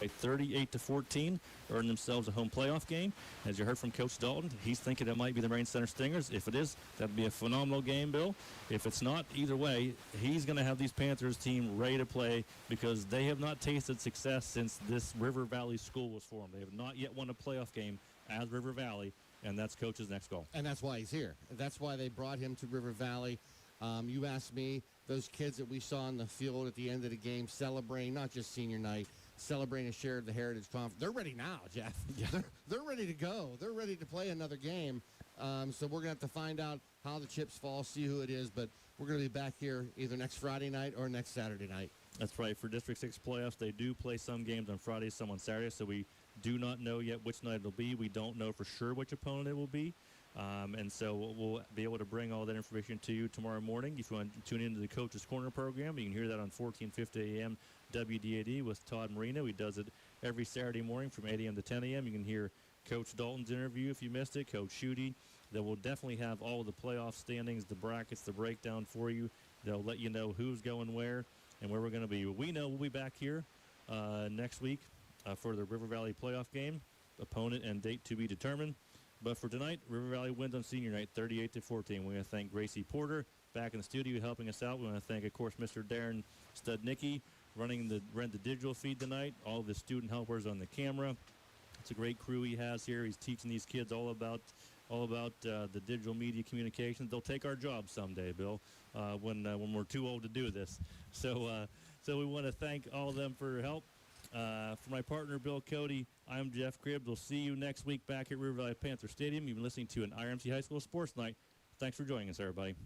by 38-14, earn themselves a home playoff game. As you heard from Coach Dalton, he's thinking it might be the Marine Center Stingers. If it is, that'd be a phenomenal game, Bill. If it's not, either way, he's going to have these Panthers team ready to play because they have not tasted success since this River Valley school was formed. They have not yet won a playoff game as River Valley, and that's Coach's next goal. And that's why he's here. That's why they brought him to River Valley. You asked me, those kids that we saw on the field at the end of the game celebrating, not just senior night, celebrating a share of the Heritage Conference. They're ready now, Jeff. Yeah. They're ready to go. They're ready to play another game. So we're going to have to find out how the chips fall, see who it is. But we're going to be back here either next Friday night or next Saturday night. That's right. For District 6 playoffs, they do play some games on Friday, some on Saturday. So we do not know yet which night it'll be. We don't know for sure which opponent it will be. And so we'll be able to bring all that information to you tomorrow morning. If you want to tune into the Coach's Corner program, you can hear that on 1450 a.m. WDAD with Todd Marino. He does it every Saturday morning from 8 a.m. to 10 a.m. You can hear Coach Dalton's interview if you missed it, Coach Schutte. They will definitely have all of the playoff standings, the brackets, the breakdown for you. They'll let you know who's going where and where we're going to be. We know we'll be back here next week for the River Valley playoff game. Opponent and date to be determined. But for tonight, River Valley wins on senior night, 38-14. We want to thank Gracie Porter back in the studio helping us out. We want to thank, of course, Mr. Darren Studnicki running the digital feed tonight, all of the student helpers on the camera. It's a great crew he has here. He's teaching these kids all about the digital media communications. They'll take our job someday, Bill, when we're too old to do this. So we want to thank all of them for their help. For my partner, Bill Cody, I'm Jeff Cribbs. We'll see you next week back at River Valley Panther Stadium. You've been listening to an IRMC High School Sports Night. Thanks for joining us, everybody.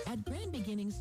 At Grand Beginnings